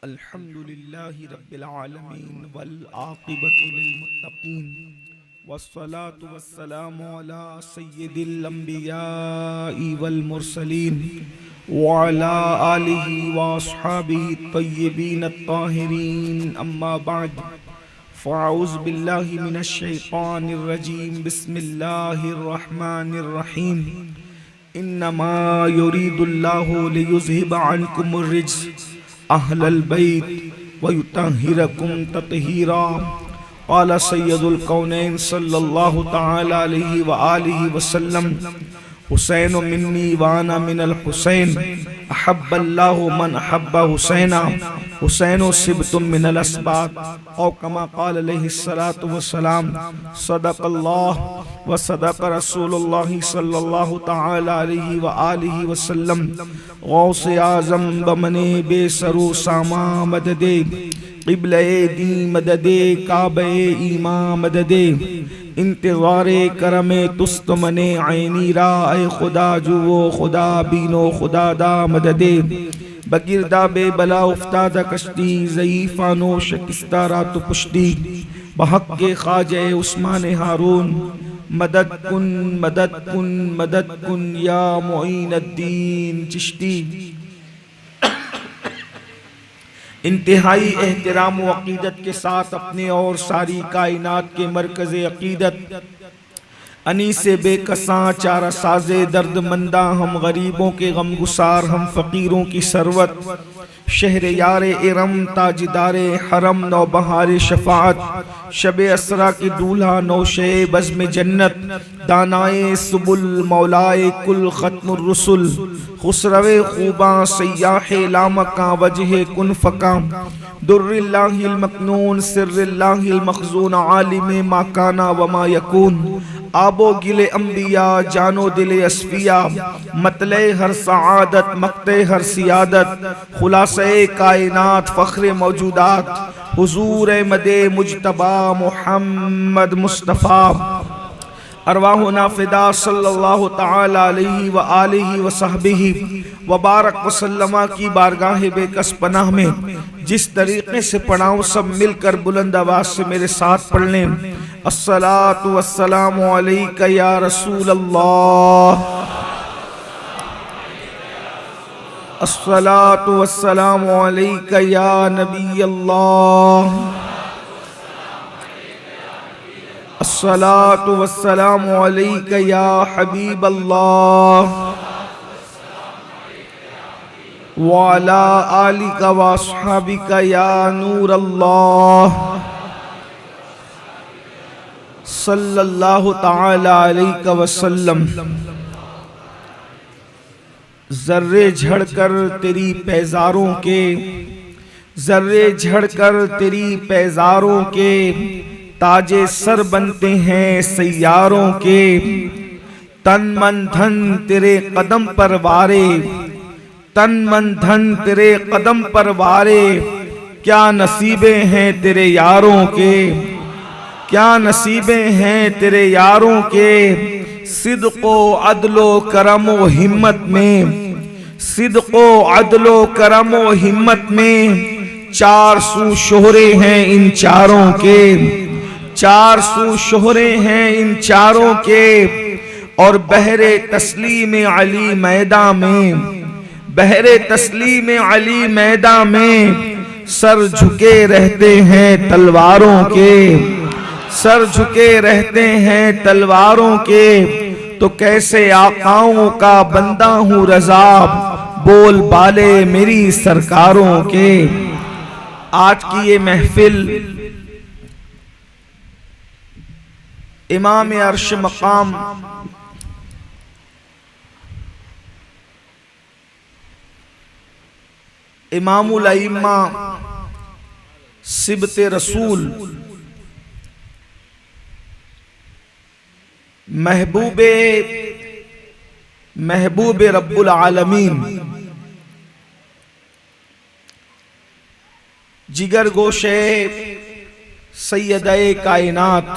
अल्हम्दुलिल्लाहि रब्बिल आलमीन वल आक़िबतु लिल मुत्तक़ीन वस्सलातु वस्सलामु अला सय्यिदिल अंबियाइ वल मुरसलीन व अला आलिहि व अस्हाबिहि तय्यिबीन अत्ताहिरीन अम्मा बअद फ़अऊज़ु बिल्लाहि मिनश शैतानिर रजीम बिस्मिल्लाहिर रहमानिर रहीम इन्नमा युरीदुल्लाहु लियुज़हिबा अन्कुमुर रिज्स अहलल बैत व युतहिरकुम ततहीरा। क़ाला सय्यदुल कौनैन सल्लल्लाहु तआला अलैहि व आलिहि वसल्लम हुसैन मिन्नी व अना मिनल हुसैन अहब्बल्लाहु मन अहब्बा हुसैना हुसैनो सिबतुम मिनल अस्बात औ कमा क़ाल अलैहि सलातु वस्सलाम सदक़ल्लाह व सदक़ रसूलुल्लाह सल्लल्लाहु तआला अलैहि व आलिहि वसल्लम। गौसे आज़म बमने बेसरो सामा मददे क़िबले दी मददे काबे ईमा मददे इंतज़ारे करमे तुस्त मने आईनी रा ए खुदा जुओ खुदा बीनो खुदा दा मददे बगिरदा बे बला उफ्तादा कश्ती ज़ईफ़ानो शकिस्ता रात पुश्ती बहक के ख्वाजे उस्मान हारून मदद कुन मदद कुन मदद कुन या मुईनुद्दीन चिश्ती। इंतहाई एहतराम व अक़ीदत के साथ अपने और सारी कायनात के मरकज़ अक़ीदत अनीसे बेकसां चारा साजे दर्दमंदा हम गरीबों के गमगुसार हम फ़कीरों की सरवत शहर यारे इरम ताजदारे हरम नौबहार शफाअत शबे असरा की दूल्हा नौशे बज़्म जन्नत दानाए सुबुल मौलाए कुल ख़त्मुर रुसुल खुसरवे खूबा सय्याहे लामका वजह कुन फ़का दुर्रिल्लाहिल मकनून सिर्रिल्लाहिल मखज़ून आलिम मा काना व मा यकून आबो गिले अंबिया जानो दिले अस्फिया मतले हर सआदत मक्ते हर सियादत खुलासे कायनात फ़ख्रे मौजूदात हुजूर मदे मुजतबा मुहम्मद मुस्तफ़ा अरवाहु नाफिदा सल्लल्लाहु तआला अलैहि व आलिहि व सहबिहि व बारक वसल्लमा की बारगाह बेकस पनाह में जिस तरीके से पढ़ाऊं सब मिलकर बुलंद आवाज से मेरे साथ पढ़ लें। अस्सलातु वस्सलामु अलैका या रसूल अल्लाह अस्सलातु वस्सलामु अलैका या नबी अल्लाह अस्सलातु वस्सलामु अलैका या हबीब अल्लाह व अला आलिका व अस्हाबिका या नूर अल्लाह सल्लल्लाहु तआला अलैहि वसल्लम। जर्रे झड़कर तेरी पैजारों के जर्रे झड़कर तेरी पैजारों के ताजे सर बनते हैं सैयारों के तन मन धन तेरे कदम पर वारे तन मन धन तेरे कदम पर वारे क्या नसीबे हैं तेरे यारों के क्या नसीबे हैं तेरे यारों के सिद्क़ो अदलो करमो हिम्मत में सिद्क़ो अदलो करमो हिम्मत में चार सू शोहरे हैं इन चारों के चार सू शोहरे हैं इन चारों के और बहरे तस्लीम अली मैदा में बहरे तस्लीम अली मैदा में सर झुके रहते हैं तलवारों के सर झुके रहते हैं तलवारों के तो कैसे आकाओं का बंदा हूँ रज़ा बोल बाले मेरी सरकारों के। आज की ये महफिल इमाम अर्श मकाम इमामुल अइम्मा सिबते रसूल महबूबे रब्बुल आलमीन जिगर गोशे सैयदे कायनात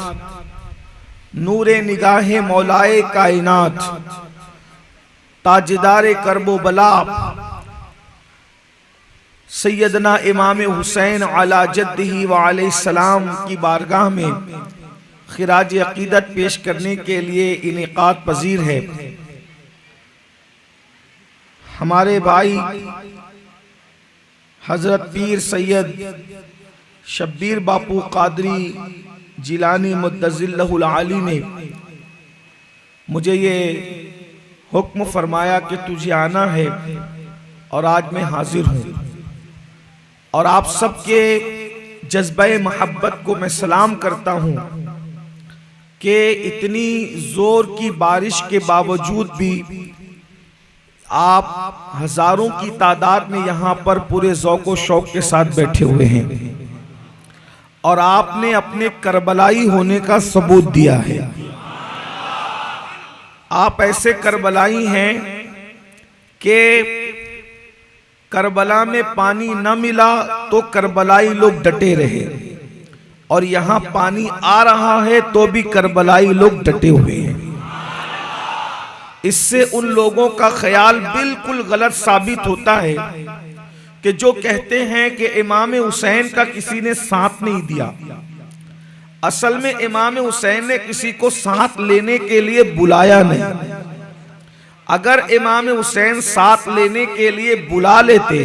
नूरे निगाहे मौलाए कायनात ताजदारे करबो बला सैयदना इमाम हुसैन अला जद्दिही व अलैहिस्सलाम की बारगाह में खिराज अकीदत पेश करने के लिए इनेकाद पजीर है। हमारे भाई हजरत पीर सैयद शब्बीर बापू कादरी जिलानी मुद्दज़िल्लहुल आली ने मुझे ये हुक्म फरमाया कि तुझे आना है, और आज मैं हाजिर हूँ। और आप सबके जज्बे मोहब्बत को मैं सलाम करता हूँ कि इतनी जोर की बारिश के बावजूद भी आप हजारों की तादाद में यहाँ पर पूरे ज़ौक़ व शौक़ के साथ बैठे हुए हैं, और आपने अपने करबलाई होने का सबूत दिया है। आप ऐसे करबलाई हैं कि करबला में पानी न मिला तो करबलाई लोग डटे रहे, और यहाँ पानी आ रहा है तो भी करबलाई लोग डटे हुए हैं। इससे उन लोगों का ख्याल बिल्कुल गलत साबित होता है कि जो कहते हैं कि इमाम हुसैन का किसी ने साथ नहीं दिया। असल में इमाम हुसैन ने किसी को साथ लेने के लिए बुलाया नहीं। अगर इमाम हुसैन साथ लेने के लिए बुला लेते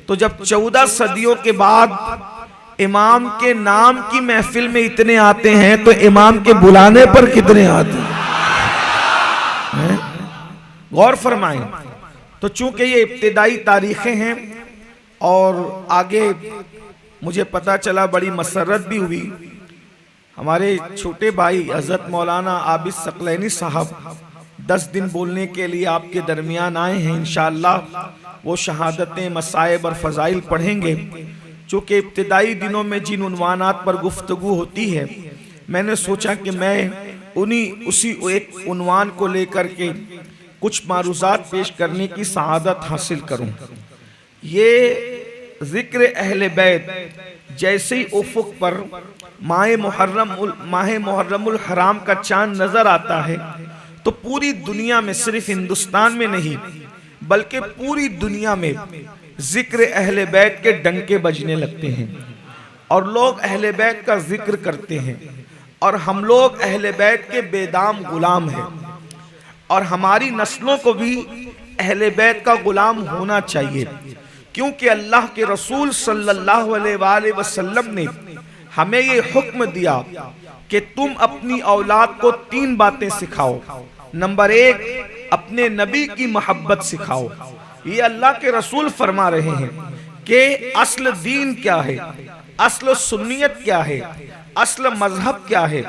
तो जब 14 सदियों के बाद इमाम के नाम की महफिल में इतने आते हैं तो इमाम के बुलाने पर कितने आते हैं? गौर फरमाएं। तो चूंकि ये इब्तिदाई तारीखें हैं और आगे मुझे पता चला बड़ी मसरत भी हुई, हमारे छोटे भाई हज़रत मौलाना आबिद सकलैनी साहब 10 दिन बोलने के लिए आपके दरमियान आए हैं। इंशाअल्लाह वो शहादतें, मसाइब और फ़ज़ाइल पढ़ेंगे। चूँकि इब्तिदाई दिनों में जिन उन्वानात पर गुफ्तगू होती है, मैंने सोचा कि मैं उसी एक उन्वान को लेकर के कुछ मारूज़ात पेश करने की सआदत हासिल करूं। ये ज़िक्र अहले बैत जैसे ही उफ़ुक़ पर माह मुहर्रमुल हराम का चांद नज़र आता है तो पूरी दुनिया में, सिर्फ हिंदुस्तान में नहीं बल्कि पूरी दुनिया में ज़िक्र अहले बैत के डंके बजने लगते हैं, और लोग अहले बैत का जिक्र करते हैं, और हम लोग अहले बैत के बेदाम गुलाम हैं, और हमारी नस्लों को भी अहले बैत का गुलाम होना चाहिए। क्योंकि अल्लाह के रसूल सल्लल्लाहु अलैहि वसल्लम ने हमें ये हुक्म दिया कि तुम अपनी औलाद को 3 बातें सिखाओ। नंबर 1, अपने नबी की मोहब्बत सिखाओ। ये अल्लाह के रसूल फरमा रहे हैं कि असल दीन क्या है, असल सुन्नियत क्या है, असल मजहब क्या है,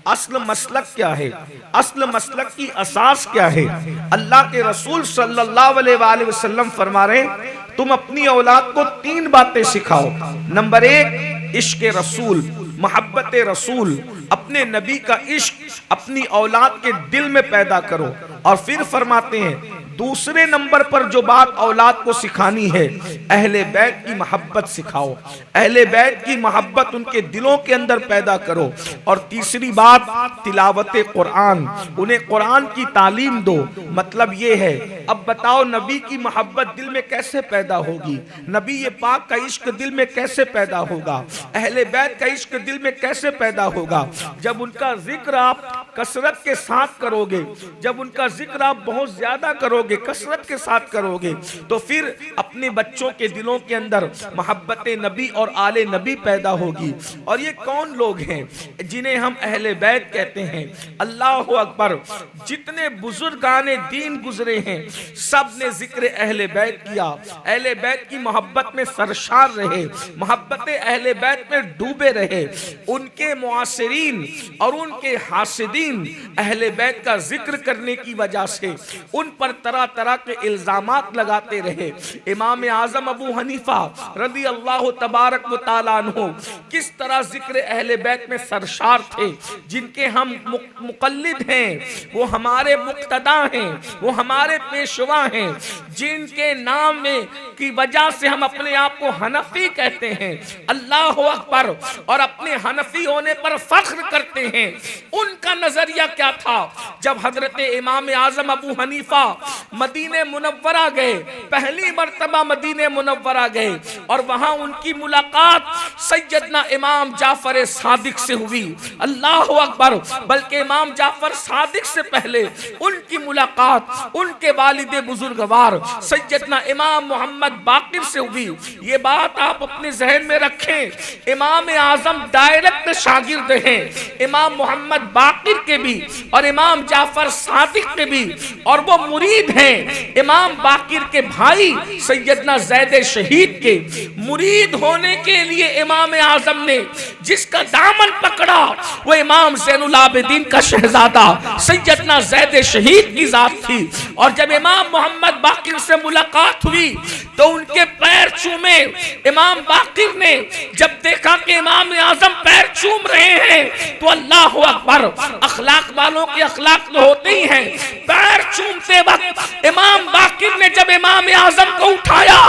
असल मसलक क्या है, असल मसलक की असास क्या है। अल्लाह के रसूल सल्लल्लाहु अलैहि वसल्लम फरमा रहे हैं तुम अपनी औलाद को 3 बातें सिखाओ। नंबर 1, इश्क रसूल, मोहब्बत रसूल, अपने नबी का इश्क अपनी औलाद के दिल में पैदा करो। और फिर फरमाते हैं दूसरे नंबर पर जो बात औलाद को सिखानी है, अहले बैत की मोहब्बत सिखाओ, अहले बैत की मोहब्बत उनके दिलों के अंदर पैदा करो। और तीसरी बात, तिलावत कुरान, उन्हें कुरान की तालीम दो। मतलब ये है, अब बताओ नबी की मोहब्बत दिल में कैसे पैदा होगी, नबी ये पाक का इश्क दिल में कैसे पैदा होगा, अहले बैत का इश्क दिल में कैसे पैदा होगा? जब उनका जिक्र आप कसरत के साथ करोगे, जब उनका जिक्र आप बहुत ज्यादा करोगे, कसरत के साथ करोगे, तो फिर अपने बच्चों के दिलों के अंदर मोहब्बत नबी और आले नबी पैदा होगी। और ये कौन लोग हैं जिन्हें हम अहले बैत कहते हैं? अल्लाह अकबर, जितने बुजुर्गाने दीन गुजरे हैं सब ने जिक्र अहले बैत किया, अहले बैत की मोहब्बत में सरशार रहे, मोहब्बत अहले बैत में डूबे रहे। उनके मुआसिरीन और उनके हासिदीन अहले बैत का जिक्र करने की वजह से उन पर तरह तरह के इल्जामात लगाते रहे। इमाम आजम अबू हनीफा रदी अल्लाह तबारक व तआला अन्हु किस तरह जिक्र अहले बैत में सरशार थे, जिनके हम मुक़ल्लिद हैं, वो हमारे मुक्तदा हैं, वो हमारे पेशवा हैं, जिनके नाम में की वजह से हम अपने आप को हनफी कहते हैं। अल्लाह अकबर। और अपने हनफी होने पर फख्र करते हैं। उनका न नजरिया क्या था? जब हजरत इमाम आजम अबू हनीफा मदीने मुनव्वरा गए, पहली मर्तबा मदीने मुनव्वरा गए और वहां उनकी मुलाकात सैयदना इमाम जाफर सादिक से हुई। अल्लाह अकबर। बल्कि इमाम जाफर सादिक से पहले उनकी मुलाकात उनके वालिद बुजुर्गवार सैयदना इमाम मोहम्मद बाकिर से हुई। ये बात आप अपने जहन में रखें। इमाम आजम डायरेक्ट शागिर्द हैं इमाम मोहम्मद बाकिर के भी और इमाम जाफर सादिक के भी, और वो मुरीद हैं इमाम बाकिर के भाई सैयदना ज़ैद शहीद के। मुरीद होने के लिए इमाम आजम ने जिसका दामन पकड़ा वो इमाम ज़ैनुल आबिदीन का शहजादा सैयदना ज़ैद शहीद की जात थी। और जब इमाम मोहम्मद बाकिर से मुलाकात हुई तो उनके पैर चूमे। इमाम बाकिर ने जब देखा कि इमाम आजम पैर चूम रहे हैं तो अल्लाह अकबर, अखलाक वालों के अखलाक तो होते ही हैं। पैर चूमते वक्त इमाम बाकिर ने जब इमाम आजम को उठाया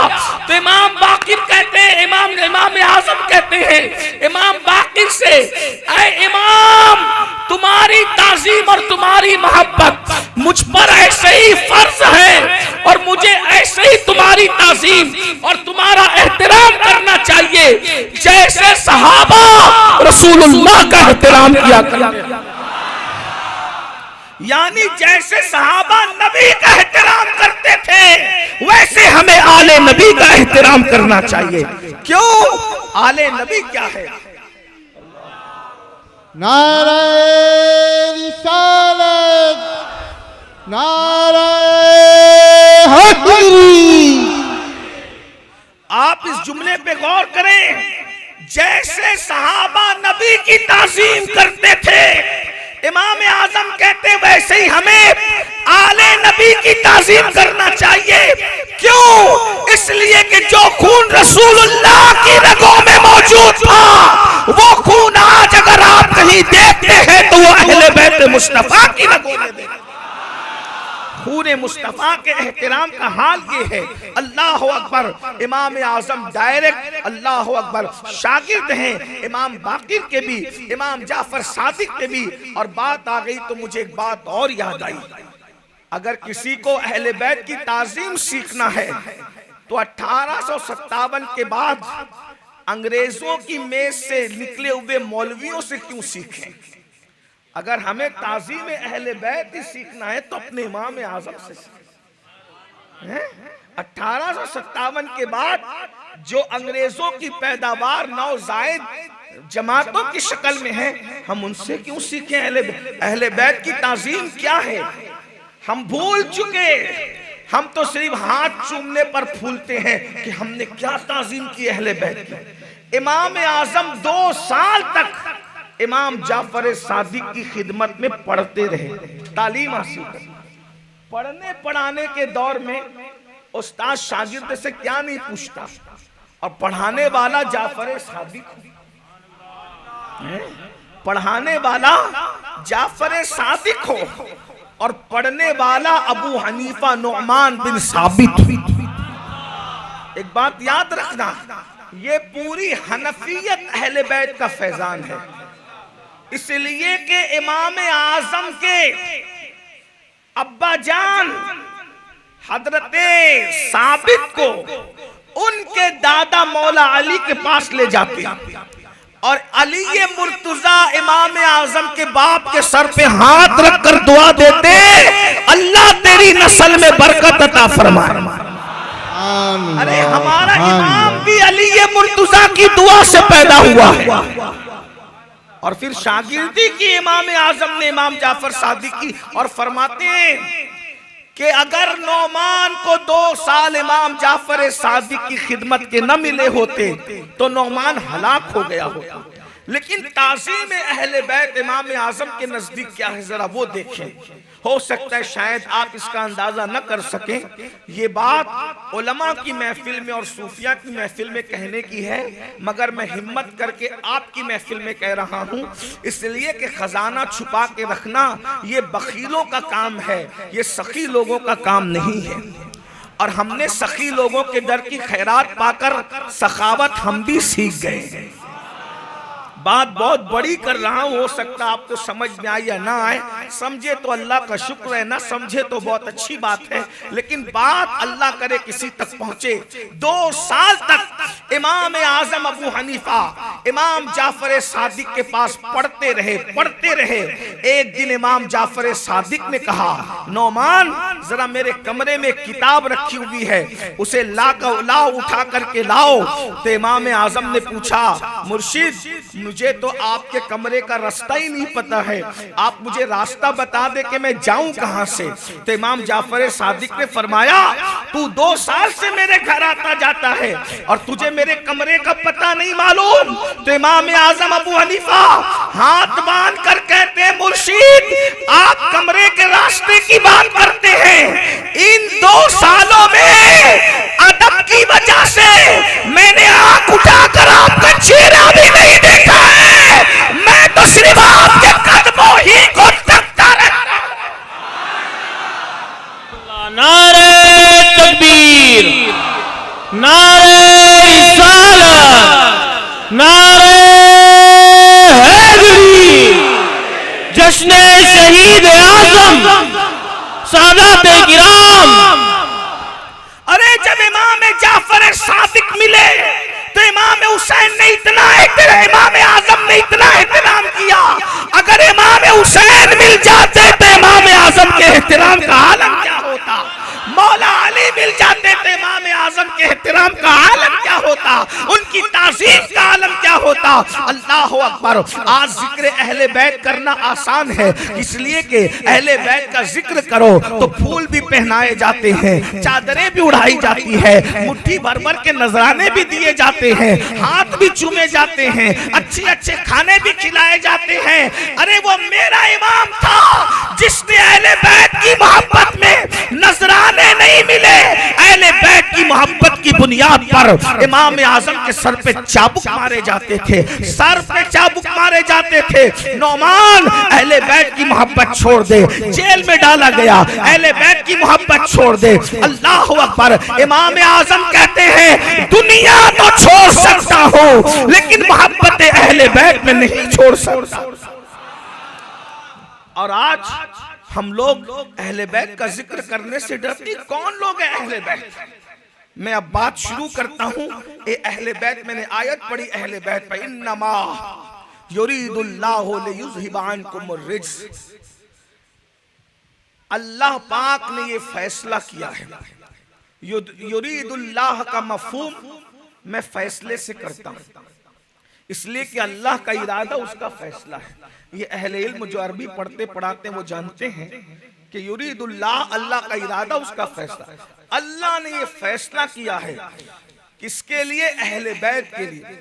तो इमाम बाकिर कहते हैं, इमाम आजम कहते हैं इमाम बाकिर से, ऐ इमाम तुम्हारी ताज़ीम और तुम्हारी मोहब्बत मुझ पर ऐसे ही फर्ज है और मुझे ऐसे ही तुम्हारी ताज़ीम और तुम्हारा एहतराम करना चाहिए जैसे सहाबा रसूलुल्लाह का एहतराम किया करते। यानी जैसे सहाबा नबी का एहतराम करते थे वैसे हमें आले नबी का एहतराम करना चाहिए। क्यों? आले नबी क्या है? नारे रिसालत, नारे हक़। आप इस जुमले पे गौर करें। जैसे सहाबा नबी की ताज़ीम करते थे इमाम आजम कहते वैसे ही हमें आले नबी की ताज़ीम करना चाहिए। क्यों? इसलिए कि जो खून रसूलुल्लाह की रगों में मौजूद था वो खून आज अगर आप कहीं देखते हैं तो वो अहले बैत मुस्तफा की रगों में देखते। खून मुस्तफा के एहतराम का हाल ये है। अल्लाह अकबर। इमाम आजम डायरेक्ट अल्लाह अकबर शागिर्द हैं इमाम बाकिर के भी, इमाम जाफर सादिक के भी। और बात आ गई तो मुझे एक बात और याद आई। अगर किसी को अहले बैत की ताज़ीम सीखना है तो 1857 के बाद अंग्रेजों की मेज से निकले हुए मौलवियों से क्यों सीखें? अगर हमें ताज़ीम अहले बैत ही सीखना है तो अपने इमाम आजम से सीखें। 1857 के बाद जो अंग्रेजों की पैदावार नौजायद जमातों की शक्ल में है हम उनसे क्यों सीखें? अहले बैत की ताज़ीम क्या है? हम भूल चुके। हम तो सिर्फ हाथ चूमने पर फूलते हैं कि हमने क्या ताज़ीम की अहले बैत की। इमाम आजम 2 साल तक इमाम जाफर सादिक की खिदमत में पढ़ते रहे, तालीम हासिल कर। पढ़ने पढ़ाने के दौर में उस्ताद शागिर्द से क्या नहीं पूछता, और पढ़ाने वाला जाफर सादिक, पढ़ाने वाला जाफर सादिक हो और पढ़ने वाला अबू हनीफा नुअमान बिन साबित। एक बात याद रखना, ये पूरी हनफियत अहले बैत का फैजान है। इसलिए कि इमाम आजम के अब्बा जान हजरते साबित को उनके दादा मौला अली के पास ले जाते और अली मुर्तजा इमाम आजम के बाप के सर पे हाथ रखकर दुआ देते, अल्लाह तेरी नस्ल में बरकत अता फरमाए। अरे हमारा इमाम भी अली मुर्तजा की दुआ से पैदा हुआ है। और फिर शागिर्दी की इमाम आजम ने इमाम जाफर सादिक की, और फरमाते हैं कि अगर नौमान को 2 साल इमाम जाफर सादिक की खिदमत के न मिले होते तो नौमान हलाक हो गया होता। लेकिन ताज़ीम अहले बैत इमाम आजम के नजदीक क्या है जरा वो देखें। हो सकता है शायद आप इसका अंदाजा न कर सकें। ये बात उलमा की महफिल में और सूफिया की महफिल में कहने की है, मगर मैं हिम्मत करके आपकी महफिल में कह रहा हूँ, इसलिए कि खजाना छुपा के रखना ये बखीलों का काम है, ये सखी लोगों का काम नहीं है। और हमने सखी लोगों के दर की खैरात पाकर सखावत हम भी सीख गए हैं। बात बहुत बड़ी कर रहा हूं, हो सकता आपको समझ में आए या ना आए। समझे तो अल्लाह का शुक्र है, ना समझे तो बहुत अच्छी बात है, लेकिन बात अल्लाह करे किसी तक पहुंचे। 2 साल तक इमाम आजम अबू हनीफा इमाम जाफर सादिक के पास पढ़ते रहे। एक दिन इमाम जाफर सादिक ने कहा, नौमान जरा मेरे कमरे में किताब रखी हुई है, उसे लाओ, उठा करके लाओ। तो इमाम आजम ने पूछा, मुर्शिद मुझे तो आपके कमरे का रास्ता ही नहीं पता है, आप मुझे रास्ता बता दे कि मैं जाऊं कहां से। तो इमाम जाफर सादिक ने फरमाया, तू 2 साल से मेरे घर आता जाता है और तुझे मेरे कमरे का पता नहीं मालूम। तो इमाम आजम अबू हनीफा हाथ बांध कर कहते हैं, मुर्शिद आप कमरे के रास्ते की बात करते हैं, इन 2 सालों में अदब की वजह से मैंने आंख उठाकर आपका चेहरा भी नहीं देखा है, मैं तो सिर्फ आपके कदमों ही को तकता रहता हूं। नारे तकबीर, नारे रिसालत, नारे हैदरी, जश्न शहीद आजम, सादाते किराम। अरे जब इमाम जाफर सादिक मिले तो इमाम हुसैन ने इमाम आजम ने इतना एहतराम किया। अगर इमाम हुसैन मिल जाते तो इमाम आजम के एहतराम का आलम क्या होता, मौला अली मिल जाते तो इमाम आजम के एहतराम का आलम क्या होता, उनकी ताज़ीम का आलम क्या होता। अल्लाह अकबर। आज जिक्र अहले बैत करना आसान है, इसलिए कि अहले बैत का जिक्र करो तो फूल भी पहनाए जाते हैं, चादरें भी उड़ाई जाती है, मुट्ठी भर भर के नजराने भी दिए जाते हैं, हाथ भी चूमे जाते हैं, अच्छे खाने भी खिलाए जाते हैं। अरे वो मेरा इमाम था जिसने अहले बैत की मोहब्बत में नजराने नहीं मिले, अहले बैत की मोहब्बत की बुनियाद पर इमाम आजम के सर पे चाबुक मारे जाते थे, सर पे चाबुक मारे जाते थे। नौमान अहले बैत की मोहब्बत छोड़ दे, जेल में डाला गया, अहले बैत की मोहब्बत छोड़ दे। अल्लाह अकबर। इमाम आजम कहते हैं, दुनिया तो छोड़ सकता हूं लेकिन मोहब्बत अहले बैत में नहीं छोड़ सकता। और आज हम लोग अहले बैत का जिक्र करने से डरते। कौन लोग हैं अहले बैत? मैं अब बात शुरू करता हूं। ए अहले बैत, मैंने आयत पढ़ी अहले बैत पर, इन्नमा युरीदुल्लाहु लियुज़हिबा अन्कुमुर रिज्स। अल्लाह पाक ने ये फैसला किया है। युरीदुल्लाह का मफहूम मैं फैसले से करता हूं, इसलिए कि अल्लाह का इरादा उसका फैसला है। ये अहले इल्म जो अरबी पढ़ते पढ़ाते हैं वो जानते हैं कि युरीदुल्लाह अल्लाह का इरादा उसका फैसला। अल्लाह ने ये फैसला किया है किसके लिए? अहले बैत के लिए,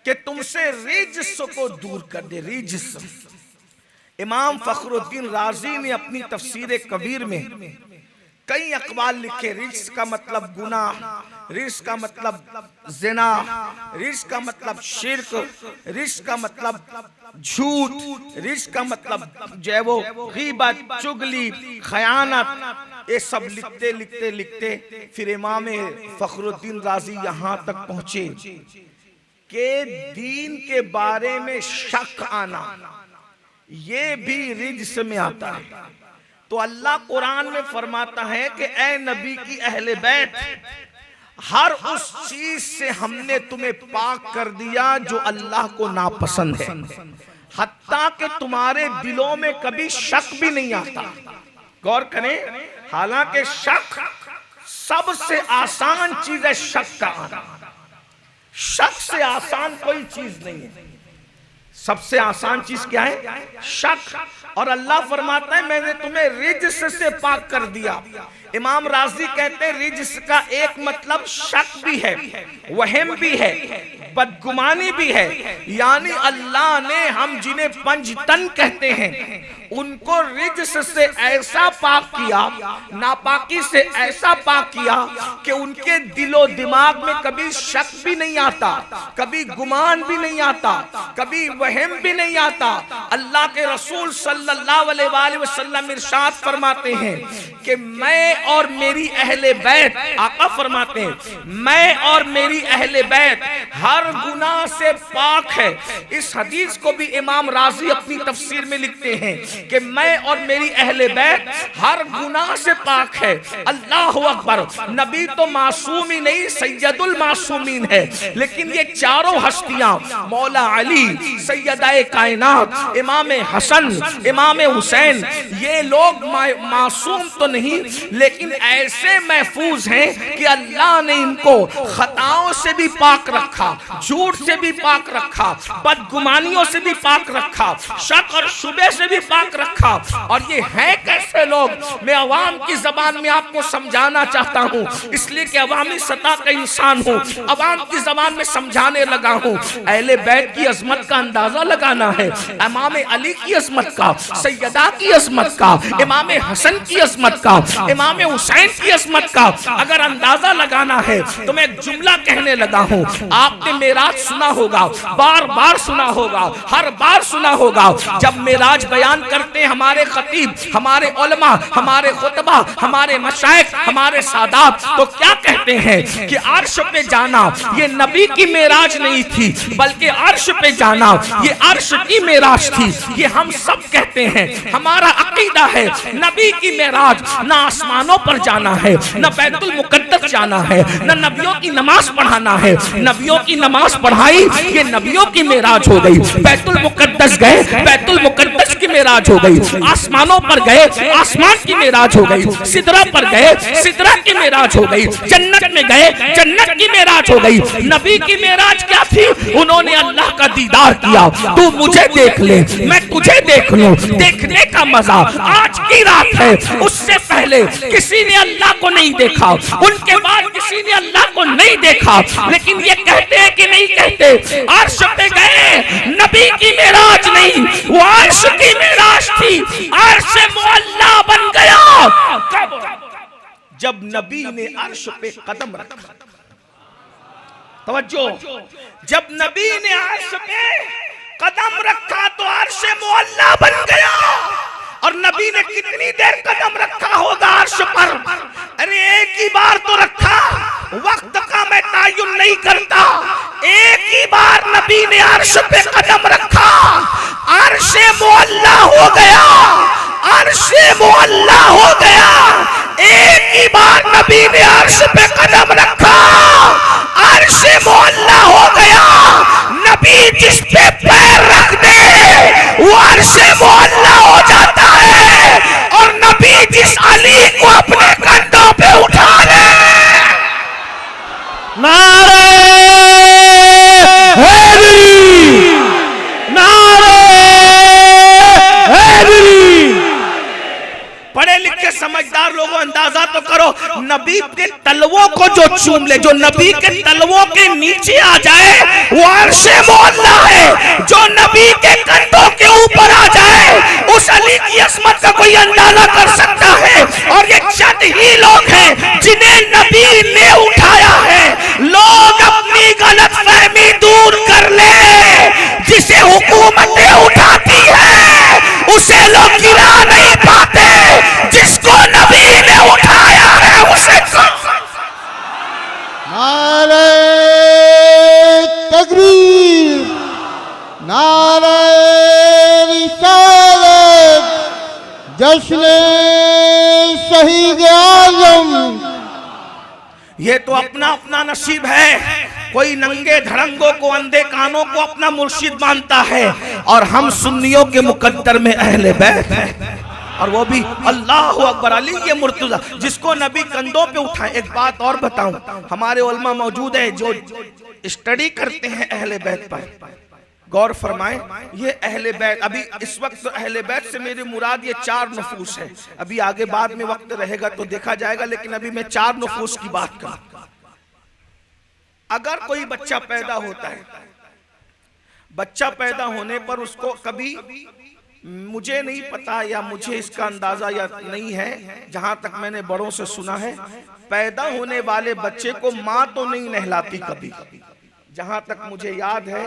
कि तुमसे रिज्स को दूर कर दे। रिज्स, इमाम फखरुद्दीन राजी ने अपनी तफसीर कबीर में कई अकवाल लिखे। रिज्स का मतलब गुनाह, रिज्स का मतलब ज़िना, रिज्स का मतलब शिर्क, रिज्स का मतलब झूठ, रिज्स का मतलब जो है वो गीबत, चुगली, खयानत, ये सब लिखते लिखते लिखते फिर इमाम फखरुद्दीन राजी यहाँ तक पहुंचे कि दीन के बारे में शक आना ये भी रिज्स में आता है। तो अल्लाह कुरान में फरमाता है कि ए नबी की अहले बैत, हर उस चीज से हमने तुम्हें पाक कर दिया जो अल्लाह को नापसंद है, हत्ता कि तुम्हारे दिलों में कभी शक भी नहीं आता। गौर करें, हालांकि शक सबसे आसान चीज है, शक का आना। शक से आसान कोई चीज नहीं है। सबसे आसान चीज क्या है? शक। और अल्लाह फरमाता है मैंने तुम्हें रिज्स से पाक कर दिया। इमाम राजी कहते हैं रिज्स का एक मतलब शक भी है, वहम भी है, बदगुमानी भी है। यानी अल्लाह ने हम जिन्हें पंजतन कहते हैं, उनको रिज्स से ऐसा पाक किया, नापाकी से ऐसा पाक किया कि उनके दिलो दिमाग में कभी शक भी नहीं आता, कभी गुमान भी नहीं आता, कभी वहम भी नहीं आता। अल्लाह के रसूल सल्लल्लाहु अलैहि वसल्लम इरशाद फरमाते हैं कि मैं और मेरी अहले बैत, आका फरमाते हैं मैं और मेरी अहले बैत हर गुनाह से पाक है। इस हदीस को भी इमाम राजी अपनी तफसीर में लिखते हैं कि मैं और मेरी अहले बैत हर गुनाह से पाक है। अल्लाहु अकबर। नबी तो मासूम ही नहीं, सैयदुल मासूमीन है, लेकिन ये चारों हस्तियां मौला अली, सैयदाए कायनात, इमाम हसन, इमाम हुसैन, ये लोग मासूम तो नहीं लेकिन ऐसे महफूज हैं कि अल्लाह ने इनको खताओं से भी पाक रखा, झूठ से भी पाक रखा, बदगुमानियों से भी पाक रखा, शक और शुबे से भी पाक रखा। और ये हैं कैसे लोग, मैं अवाम की जबान में आपको समझाना चाहता हूँ, इसलिए कि अवामी सतह का इंसान हूँ, अवाम की जबान में समझाने लगा हूँ। अहले बैत की अजमत का अंदाजा लगाना है, इमाम अली की अजमत का, सैयदा की अजमत का, इमाम हसन की अजमत का, इमाम हुसैन की अजमत का अगर अंदाजा लगाना है तो मैं एक जुमला कहने लगा हूँ। आपने मेराज सुना होगा, बार बार सुना होगा, हर बार सुना होगा। जब मेराज बयान करते हमारे खतीब, हमारे उलमा, हमारे खुतबा, हमारे मशाइख, हमारे सादात, तो क्या कहते हैं कि अर्श पे जाना ये नबी की मेराज नहीं थी, बल्कि अर्श पे जाना ये अर्श की मेराज थी। ये हम सब कहते हैं, हमारा अकीदा है नबी की मेराज ना आसमानों पर जाना है, न बैतुल मुकद्दस जाना है, न नबियों की नमाज पढ़ाना है। नबियों की नमाज पढ़ाई ये नबियों की मेराज हो गई। बैतुल मुकद्दस गए, बैतुल मुकद्दस की मेराज हो गई। आसमानों पर गए, आसमान की मेराज हो गई। सिदरा पर गए, सिदरा की मेराज हो गई। जन्नत में गए, जन्नत की मेराज हो गई। नबी की मेराज क्या थी? उन्होंने अल्लाह का दीदार किया। तू मुझे देख ले, मैं तुझे देख लूं, देखने का मजा आज की रात है। उससे पहले किसी ने अल्लाह को नहीं देखा, उनके बाद किसी ने अल्लाह को नहीं देखा, लेकिन ये कहते हैं कि नहीं कहते, अर्श पे गए, नबी की मेराज नहीं, वो अर्श की मेराज थी। अर्श मुअल्ला बन गया कब? जब नबी ने अर्श पे कदम रखा। तवज्जो, जब नबी ने अर्श पे कदम रखा तो अर्श मुअल्ला बन गया। और नबी ने कितनी देर कदम रखा होगा अर्श पर? अरे एक ही बार तो रखा, वक्त का मैं तायुन नहीं करता। एक ही बार नबी ने अर्श पे कदम रखा, अर्श मुअल्ला हो गया, अर्श मुअल्ला हो गया। एक ही बार नबी ने अर्श पे कदम रखा, अर्श मुअल्ला हो गया। नबी जिस पे पैर रख दे वो अर्श मुअल्ला हो जाता है। और नबी जिस अली को अपने कंधों पे उठा ले, नारे हैदरी, नारे हैदरी। पढ़े लिखे समझदार लोगों अंदाजा तो करो, नबी के तलवों को जो चूम ले, जो नबी के तलवों के नीचे आ जाए वो अर्श मुअल्ला है। जो नबी के कंधों के ऊपर आ जाए उस अली की अस्मत का कोई अंदाजा कर सकता है। और ये चंद ही लोग हैं जिन्हें नबी ने उठाया है। लोग अपनी गलतफहमी दूर कर ले, जिसे हुकूमतें उठाती है उसे लोग गिरा नहीं पाते, जिसको नबी ने उठाया है उसे। नारे तकबीर, नारे रिसालत, जश्न शहीद आज़म। ये तो अपना अपना नसीब है। कोई नंगे धड़ंगों को, अंधे कानों को अपना मुर्शिद मानता है, और हम सुन्नियों के मुकद्दर में अहले बैत हैं। और वो भी अल्लाहु अकबर, अली ये मुर्तजा, जिसको नबी कंधों पे उठाए। एक बात और बताऊं, हमारे उलमा मौजूद है जो स्टडी करते हैं अहले बैत पर। गौर फरमाएं, ये अहले बैत, अभी इस वक्त अहले बैत से मेरी मुराद ये 4 नफूस है। अभी आगे बाद में वक्त रहेगा तो देखा जाएगा, लेकिन अभी मैं 4 नफूस की बात कर। अगर कोई बच्चा पैदा होता है, बच्चा पैदा होने पर उसको कभी मुझे नहीं पता या मुझे इसका अंदाजा या नहीं है, जहां तक मैंने बड़ों से सुना है, पैदा होने वाले बच्चे को माँ तो नहीं नहलाती कभी, जहां तक मुझे याद है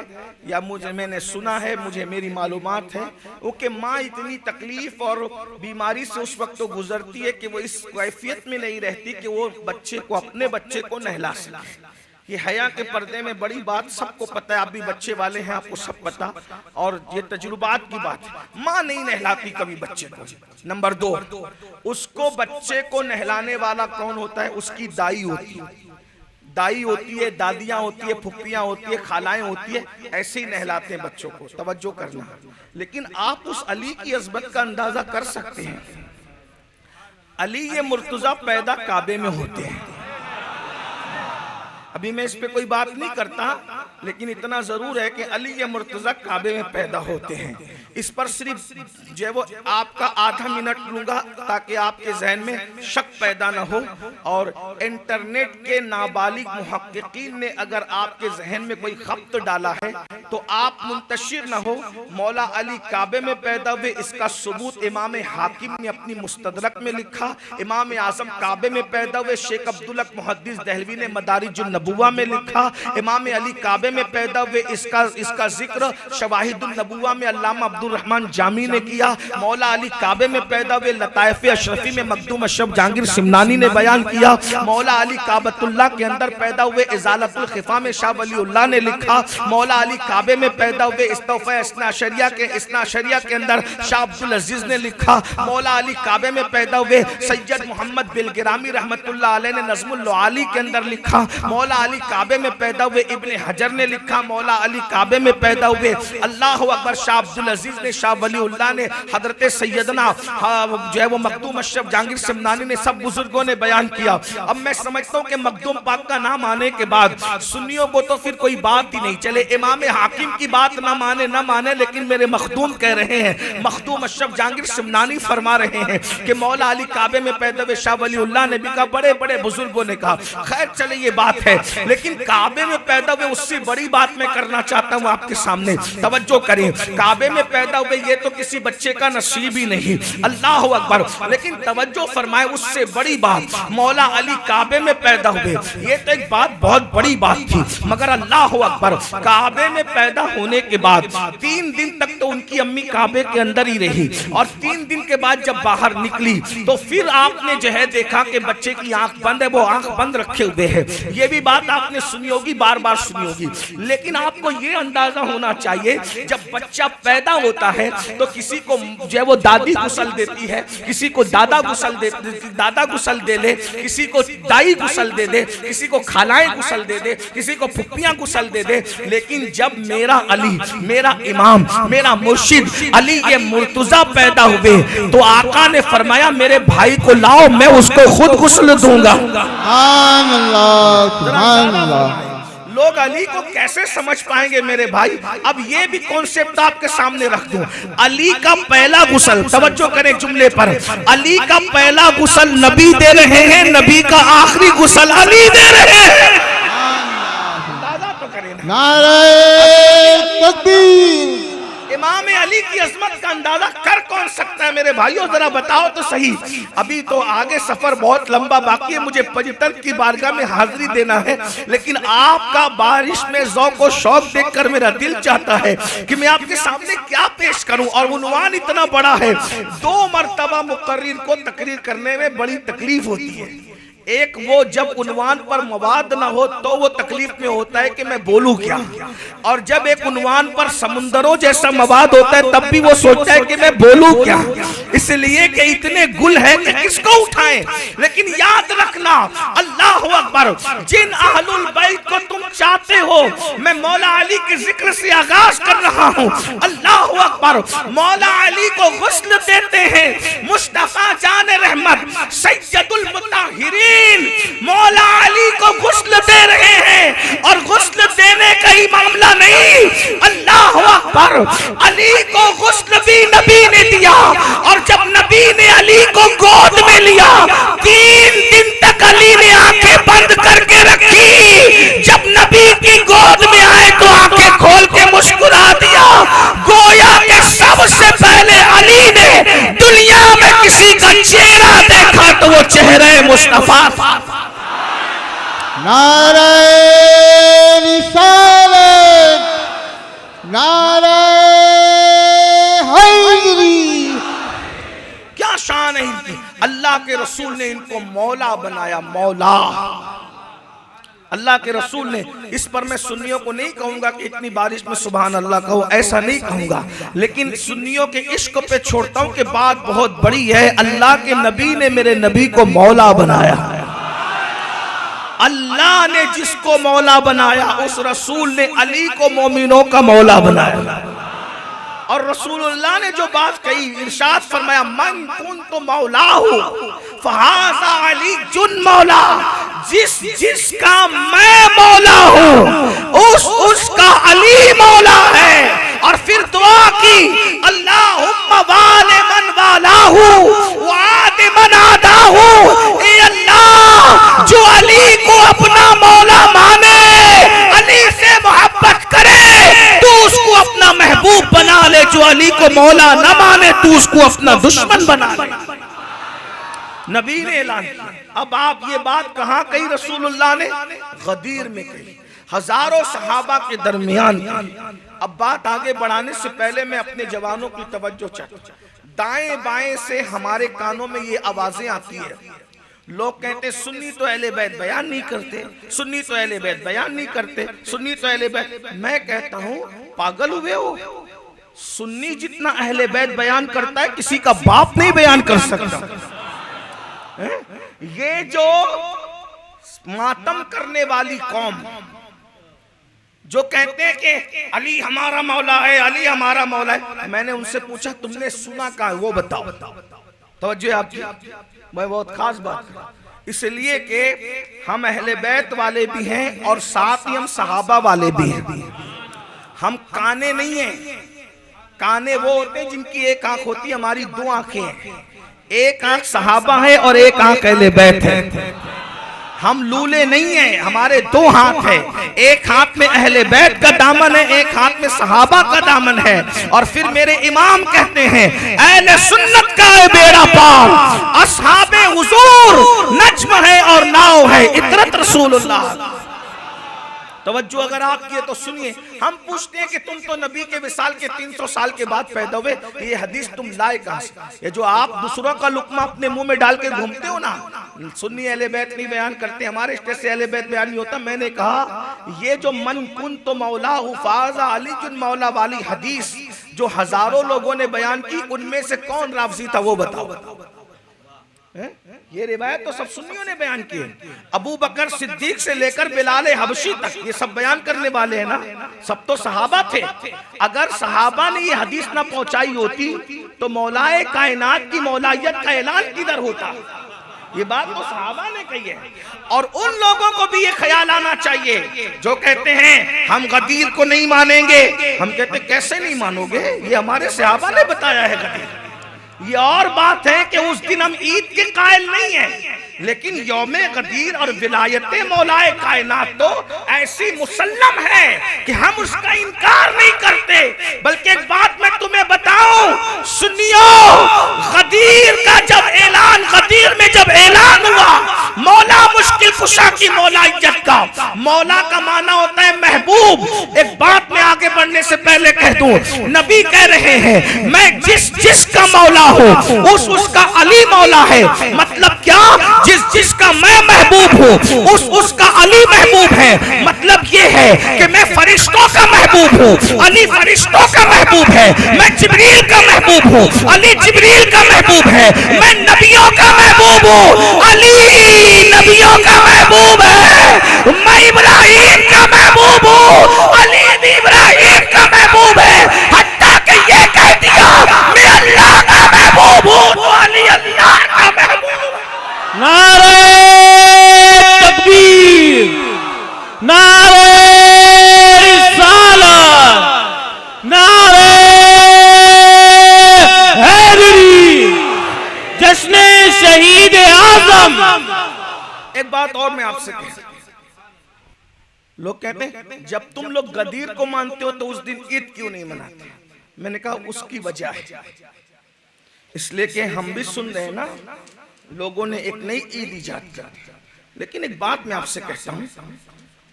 या मैंने सुना है, मुझे मेरी मालूमात है वो कि माँ इतनी तकलीफ और बीमारी से उस वक्त तो गुजरती है कि वो इस कैफियत में नहीं रहती कि वो बच्चे को, अपने बच्चे को नहला सके। ये हया के पर्दे में बड़ी बात सबको पता है, आप भी बच्चे वाले हैं, आपको सब पता, और ये तजुर्बात की बात है। माँ नहीं नहलाती कभी बच्चे को। नंबर 2, उसको बच्चे को नहलाने वाला कौन होता है? उसकी दाई होती है। दाई होती है, दादियां होती है, फुप्पियां होती है, खालाएं होती है, ऐसे ही नहलाते हैं बच्चों को। तवज्जो करना। लेकिन आप उस अली की अजमत का अंदाजा कर सकते हैं। अली ये मुर्तजा पैदा काबे में होते हैं। अभी मैं इस पे कोई बात नहीं करता, लेकिन इतना जरूर है कि अली ये मुर्तजा काबे में पैदा होते हैं। इस पर सिर्फ जो है वो आपका आधा मिनट लूंगा ताकि आपके जहन में शक पैदा न हो। और इंटरनेट के नाबालिग मुहक्किकीन ने अगर आपके जहन में कोई खब्त डाला है तो आप मुंतशिर न हो। मौला अली काबे में पैदा हुए, इसका सबूत इमाम हाकिम ने अपनी मुस्तदरक में लिखा। इमाम आजम काबे में पैदा हुए, शेख अब्दुल हक मुहद्दिस दहलवी ने मदारिजुन नबुवा में लिखा। इमाम अली काबे में पैदा हुए, इसका जिक्र शवाहिदुन नबुवा में अल्लामा अब्दुल रहमान जामी ने किया। मौला अली काबे में पैदा हुए, लताइफ अशरफी में मखदूम अशरफ जहांगीर सिमनानी ने बयान किया। मौला अली काबतुल्लाह के अंदर पैदा हुए, इजालतुल खिफा में शाह वलीउल्लाह ने लिखा। मौला अली काबे में पैदा हुए, इस्तौफा इस्ना अशरिया के अंदर शाह अब्दुल अजीज ने लिखा। मौला अली काबे में पैदा हुए, सैयद मोहम्मद बिलगिरामी रहमतुल्लाह अलैह ने नज़्मुल लुआली के अंदर लिखा। मौला अली काबे में पैदा हुए, इब्ने हजर ने लिखा। मौला अली काबे में पैदा हुए, अल्लाह अकबर, शाह अब्दुल अजीज ने, शाह वलीउल्लाह ने, हजरत सैयदना जो है वो मखदूम अशरफ जहांगीर सिमनानी ने, सब बुजुर्गों ने बयान किया। अब मैं समझता हूँ कि मखदूम पाक का नाम आने के बाद सुन्नियों को तो फिर कोई बात ही नहीं चले। इमाम हाकिम की बात ना माने, लेकिन मेरे मखदूम कह रहे हैं, मखदूम अशरफ जहांगीर सिमनानी फरमा रहे हैं कि मौला अली काबे में पैदा हुए। शाह वलीउल्लाह ने भी कहा, बड़े बड़े बुजुर्गों ने कहा। खैर चले ये बात है, लेकिन काबे में पैदा हुए उससे बड़ी बात मैं करना चाहता हूँ आपके सामने। तवज्जो करें, काबे में पैदा हुए ये तो किसी बच्चे का नसीब ही नहीं, अल्लाह अकबर। लेकिन तवज्जो फरमाए, उससे बड़ी बात मौला अली काबे में पैदा हुए, ये तो एक बात बहुत बड़ी बात थी। मगर अल्लाह अकबर, काबे में पैदा होने के बाद 3 दिन तक तो उनकी अम्मी काबे के अंदर ही रही, और 3 दिन के बाद जब बाहर निकली तो फिर आपने जो है देखा कि बच्चे की आंख बंद है, वो आंख बंद रखे हुए है। ये भी बात आपने सुनी होगी, बार बार सुनी होगी। लेकिन आपको ये अंदाजा होना चाहिए, जब बच्चा पैदा होता है तो किसी को जो है वो दादी गुसल देती है, किसी को दादा गुसल दे ले, किसी को दाई गुसल दे दे, किसी को खालाएं गुसल दे दे, किसी को फुप्पियां गुसल दे दे। लेकिन जब मेरा अली, मेरा इमाम, मेरा मुर्शिद अली ये मुर्तजा पैदा हुए तो आका ने फरमाया, मेरे भाई को लाओ, मैं उसको खुद गुस्ल दूंगा। लोग अली को कैसे समझ पाएंगे मेरे भाई? अब ये भी कॉन्सेप्ट आपके सामने रख दूं। अली का पहला गुस्ल, तवज्जो करें जुमले पर, अली का पहला गुस्ल नबी दे रहे हैं, नबी का आखिरी गुस्ल अली दे रहे हैं। अंदाजा तो करें, नारे तकबीर। इमाम अली की अजमत का अंदाजा कर कौन सकता है मेरे भाइयों? जरा बताओ तो सही। अभी तो आगे सफर बहुत लंबा बाकी है, मुझे पंजतन की बारगाह में हाजिरी देना है। लेकिन आपका बारिश में ज़ौक़ और शौक देखकर मेरा दिल चाहता है कि मैं आपके सामने क्या पेश करूं। और उन्वान इतना बड़ा है, 2 मरतबा मुकर्रिर को तकरीर करने में बड़ी तकलीफ होती है। एक वो जब उन्वान पर मवाद ना हो तो वो तकलीफ में होता है कि मैं बोलूं क्या, और जब एक उन्वान पर समुंदरों जैसा मवाद होता है तब भी वो सोचता है कि मैं बोलूं क्या, इसलिए कि इतने गुल है कि किसको उठाएं। लेकिन याद रखना, अल्लाह अकबर, जिन अहलुल बैत को तुम चाहते हो, मैं मौला अली के जिक्र से आगाज कर रहा हूं। अल्लाह अकबर, मौला अली को गुस्ल देते हैं मुस्तफा जान रहमत सैयदुल मुताहिरीन, मौला अली को गुस्ल दे रहे हैं। और गुस्ल देने का ही मामला नहीं, अल्लाह अकबर, अली को गुस्ल भी नबी ने दिया, और जब नबी ने अली को गोद में लिया 3 दिन तक अली ने आंखें बंद करके रखी। जब नबी की गोद में आए तो आंखें खोल के मुस्कुरा दिया, गोया के सबसे पहले चेहरे मुस्तफा। नारे रिसालत, नारे हैदरी। क्या शान है इनकी। अल्लाह के रसूल ने इनको मौला बनाया, मौला। अल्लाह के रसूल ने, इस पर मैं सुन्नियों को नहीं कहूंगा कि इतनी बारिश में सुभान अल्लाह कहो, ऐसा नहीं कहूंगा, लेकिन सुन्नियों के इश्क पे छोड़ता हूं कि बात बहुत बड़ी है। अल्लाह के नबी ने मेरे नबी को मौला बनाया। अल्लाह ने जिसको मौला बनाया, उस रसूल ने अली को मोमिनों का मौला बनाया। और रसूलुल्लाह ने जो बात कही, इरशाद फरमाया, मन कुन्तु मौलाहु फहाज़ा अली जुन मौला। जिसका मैं मौला हूँ, उसका अली मौला है। और फिर दुआ की, अल्लाहुम्मा वाले मन वालाहु व आदि मन आदाहु। ए अल्लाह, जो अली को अपना मौला माने, अली से मोहब्बत करे, तू उसको अपना महबूब बना ले। जो अली को मौला न माने, तू उसको अपना दुश्मन बना ले। नबी ने ऐलान किया। अब आप ये बात कहाँ कही रसूलुल्लाह ने? गदीर में कही, हजारों सहाबा के दरमियान। अब बात आगे बढ़ाने से पहले मैं अपने जवानों की तवज्जो चाहता। दाएं बाएं से हमारे कानों में ये आवाजें आती है। लोग कहते सुन्नी तो अहले बैत बयान नहीं करते, सुन्नी तो अहले बैत बयान नहीं करते, सुन्नी तो अहले बैत। मैं कहता हूँ, पागल हुए हो? सुन्नी जितना अहले बैत बयान करता है, किसी का बाप नहीं बयान कर सकता। ये जो मातम करने वाली कौम, जो कहते हैं कि अली हमारा मौला है, अली हमारा मौला है, मैंने उनसे पूछा तुमने सुना कहाँ है, वो बताओ। तवज्जो आपकी, मैं बहुत खास बात, इसलिए कि हम अहले बैत वाले भी हैं और साथ ही हम सहाबा वाले भी हैं। हम काने नहीं हैं। काने वो होते हैं जिनकी एक आंख होती है, हमारी दो आंखें हैं। एक आंख सहाबा है और एक आंख अहले बैत है। हम लूले नहीं हैं, हमारे दो हाथ है। एक हाथ में अहले बैत का दामन है, एक हाथ में सहाबा का दामन है। और फिर मेरे इमाम कहते हैं, अहले सुन्नत का है बेड़ा पार, असहाबे हुजूर नज्म है और नाव है इतरत रसूलुल्लाह। तवज्जो अगर आप किए तो सुनिए। हम पूछते हैं कि तुम तो नबी के विसाल के 300 साल के बाद पैदा हुए, ये हदीस तुम लाए कहां से? ये जो आप दूसरों का लुकमा अपने मुंह में डाल के घूमते हो ना, सुन्नी अहले बैत नहीं बयान करते, हमारे स्टेज से अहले बैत बयान नहीं होता। मैंने कहा ये जो मन कुन तो मौला हुफाजा अली जुन मौला वाली हदीस जो हजारों लोगों ने बयान की, उनमें से कौन राफजी था वो बताओ। ये रिवायत तो सब सुन्नियों ने बयान की है। अबू बकर सिद्दीक से लेकर बिलाल हबशी तक ये सब बयान करने वाले हैं ना, सब तो सहाबा थे। अगर सहाबा ने ये हदीस ना पहुंचाई होती तो मौलाए कायनात की मौलायत का ऐलान किधर होता? ये बात तो सहाबा ने कही है। और उन लोगों को भी ये ख्याल आना चाहिए जो कहते हैं हम गदीर को नहीं मानेंगे। हम कहते कैसे नहीं मानोगे? ये हमारे सहाबा ने बताया है गदीर। ये और बात है कि उस दिन हम ईद के कायल नहीं हैं, लेकिन यौमे गदीर और विलायते मौलाए कायनात तो ऐसी मुसल्लम है कि हम उसका इनकार नहीं करते। बल्कि एक बात मैं तुम्हें बताऊं, सुनियो, गदीर का जब ऐलान, गदीर में जब ऐलान हुआ मौला मुश्किल कुशा की मौलाइयत का, मौला का माना होता है महबूब। एक बात मैं आगे बढ़ने से पहले कह दूं, नबी कह रहे हैं मैं जिसका मौला हूं उसका अली मौला है। मतलब क्या? जिसका मैं महबूब हूँ उसका अली महबूब है। मतलब ये है कि मैं फरिश्तों का महबूब हूँ, अली फरिश्तों का महबूब है। मैं जिब्रील का महबूब हूँ, अली जिब्रील का महबूब है। मैं नबियों का महबूब हूँ, अली नबियों का महबूब है। मैं इब्राहिम का महबूब हूँ, अली इब्राहिम का महबूब है। हत्ता कि ये कह दिया मैं अल्लाह का महबूब हूँ तो अली अल्लाह का महबूब। नारे तकबीर, नारे रिसालत, नारे हैदरी, जश्न शहीद आजम। एक बात और मैं आपसे कहता, लोग कहते हैं जब तुम लोग गदीर को मानते हो तो उस दिन ईद क्यों नहीं मनाते? मैंने कहा उसकी वजह है, इसलिए कि हम भी सुन रहे हैं ना, लोगों ने एक नई ईद इजाद कर दी। लेकिन एक बात मैं आपसे कहता हूं,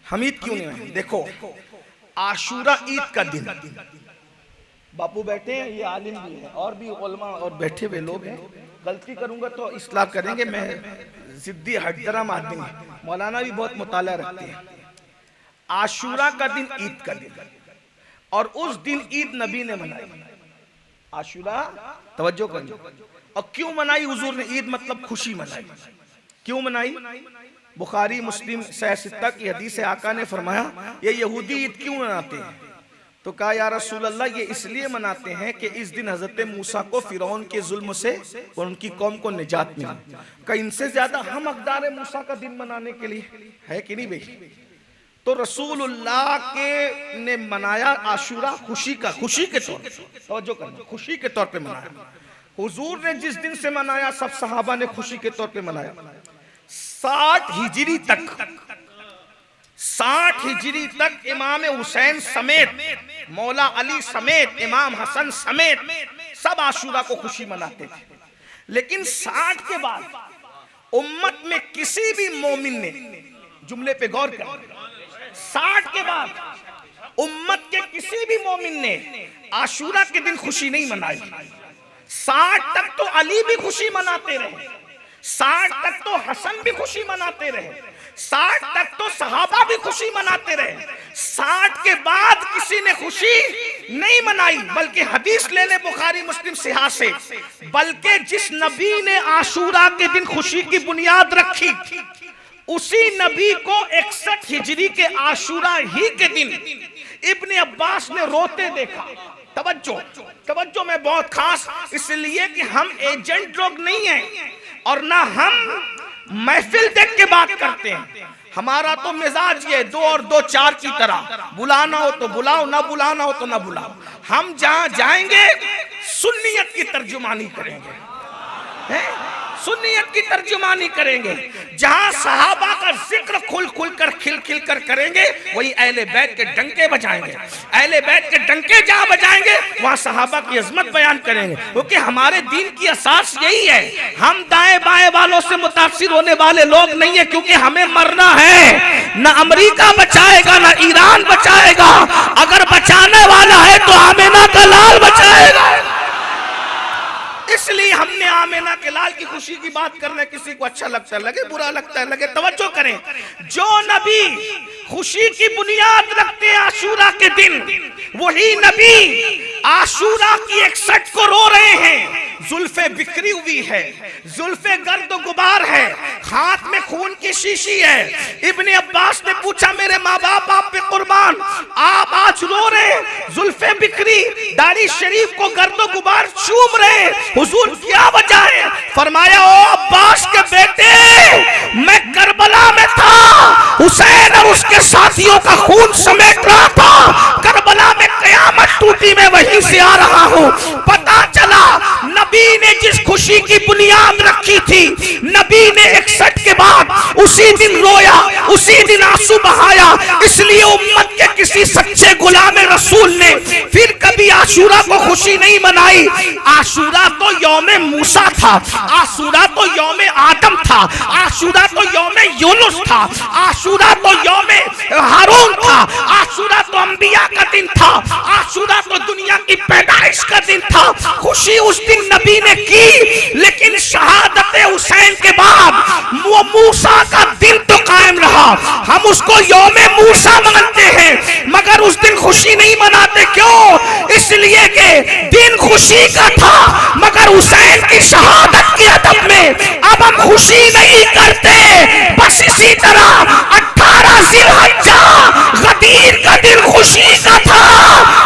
हम ईद क्यों नहीं मनाएं? देखो, आशूरा ईद का दिन, बापू बैठे हैं, ये आलिम भी है और भी उलमा और बैठे हुए लोग हैं, गलती करूंगा तो इस्लाह करेंगे, मैं जिद्दी हटदरम आदमी हूं, मौलाना भी बहुत मुताला रखते हैं। आशूरा का दिन ईद का दिन, और उस दिन ईद नबी ने मनाई। आशूरा, तवज्जो करिए, और क्यों मनाई हुजूर ने ईद? मतलब खुशी मनाई। क्यों मनाई? बुखारी मुस्लिम सह की हदीस है, आका ने फरमाया ये यहूदी ईद क्यों मनाते हैं? तो कहा या रसूल अल्लाह, ये इसलिए मनाते हैं कि इस दिन हजरत मूसा को फिरौन के जुल्म से और उनकी कौम को निजात मिली। का इनसे ज्यादा हम हकदार मूसा का दिन मनाने के लिए है कि नहीं भाई? तो रसूलुल्लाह के ने मनाया आशूरा खुशी का, खुशी के तौर पे, तवज्जो करना, खुशी के तौर पे मनाया। हुजूर ने जिस दिन से मनाया सब सहाबा ने खुशी के तौर पे मनाया। 60 हिजरी तक इमाम हुसैन समेत, मौला अली समेत, इमाम हसन समेत सब आशूरा को खुशी मनाते थे। लेकिन 60 के बाद उम्मत में किसी भी मोमिन ने, जुमले पे गौर कर, 60 के बाद उम्मत के किसी भी मोमिन ने आशूरा के दिन खुशी नहीं मनाई। 60 तक तो अली भी खुशी मनाते रहे, 60 तक तो हसन भी खुशी मनाते रहे, 60 तक तो सहाबा भी खुशी मनाते रहे। 60 के बाद किसी ने खुशी नहीं मनाई। बल्कि हदीस ले ले बुखारी मुस्लिम सिहा से, बल्कि जिस नबी ने आशूरा के दिन खुशी की बुनियाद रखी, उसी नबी को 61 हिजरी के आशूरा ही के दिन इब्ने अब्बास ने रोते देखा। तवज्जो में बहुत खास, इसलिए कि हम एजेंट लोग नहीं हैं और ना हम महफिल देख के बात करते हैं। हमारा तो मिजाज ये 2 और 2 4 की तरह, बुलाना हो तो बुलाओ, ना बुलाना हो तो ना बुलाओ। हम जहां जाएंगे सुन्नियत की तर्जुमानी करेंगे, सुन्नियत की तर्जुमानी करेंगे। जहां सहाबा का जिक्र खुल खुल कर खिल खिल कर करेंगे, वही अहले बैत के डंके बजाएंगे। अहले बैत के डंके जहां बजाएंगे वहां सहाबा की अजमत बयान करेंगे, क्योंकि हमारे दीन की असास यही है। हम दाएं बाएं वालों से मुतासिर होने वाले लोग नहीं है, क्योंकि हमें मरना है। ना अमेरिका बचाएगा ना ईरान बचाएगा, अगर बचाने वाला है तो आमिना का लाल बचाएगा। इसलिए हमने आमिना के लाल की खुशी की बात करने, किसी को अच्छा लगता है लगे, बुरा लगता है लगे, तवज्जो करें। जो नबी खुशी की बुनियाद रखते हैं आशूरा के दिन, वही नबी आशूरा की 61 को रो रहे हैं। जुल्फे बिखरी हुई है, जुल्फे गर्द गुबार है, हाथ में खून की शीशी है। इब्ने अब्बास ने पूछा मेरे माँ बाप आप पे कुर्बान, आप आज रो रहे, जुल्फे बिखरी, दाढ़ी शरीफ को गर्द गुबार चूम रहे, हुजूर क्या वजह है? फरमाया ओ अब्बास के बेटे, मैं करबला में था, हुसैन और उसके साथियों का खून समेट रहा था। करबला में कयामत टूटी, मैं वहीं से आ रहा हूँ। पता चला नबी ने जिस खुशी की बुनियाद रखी थी, नबी ने 61 के बाद उसी दिन रोया, उसी दिन आंसू बहाया। इसलिए उम्मत के किसी सच्चे गुलाम रसूल ने फिर कभी आशूरा को खुशी नहीं मनाई। आशूरा तो यौमे मूसा था, आशूरा तो यौमे आदम था, आशूरा तो यौमे यूनुस था, आशूरा तो यौमे हारून था, आशूरा तो अंबिया का दिन था, आशूरा तो दुनिया की पैदाइश का दिन था। खुशी उस दिन नबी ने की, लेकिन शहादत हुसैन के बाद वो मूसा का दिन तो कायम रहा। हम उसको यौमे मूसा मानते हैं, मगर उस दिन खुशी नहीं मनाते। क्यों? इसलिए कि दिन खुशी का था, मगर हुसैन की शहादत के अदब में अब हम खुशी नहीं करते। बस इसी तरह 18 जिलहज्जा गदीर का दिन खुशी का था,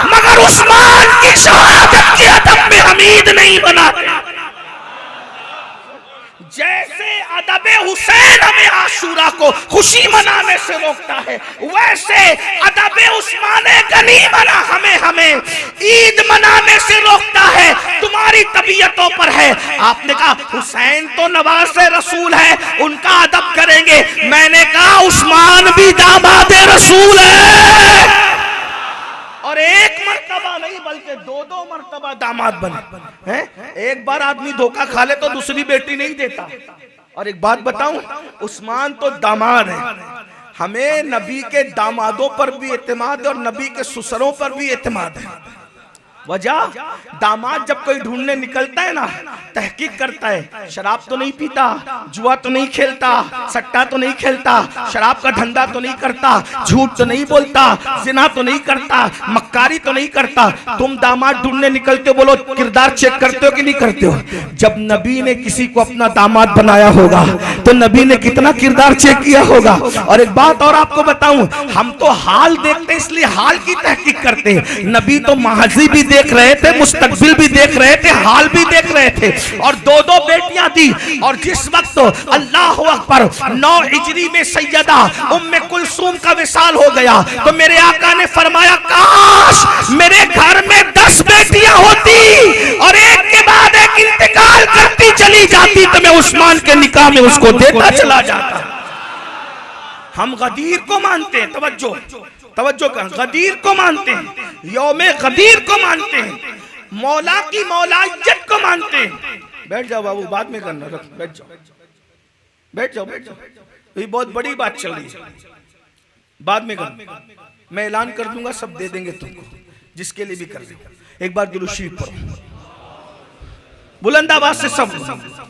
मगर उस्मान की शहादत के अदब में हम ईद नहीं मनाते। जैसे अदब हुसैन हमें आशूरा को खुशी मनाने से रोकता है, वैसे अदब उस्मान गनी मना हमें ईद मनाने से रोकता है। तुम्हारी तबीयतों पर है। आपने कहा हुसैन तो नवासे रसूल है, उनका अदब करेंगे। मैंने कहा उस्मान भी दामाद रसूल है, और एक मर्तबा नहीं बल्कि 2-2 मर्तबा दामाद बने। है? एक बार आदमी धोखा खा ले तो दूसरी बेटी नहीं देता। और एक बात बताऊं, उस्मान तो दामाद है, हमें नबी के दामादों पर भी एतमाद है और नबी के ससुरों पर भी एतमाद है। वजह, दामाद जब कोई ढूंढने निकलता है ना, तहकीक करता है, शराब तो नहीं पीता, जुआ तो नहीं खेलता, सट्टा तो नहीं खेलता, शराब का धंधा तो नहीं करता, झूठ तो नहीं बोलता, जिना तो नहीं करता, मक्कारी तो नहीं करता। तुम दामाद ढूंढने निकलते हो, बोलो किरदार चेक करते हो कि नहीं करते हो? जब नबी ने किसी को अपना दामाद बनाया होगा तो नबी ने कितना किरदार चेक किया होगा। और एक बात और आपको बताऊं, हम तो हाल देखते इसलिए हाल की तहकीक करते हैं, नबी तो माजी भी देख रहे थे, मुस्तकबिल भी देख रहे थे, हाल भी देख रहे थे। और दो दो बेटियां थी, और जिस वक्त अल्लाह अकबर 9 हिजरी में सैयदा उम्मे कुलसूम का विसाल हो गया तो मेरे आका ने फरमाया, काश मेरे घर में 10 बेटियां होती और एक के बाद एक इंतकाल करती चली जाती तो मैं उस्मान के निकाह में उसको देता चला जाता। हम गदीर को मानते हैं, तवज्जो तवज्जो कर, गदीर को मानते हैं, यौमे गदीर को मानते हैं, मौला की मौलाइयत को मानते हैं। बैठ जाओ बाबू, बाद में करना, बैठ जाओ बैठ जाओ बैठ जाओ। ये बहुत बड़ी बात चल रही है, बाद में करना, मैं ऐलान कर दूंगा, सब दे देंगे तुमको, जिसके लिए भी कर देंगे। एक बार दुरूद शरीफ पढ़ो बुलंद आवाज से, सब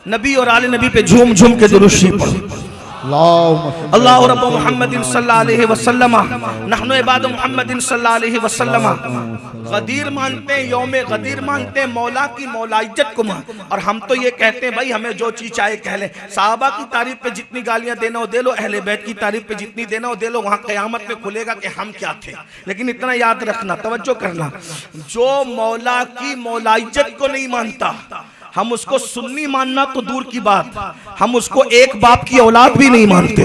नबी और आले नबी पे झूम झूम के दुरूद शरीफ पढ़ो। अल्लाह रब्ब मुहम्मदिन सल्लल्लाहु अलैहि वसल्लम, नहनु इबाद मुहम्मदिन सल्लल्लाहु अलैहि वसल्लम। गदीर मानते हैं, यौमे गदीर मानते हैं, मौला की मौलाइयत को मान। और हम तो ये कहते हैं भाई हमें जो चीज चाहे कह लें, साहबा की तारीफ पे जितनी गालियां देना हो दे लो, अहले बैत की तारीफ पे जितनी देना हो दे लो, वहां कयामत में खुलेगा कि हम क्या थे। लेकिन इतना याद रखना, तवज्जो करना, जो मौला की मौलाइयत को नहीं मानता, हम उसको सुन्नी मानना तो दूर की बात, हम उसको एक बाप की औलाद भी नहीं मानते।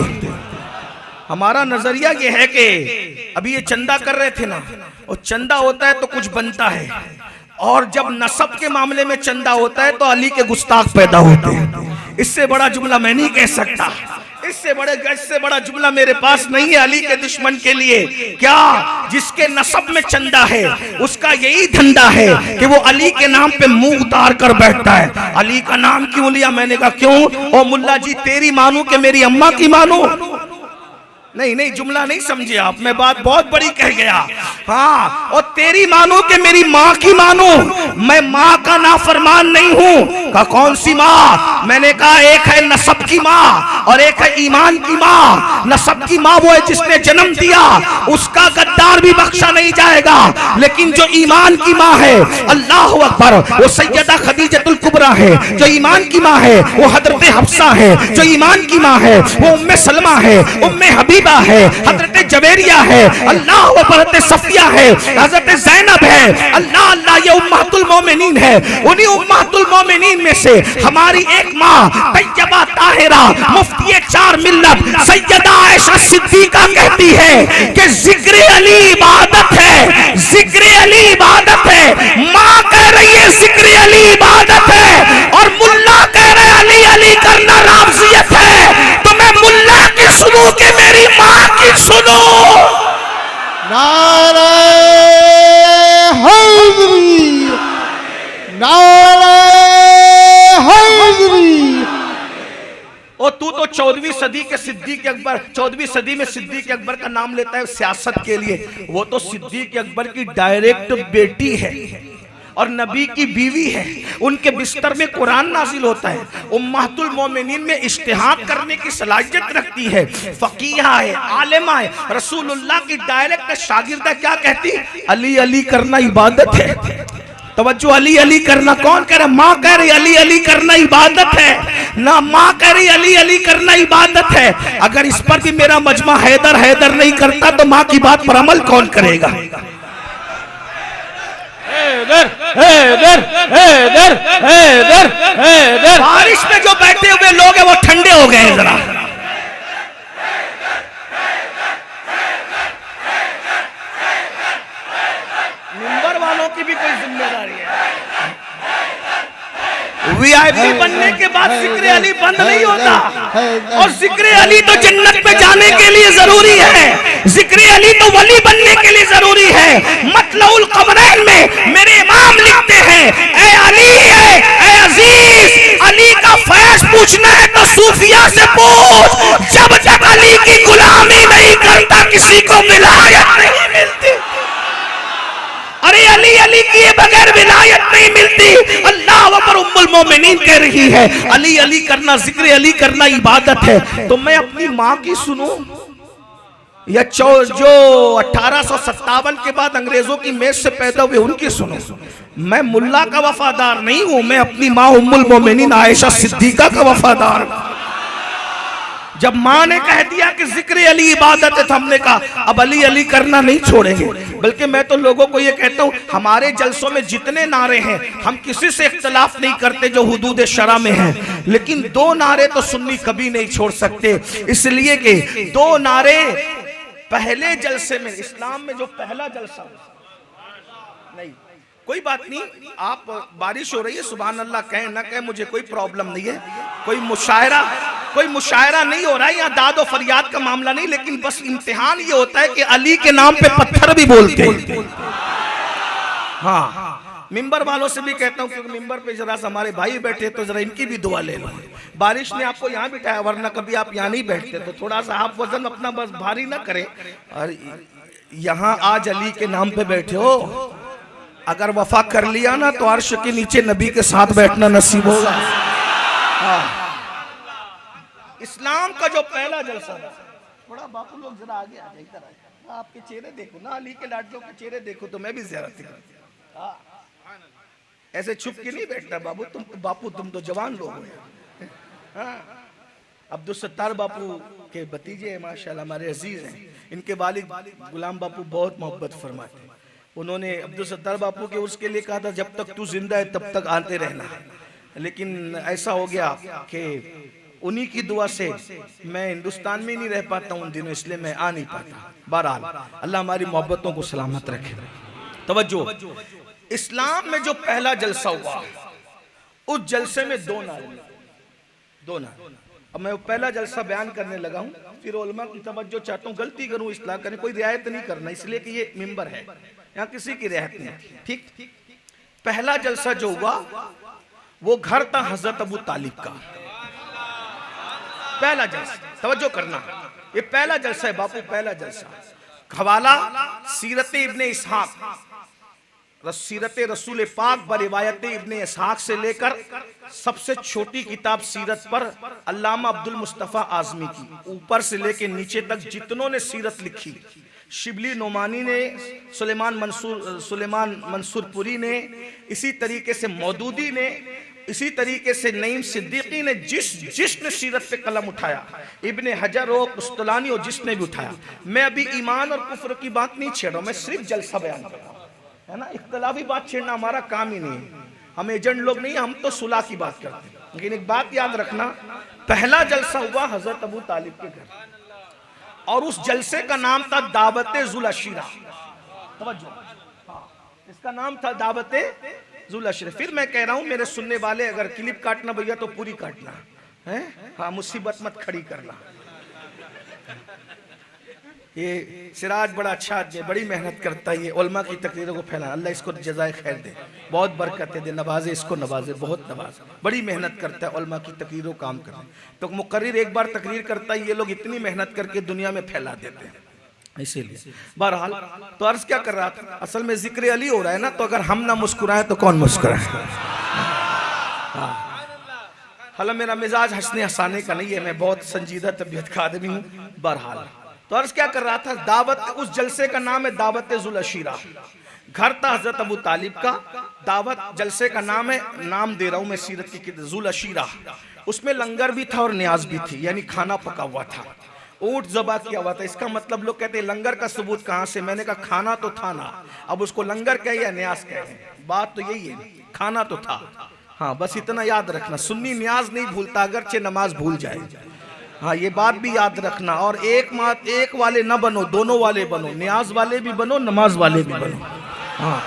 हमारा नजरिया ये है कि अभी ये चंदा कर रहे थे ना, और चंदा होता है तो कुछ बनता है, और जब नसब के मामले में चंदा होता है तो अली के गुस्ताख पैदा होते हैं। इससे बड़ा जुमला मैं नहीं कह सकता, इससे बड़ा जुमला मेरे पास नहीं है अली के दुश्मन के लिए। क्या जिसके नसब में चंदा है उसका यही धंधा है कि वो अली के नाम पे मुंह उतार कर बैठता है। अली का नाम क्यों लिया? मैंने कहा क्यों? ओ मुल्ला जी, तेरी मानू कि मेरी अम्मा की मानू? नहीं नहीं, जुमला नहीं समझे आप, मैं बात बहुत बड़ी कह गया। हाँ, और तेरी मानो कि मेरी माँ की मानो, मैं माँ का नाफरमान नहीं हूँ। का कौन सी माँ? मैंने कहा एक है नसब की माँ और एक है ईमान की माँ। नसब की माँ वो है जिसने जन्म दिया, उसका गद्दार भी बख्शा नहीं जाएगा। लेकिन जो ईमान की माँ है, अल्लाह अकबर, वो सैयदा खदीजतुल कुबरा है। जो ईमान की माँ है वो हजरत हफ्सा है। जो ईमान की माँ है वो उम्मे सलमा है, उम्मे हबीबा है, हजरत जवेरिया है, अल्लाह हजरत सफिया है, हजरत ज़ैनब है। अल्लाह अल्लाह, ये उम्मतुल मोमिनीन है। उन्हीं उम्मतुल मोमिनीन में से हमारी एक माँ तैयबा ताहिरा मुफ्ती 4 मिल्लत सैयदा आयशा सिद्दीका कहती है कि जिक्र अली इबादत है, जिक्र अली इबादत है। माँ कह रही है जिक्र अली इबादत है, और मुल्ला कह रहे अली अली करना रामजियत है। तो मैं मुल्ला की सुनूं कि मेरी माँ की सुनो? नारे हैदरी, नारे हैदरी। और तू तो 14वीं सदी के सिद्दीक अकबर, 14वीं सदी में सिद्दीक अकबर का नाम लेता है सियासत के लिए। वो तो सिद्दीक अकबर की डायरेक्ट बेटी है और नबी की बीवी है। उनके बिस्तर में कुरान नाजिल होता है। उम्मतुल मोमिनीन में इज्तिहाद करने की सलाहियत रखती है, फकीहा है, आलिमा है। रसूलुल्लाह की डायरेक्ट शागिर्दा क्या कहती? अली अली करना इबादत है। तवज्जो, अली अली करना कौन कह रहा? माँ कह रही अली अली करना इबादत है ना, माँ कह रही अली अली करना इबादत है। अगर इस पर भी मेरा मजमा हैदर हैदर नहीं करता तो माँ की बात पर अमल कौन करेगा? हैदर हैदर हैदर हैदर हैदर। बारिश में जो बैठे हुए लोग हैं वो ठंडे हो गए हैं जरा। मिंबर वालों की भी कोई जिम्मेदारी है। वीआईपी बनने के बाद जिक्र अली बंद नहीं होता, और जिक्र अली तो जन्नत में जाने के लिए जरूरी है। जिक्र अली तो वली बनने के लिए जरूरी है। मतलउल कमरैन में मेरे इमाम लिखते हैं, ऐ अली पूछना है तो सूफिया से पूछ, जब तक अली की गुलामी नहीं करता किसी को विलायत नहीं मिलती। अरे अली अली किए बगैर विलायत नहीं मिलती। अल्लाह अकबर, उम्मुल मोमिनीन कह रही है अली अली करना, जिक्र अली करना इबादत है। तो मैं अपनी माँ की सुनूं या जो 1857 के बाद अंग्रेजों की मेज से पैदा हुए उनकी सुनो? मैं मुल्ला का वफादार नहीं हूं, मैं अपनी माँ उम्मुल मोमिनीन आयशा सिद्दीका का वफादार हूं। जब माँ ने कह दिया कि जिक्र अली इबादत है तो हमने कहा अब अली अली करना नहीं छोड़ेंगे। बल्कि मैं तो लोगों को ये कहता हूँ, हमारे जलसों में जितने नारे हैं हम किसी से इख्तलाफ नहीं करते जो हुदूद शरा में हैं, लेकिन 2 नारे तो सुन्नी कभी नहीं छोड़ सकते, इसलिए कि 2 नारे पहले जलसे में, इस्लाम में जो पहला जलसा नहीं, कोई बात नहीं, आप बारिश हो रही है सुभान अल्लाह कहें ना कहें मुझे कोई प्रॉब्लम नहीं है, कोई मुशायरा नहीं हो रहा है, यहाँ दाद और फरियाद का मामला नहीं, लेकिन बस इम्तिहान ये होता है कि अली के नाम पे पत्थर भी बोलते हैं। हाँ, मिंबर वालों से भी कहता हूँ क्योंकि मिंबर पे जरा हमारे भाई बैठे तो जरा इनकी भी दुआ ले लो। बारिश ने आपको यहाँ बिठाया, वरना कभी आप यहाँ नहीं बैठते, तो थोड़ा सा आप वजन अपना बस भारी ना करें। और यहाँ आज अली के नाम पे बैठे हो, अगर वफा कर लिया ना तो अर्श के नीचे नबी के साथ बैठना नसीब होगा। हाँ। इस्लाम का जो पहला जलसा, थोड़ा बापू लोग जरा आगे आ जाए, इधर आए, आपके चेहरे देखो ना, अली के लाडलों के चेहरे देखो तो मैं भी ज़ियारत करूं। ऐसे छुप के नहीं बैठना बापू, तुम तो जवान लोग हो। हाँ, अब्दुल सत्तार बापू के भतीजे हैं माशाल्लाह, हमारे अजीज हैं, इनके वालिद गुलाम बापू बहुत मोहब्बत फरमाते हैं। उन्होंने अब्दुल सत्तार बापू के उसके लिए कहा था जब तक तू जिंदा है तब तक आते रहना, लेकिन ऐसा हो गया कि उन्हीं की दुआ से मैं हिंदुस्तान में नहीं रह पाता उन दिनों, इसलिए मैं आ नहीं पाता। बहरहाल अल्लाह हमारी मोहब्बतों को सलामत रखे। तवज्जो, इस्लाम में जो पहला जलसा हुआ उस जलसे में 2 नारे। अब मैं पहला जलसा बयान करने लगा हूं, फिर उलमा की तवज्जो चाहता हूं, गलती करूं इस्लाह करें, कोई रियायत नहीं करना, इसलिए कि ये मिंबर है, यहाँ किसी की रियायत नहीं। ठीक, पहला जलसा जो हुआ वो घर था हजरत अबू तालिब का। पहला जलसा, तवज्जो करना, ये पहला जलसा है बापू, पहला जलसा। हवाला सीरत इब्ने इसहाक, सीरत रसूल पाक ब रिवायत इब्ने इसहाक से लेकर सबसे छोटी किताब सीरत पर अल्लामा अब्दुल मुस्तफ़ा आज़मी की, ऊपर से लेकर नीचे तक जितनों ने सीरत लिखी, शिबली नोमानी ने, सुलेमान मंसूरपुरी ने, इसी तरीके से मौदूदी ने, इसी तरीके से नईम सिद्दीकी ने, जिसने सीरत पे कलम उठाया, इब्ने हजर हो, कुस्तलानी हो, जिसने भी उठाया। मैं अभी ईमान और कुफ्र की बात नहीं छेड़ रहा हूं, मैं सिर्फ जलसा बयान कर रहा हूं, है ना। इख्तलाफी बात छेड़ना हमारा काम ही नहीं है, हम एजेंट लोग नहीं, हम तो सुलह की बात करते हैं। लेकिन एक बात याद रखना, पहला जलसा हुआ हजरत अबू तालिब के घर, और उस जलसे का नाम था दावत जुल अशीरा। इसका नाम था दावत जुल अशीरा। फिर मैं कह रहा हूं मेरे सुनने वाले, अगर क्लिप काटना भैया तो पूरी काटना है, हाँ, मुसीबत मत खड़ी करना। ये सिराज बड़ा अच्छा आदमी, बड़ी मेहनत करता है, ये उलमा की तकरीरों को फैला, अल्लाह इसको जज़ाए खैर दे, बहुत बरकत दे, नवाजे इसको, नवाजे, बहुत नवाजे, बड़ी मेहनत करता है उलमा की तकरीरों काम करने। तो मुकर्रिर एक बार तकरीर करता है, ये लोग इतनी मेहनत करके दुनिया में फैला देते हैं, इसीलिए। बहरहाल तो अर्ज क्या कर रहा था, असल में जिक्र अली हो रहा है ना, तो अगर हम ना मुस्कुराए तो कौन मुस्कुराए। हालांकि मेरा मिजाज हंसने हंसाने का नहीं है, मैं बहुत संजीदा तबीयत का आदमी हूँ। बहरहाल तो अर्ज क्या कर रहा था, दावत, उस जलसे का नाम है दावत जुल अशीरा। घर था हजरत अबू तालिब का, दावत जलसे का नाम है, नाम दे रहा हूं मैं सीरत की, जुल अशीरा। उसमें लंगर भी था और न्याज भी थी, यानी खाना पका हुआ था, ऊंट ज़बा किया हुआ था। इसका मतलब लोग कहते हैं लंगर का सबूत कहां से, मैंने कहा खाना तो था ना, अब उसको लंगर कहे या न्याज कहे, बात तो यही है, खाना तो था। हाँ, बस इतना याद रखना, सुन्नी न्याज नहीं भूलता, अगरचे नमाज भूल जाए। हाँ, ये बात भी याद रखना। और एक वाले न बनो, दोनों वाले बनो, न्याज वाले भी बनो, नमाज वाले भी बनो। हाँ,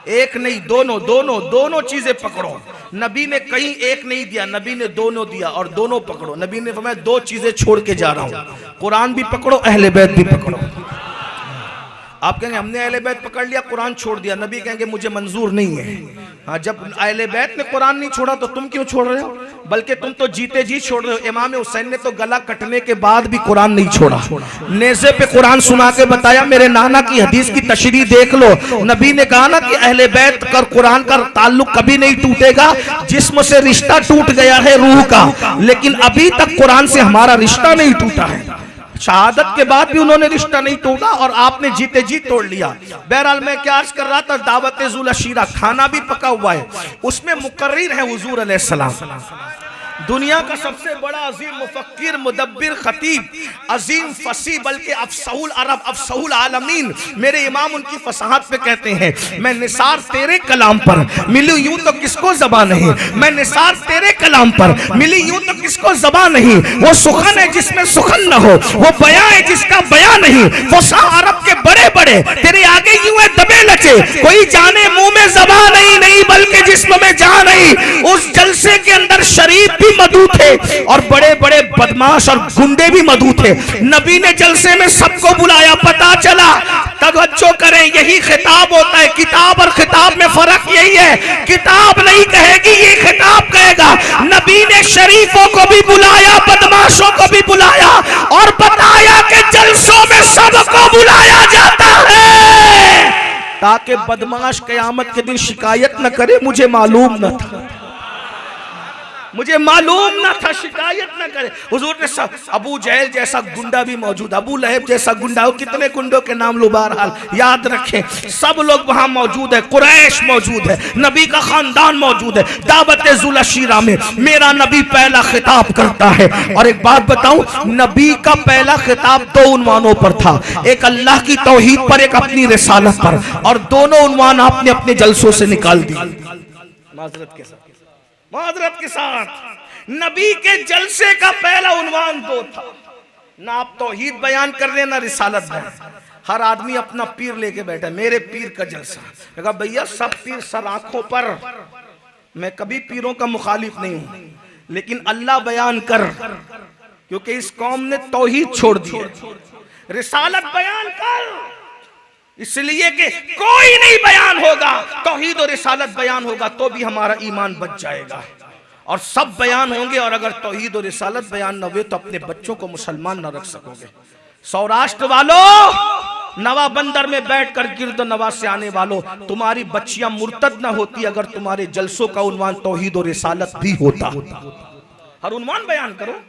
एक नहीं, दोनों चीजें पकड़ो। नबी ने कहीं एक नहीं दिया, नबी ने दोनों दिया, और दोनों पकड़ो। नबी ने फरमाया 2 चीजें छोड़ के जा रहा हूं, कुरान भी पकड़ो, अहले बैत भी पकड़ो। आप कहेंगे हमने अहले बैत पकड़ लिया, कुरान छोड़ दिया। नबी कहेंगे मुझे मंजूर नहीं है। हाँ, जब अहले बैत ने कुरान नहीं छोड़ा तो तुम क्यों छोड़ रहे हो? बल्कि तुम तो जीते जी छोड़ रहे हो। इमाम हुसैन ने तो गला कटने के बाद भी कुरान नहीं छोड़ा, नेज़े पे कुरान सुना के बताया। मेरे नाना की हदीस की तशरीह देख लो, नबी ने कहा ना कि अहले बैत कर कुरान का ताल्लुक कभी नहीं टूटेगा। जिस्म से रिश्ता टूट गया है रूह का, लेकिन अभी तक कुरान से हमारा रिश्ता नहीं टूटा है। शहादत के बाद भी उन्होंने रिश्ता नहीं तोड़ा और आपने जीते जी तोड़ लिया। बहरहाल मैं क्या अर्ज कर रहा था, दावत ज़ुल अशीरा, खाना भी पका हुआ है, उसमें मुकर्रिर है हुजूर अलैहिस्सलाम, दुनिया का सबसे बड़ा अजीम मुफक्किर, मुदब्बिर, खतीब, अजीम फसी, बल्कि अफसहुल अरब, अफसहुल आलमीन। मेरे इमाम उनकी फसाहत पे कहते हैं, मैं निसार तेरे कलाम पर मिली यूं तो किसको ज़बान नहीं, मैं निसार तेरे कलाम पर मिली यूं तो किसको ज़बान नहीं। वो सुखन है जिसमें सुखन न हो, वो बयां है जिसका बयां नहीं। वो अरब के बड़े बड़े तेरे आगे यूं है दबे लचे, कोई जाने मुंह में ज़बान नहीं, नहीं बल्कि जिस्म में जान नहीं। उस जलसे के अंदर शरीफ भी मधु थे और बड़े बड़े बदमाश और गुंडे भी मधु थे। नबी ने जलसे में सबको बुलाया, पता चला, तवज्जो करें, यही खिताब होता है। किताब और खिताब में फर्क यही है, किताब नहीं कहेगी, ये खिताब कहेगा। नबी ने शरीफों को भी बुलाया, बदमाशों को भी बुलाया और बताया कि जलसों में सबको बुलाया जाता है ताकि बदमाश क़यामत के दिन शिकायत न करे, मुझे मालूम न था, मुझे मालूम ना था, शिकायत ना करे। हुजूर ने अबू जहल जैसा गुंडा भी मौजूद, अबू लहब जैसा गुंडा, हो कितने गुंडों के नाम लो, बहरहाल याद रखें, सब लोग वहां मौजूद है। कुरैश मौजूद है, नबी का खानदान मौजूद है। दावत ज़ुल अशीरा में मेरा नबी पहला खिताब करता है। और एक बात बताऊं, नबी का पहला खिताब दो उन्वानों पर था, एक अल्लाह की तौहीद पर, एक अपनी रिसालत पर, और दोनों उन्वान आपने अपने जलसों से निकाल दिए। माजरत के साथ नबी के जलसे का पहला उन्वान दो था, ना आप तौहीद बयान कर रहे, ना रिसालत बयान। हर आदमी अपना पीर लेके बैठा, मेरे पीर का जलसा। कहा भैया सब पीर सर आंखों पर, मैं कभी पीरों का मुखालिफ नहीं हूं, लेकिन अल्लाह बयान कर, क्योंकि इस कौम ने तौहीद छोड़ दी है। रिसालत बयान कर, इसलिए कि कोई नहीं बयान होगा, तौहीद और रिसालत बयान होगा तो भी हमारा ईमान बच जाएगा। और सब बयान होंगे, और अगर तौहीद और रिसालत बयान न हुए तो अपने बच्चों को मुसलमान न रख सकोगे। सौराष्ट्र वालों, नवा बंदर में बैठकर गिरद नवा से आने वालों, तुम्हारी बच्चियां मुर्तद न होती अगर तुम्हारे जलसों का उन्वान तौहीद और रिसालत भी होता। हर उन्वान बयान करो,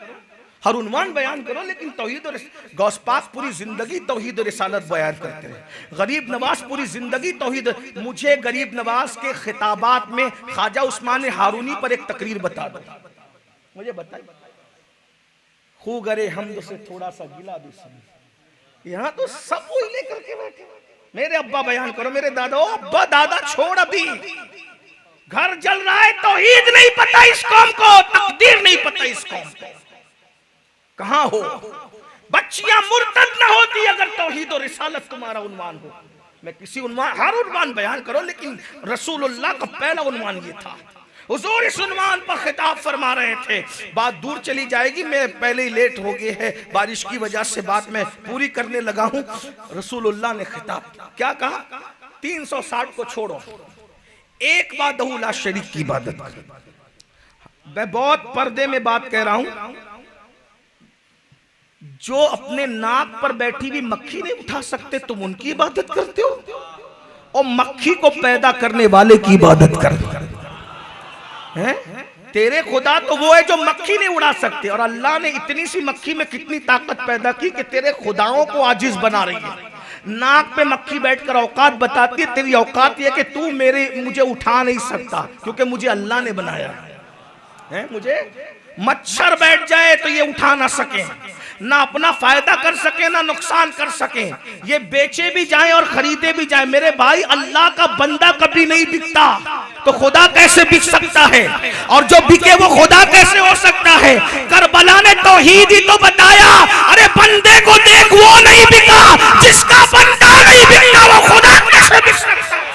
हर उन्वान बयान करो, लेकिन तौहीद और गौस पाक पूरी जिंदगी तौहीद और रिसालत बयान करते हैं। गरीब नवाज पूरी जिंदगी तौहीद। मुझे गरीब नवाज के खिताबात में ख्वाजा उस्मान हारूनी पर एक तकरीर बता दो, मुझे बताइए। खू गरे हमद से थोड़ा सा गिला भी सुन, यहाँ तो सब वही लेकर के बैठे। मेरे अब्बा बयान करो, मेरे दादा, ओ अब्बा दादा छोड़, अभी घर जल रहा है, तौहीद नहीं पता इस कौम को, तकदीर नहीं पता इस कौम को, कहां हो। बच्चियां मुर्तद न होती अगर तौहीद और रिसालत तुम्हारा उन्वान हो। मैं किसी उन्वान, हर उन्वान बयान करो, लेकिन रसूलुल्लाह का पहला उन्वान ये था। हुजूर इस उन्वान पर खिताब फरमा रहे थे। बात दूर चली जाएगी, मैं पहले ही लेट हो गए है बारिश की वजह से, बात मैं पूरी करने लगा हूं। रसूलुल्लाह ने खिताब क्या कहा, 360 को छोड़ो, एक वाहदहू ला शरीक की इबादत करो। मैं बहुत पर्दे में बात कह रहा हूं, जो अपने नाक पर बैठी हुई मक्खी नहीं उठा सकते, तुम उनकी इबादत करते हो, और मक्खी को पैदा करने वाले की इबादत करते हैं। तेरे खुदा तो वो है जो मक्खी नहीं उड़ा सकते, और अल्लाह ने इतनी सी मक्खी में कितनी ताकत पैदा की कि तेरे खुदाओं को आजिज बना रही है। नाक पे मक्खी बैठकर औकात बताती है, तेरी औकात ये कि तू मुझे उठा नहीं सकता, क्योंकि मुझे अल्लाह ने बनाया है। मुझे मच्छर बैठ जाए तो ये उठा ना सके, ना अपना फायदा कर सके ना नुकसान कर सके, ये बेचे भी जाए और खरीदे भी जाए। मेरे भाई, अल्लाह का बंदा कभी नहीं बिकता, तो खुदा कैसे बिक सकता है? और जो बिके वो खुदा कैसे हो सकता है? करबला ने तौहीद ही तो बताया। अरे बंदे को देख, वो नहीं बिका, जिसका बंदा नहीं बिकता वो खुदा कैसे बिक सकता है?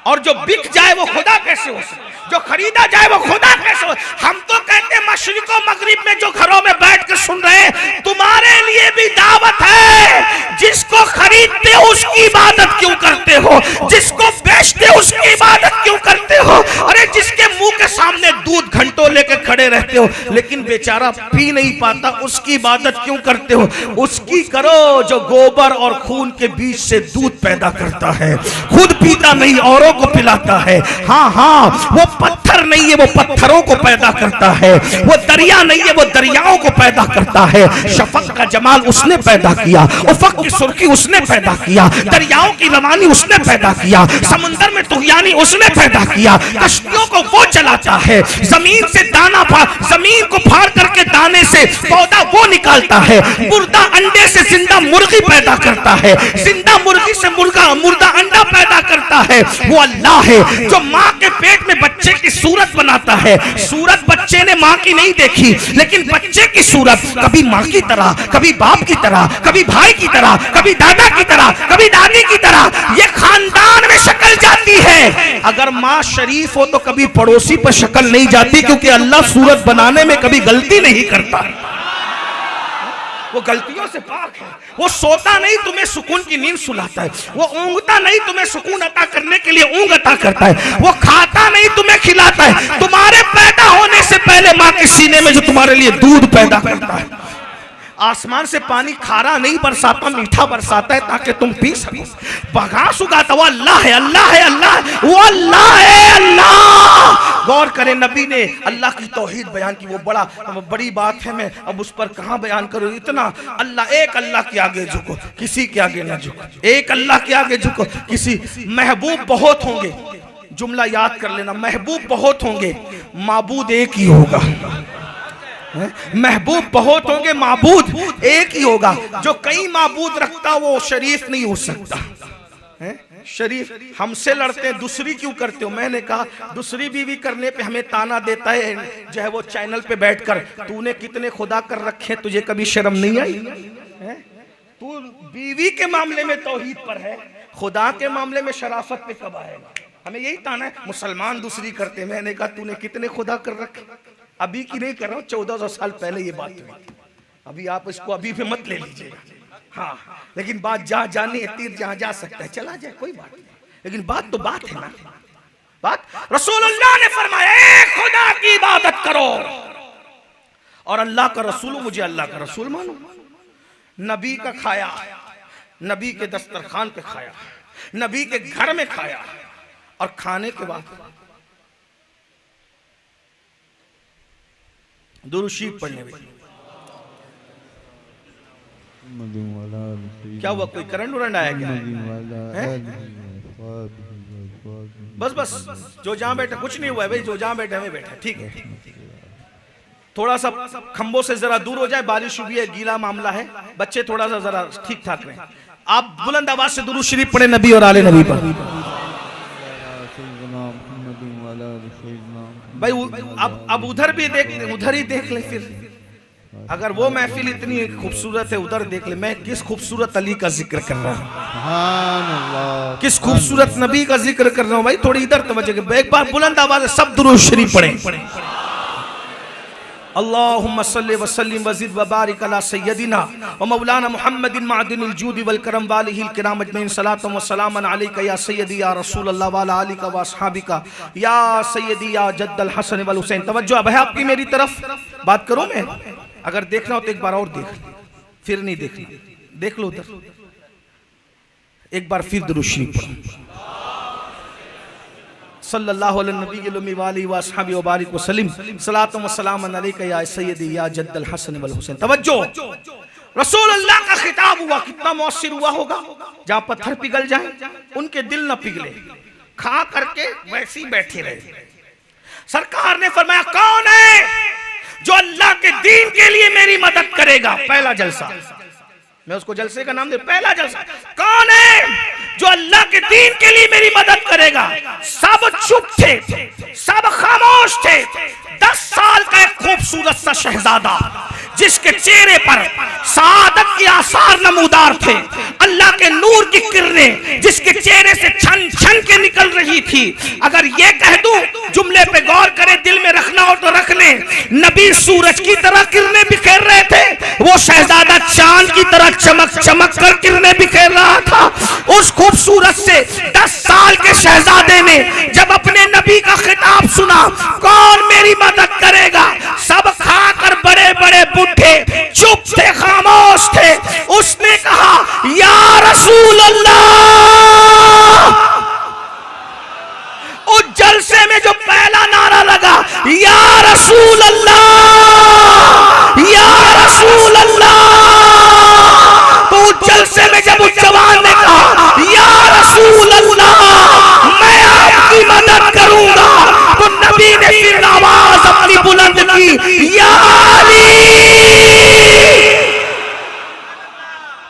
और जो बिक जाए वो खुदा कैसे हो सकता है? जो खरीदा जाए वो खुदा कैसे हो? हम तो कहते हैं मशरिक और मगरिब में जो घरों में बैठ कर सुन रहे हैं, तुम्हारे लिए भी दावत है। जिसको खरीदते हो उसकी इबादत क्यों करते हो? जिसको बेचते हो उसकी इबादत क्यों करते हो? अरे जिसके मुंह के सामने दूध घंटों लेकर खड़े रहते हो लेकिन बेचारा पी नहीं पाता, उसकी इबादत क्यों करते हो? उसकी करो जो गोबर और खून के बीच से दूध पैदा करता है, खुद पीता नहीं औरों को पिलाता है। हाँ हाँ, वो पत्थर नहीं है, वो पत्थरों को पैदा करता है। वो दरिया नहीं है, वो दरियाओं को पैदा करता है। शफक का जमाल उसने पैदा किया, उफक की सुर्खी उसने पैदा किया, दरियाओं की रवानी उसने पैदा किया, समुद्र में तुगयानी उसने पैदा किया, कश्तियों को वो चलाता है, जमीन से दाना जमीन को फाड़ करके दाने से पौधा वो निकालता है, मुर्दा अंडे से जिंदा मुर्गी पैदा करता है, जिंदा मुर्गी से मुर्दा अंडा पैदा करता है। वो अल्लाह है जो माँ के पेट में बच्चे की सूरत बनाता है। सूरत बच्चे ने माँ की नहीं देखी, लेकिन बच्चे की सूरत कभी माँ की तरह, कभी बाप की तरह, कभी भाई की तरह, कभी दादा की तरह, कभी दादी की तरह, ये खानदान में शक्ल जाती है। अगर माँ शरीफ हो तो कभी पड़ोसी पर शक्ल नहीं जाती, क्योंकि अल्लाह सूरत बनाने में कभी गलती नहीं करता, वो गलतियों से पाक है। वो सोता नहीं तुम्हें सुकून की नींद सुलाता है, वो ऊँगता नहीं तुम्हें सुकून अता करने के लिए ऊँग अता करता है, वो खाता नहीं तुम्हें खिलाता है। तुम्हारे पैदा होने से पहले माँ के सीने में जो तुम्हारे लिए दूध पैदा करता है, आसमान से पानी खारा नहीं बरसाता, मीठा बरसाता है ताकि तुम पी सको। बगास उगाता वो अल्लाह है, अल्लाह है, अल्लाह, वो अल्लाह है, अल्लाह। गौर करें, नबी ने अल्लाह की तौहीद बयान की, वो बड़ी बात है, मैं अब उस पर कहां बयान करूं। इतना अल्लाह, एक अल्लाह के आगे झुको, किसी के आगे ना झुको, एक अल्लाह के आगे झुको किसी। महबूब बहुत होंगे, जुमला याद कर लेना, महबूब बहुत होंगे, माबूद एक ही होगा। महबूब बहुत होंगे, माबूद एक ही होगा। जो कई माबूद रखता वो शरीफ नहीं हो सकता है। शरीफ हमसे लड़ते हैं, दूसरी क्यों करते हो? मैंने कहा दूसरी बीवी करने पे हमें ताना देता है जो है वो चैनल पे बैठकर, तूने कितने खुदा कर रखे, तुझे कभी शर्म नहीं आई? तू बीवी के मामले में तौहीद पर है, खुदा के मामले में शराफत पे कब आएगा? हमें यही ताना है। मुसलमान दूसरी करते, मैंने कहा तूने कितने खुदा कर रखे। अभी की नहीं कर रहा हूँ, 1400 साल पहले ये बात हुई। अभी आप इसको अभी भी मत ले लीजिएगा, हाँ, लेकिन बात जहाँ जानी है, तीर जहाँ जा सकता है चला जाए, कोई बात नहीं, लेकिन बात तो बात है ना। बात रसूलुल्लाह ने फरमाया, खुदा की इबादत करो और अल्लाह का रसूल, मुझे अल्लाह का रसूल मानो। नबी का खाया, नबी के दस्तरखान पे खाया, नबी के घर में खाया, और खाने के बाद दुरूद शरीफ पढ़ने में क्या हुआ? कोई करंट उरंट आया क्या? बस बस, जो जहां बैठा कुछ नहीं हुआ है भाई, जो जहां बैठा है बैठा, ठीक है। थोड़ा सा खंभों से जरा दूर हो जाए, बारिश हुई है, गीला मामला है, बच्चे थोड़ा सा जरा ठीक ठाक रहे। आप बुलंद आवाज से दुरूद शरीफ पढ़े नबी और आले नबी पर। भाई अब उधर भी देख, उधर ही देख ले। फिर अगर वो महफिल इतनी खूबसूरत है, उधर देख ले। मैं किस खूबसूरत अली का जिक्र कर रहा हूँ, किस खूबसूरत नबी का जिक्र कर रहा हूँ। भाई थोड़ी इधर तवज्जो, एक बार बुलंद आवाज सब दुरूद शरीफ पढ़े। अल्लाहुम्मा सल्ली व सल्लिम व ज़िद व बारिक अला सय्यदिना व मौलाना मुहम्मदिन मअदिनिल जूद वल करम वालिहिल किराम अजमईन सलातु व सलामन अलैका या सय्यदी या रसूल अल्लाह व अला आलिका व अस्हाबिका या सय्यदी या जद्दल हसन वल हुसैन। तवज्जो अब है आपकी मेरी तरफ, बात करूं मैं? अगर देखना हो तो एक बार और देख, फिर नहीं देखना, देख लो उधर एक बार, फिर दुरूद शरीफ पढ़ो। सल्लल्लाहु अलैहि व अस्हाबी व बारिक व सल्लिम सलातु व सलामन अलैका या सय्यदी या जद्दल हसन वल हुसैन। तवज्जो, रसूलुल्लाह का खिताब हुआ, कितना मौसर हुआ होगा। जहां पत्थर पिघल जाए उनके दिल न पिघले, खा करके वैसे ही बैठे रहे। सरकार ने फरमाया, कौन है जो अल्लाह के दीन के लिए मेरी मदद करेगा? पहला जलसा, मैं उसको जलसे का नाम दे, पहला जलसा। कौन है जो अल्लाह के दीन के लिए मेरी मदद करेगा? सब चुप थे, सब खामोश थे। 10 साल का एक खूबसूरत सा शहजादा जिसके चेहरे पर सादत के आसार नमूदार थे, अल्लाह के नूर की किरणें जिसके चेहरे से छन छन के निकल रही नहीं थी। अगर ये कह दूं, जुमले पे गौर करें, दिल में रखना हो तो रख लें, नबी सूरज की तरह किरणें बिखेर रहे थे, वो शहजादा चांद की तरह चमक चमक कर किरणें बिखेर रहा था। उस खूबसूरत से 10 साल के शहजादे ने जब अपने नबी का खिताब सुना, कौन मेरी मदद करेगा, सब खाकर बड़े बड़े बूढ़े चुप थे, खामोश थे। उसने कहा या रसूल अल्लाह। उस जलसे में जो पहला नारा लगा या रसूल अल्लाह, या रसूल अल्लाह, तो उस जलसे में जब उस जवान ने कहा या रसूल अल्लाह मैं आपकी मदद करूंगा, तो नबी ने फिर आवाज अपनी बुलंद की या अली,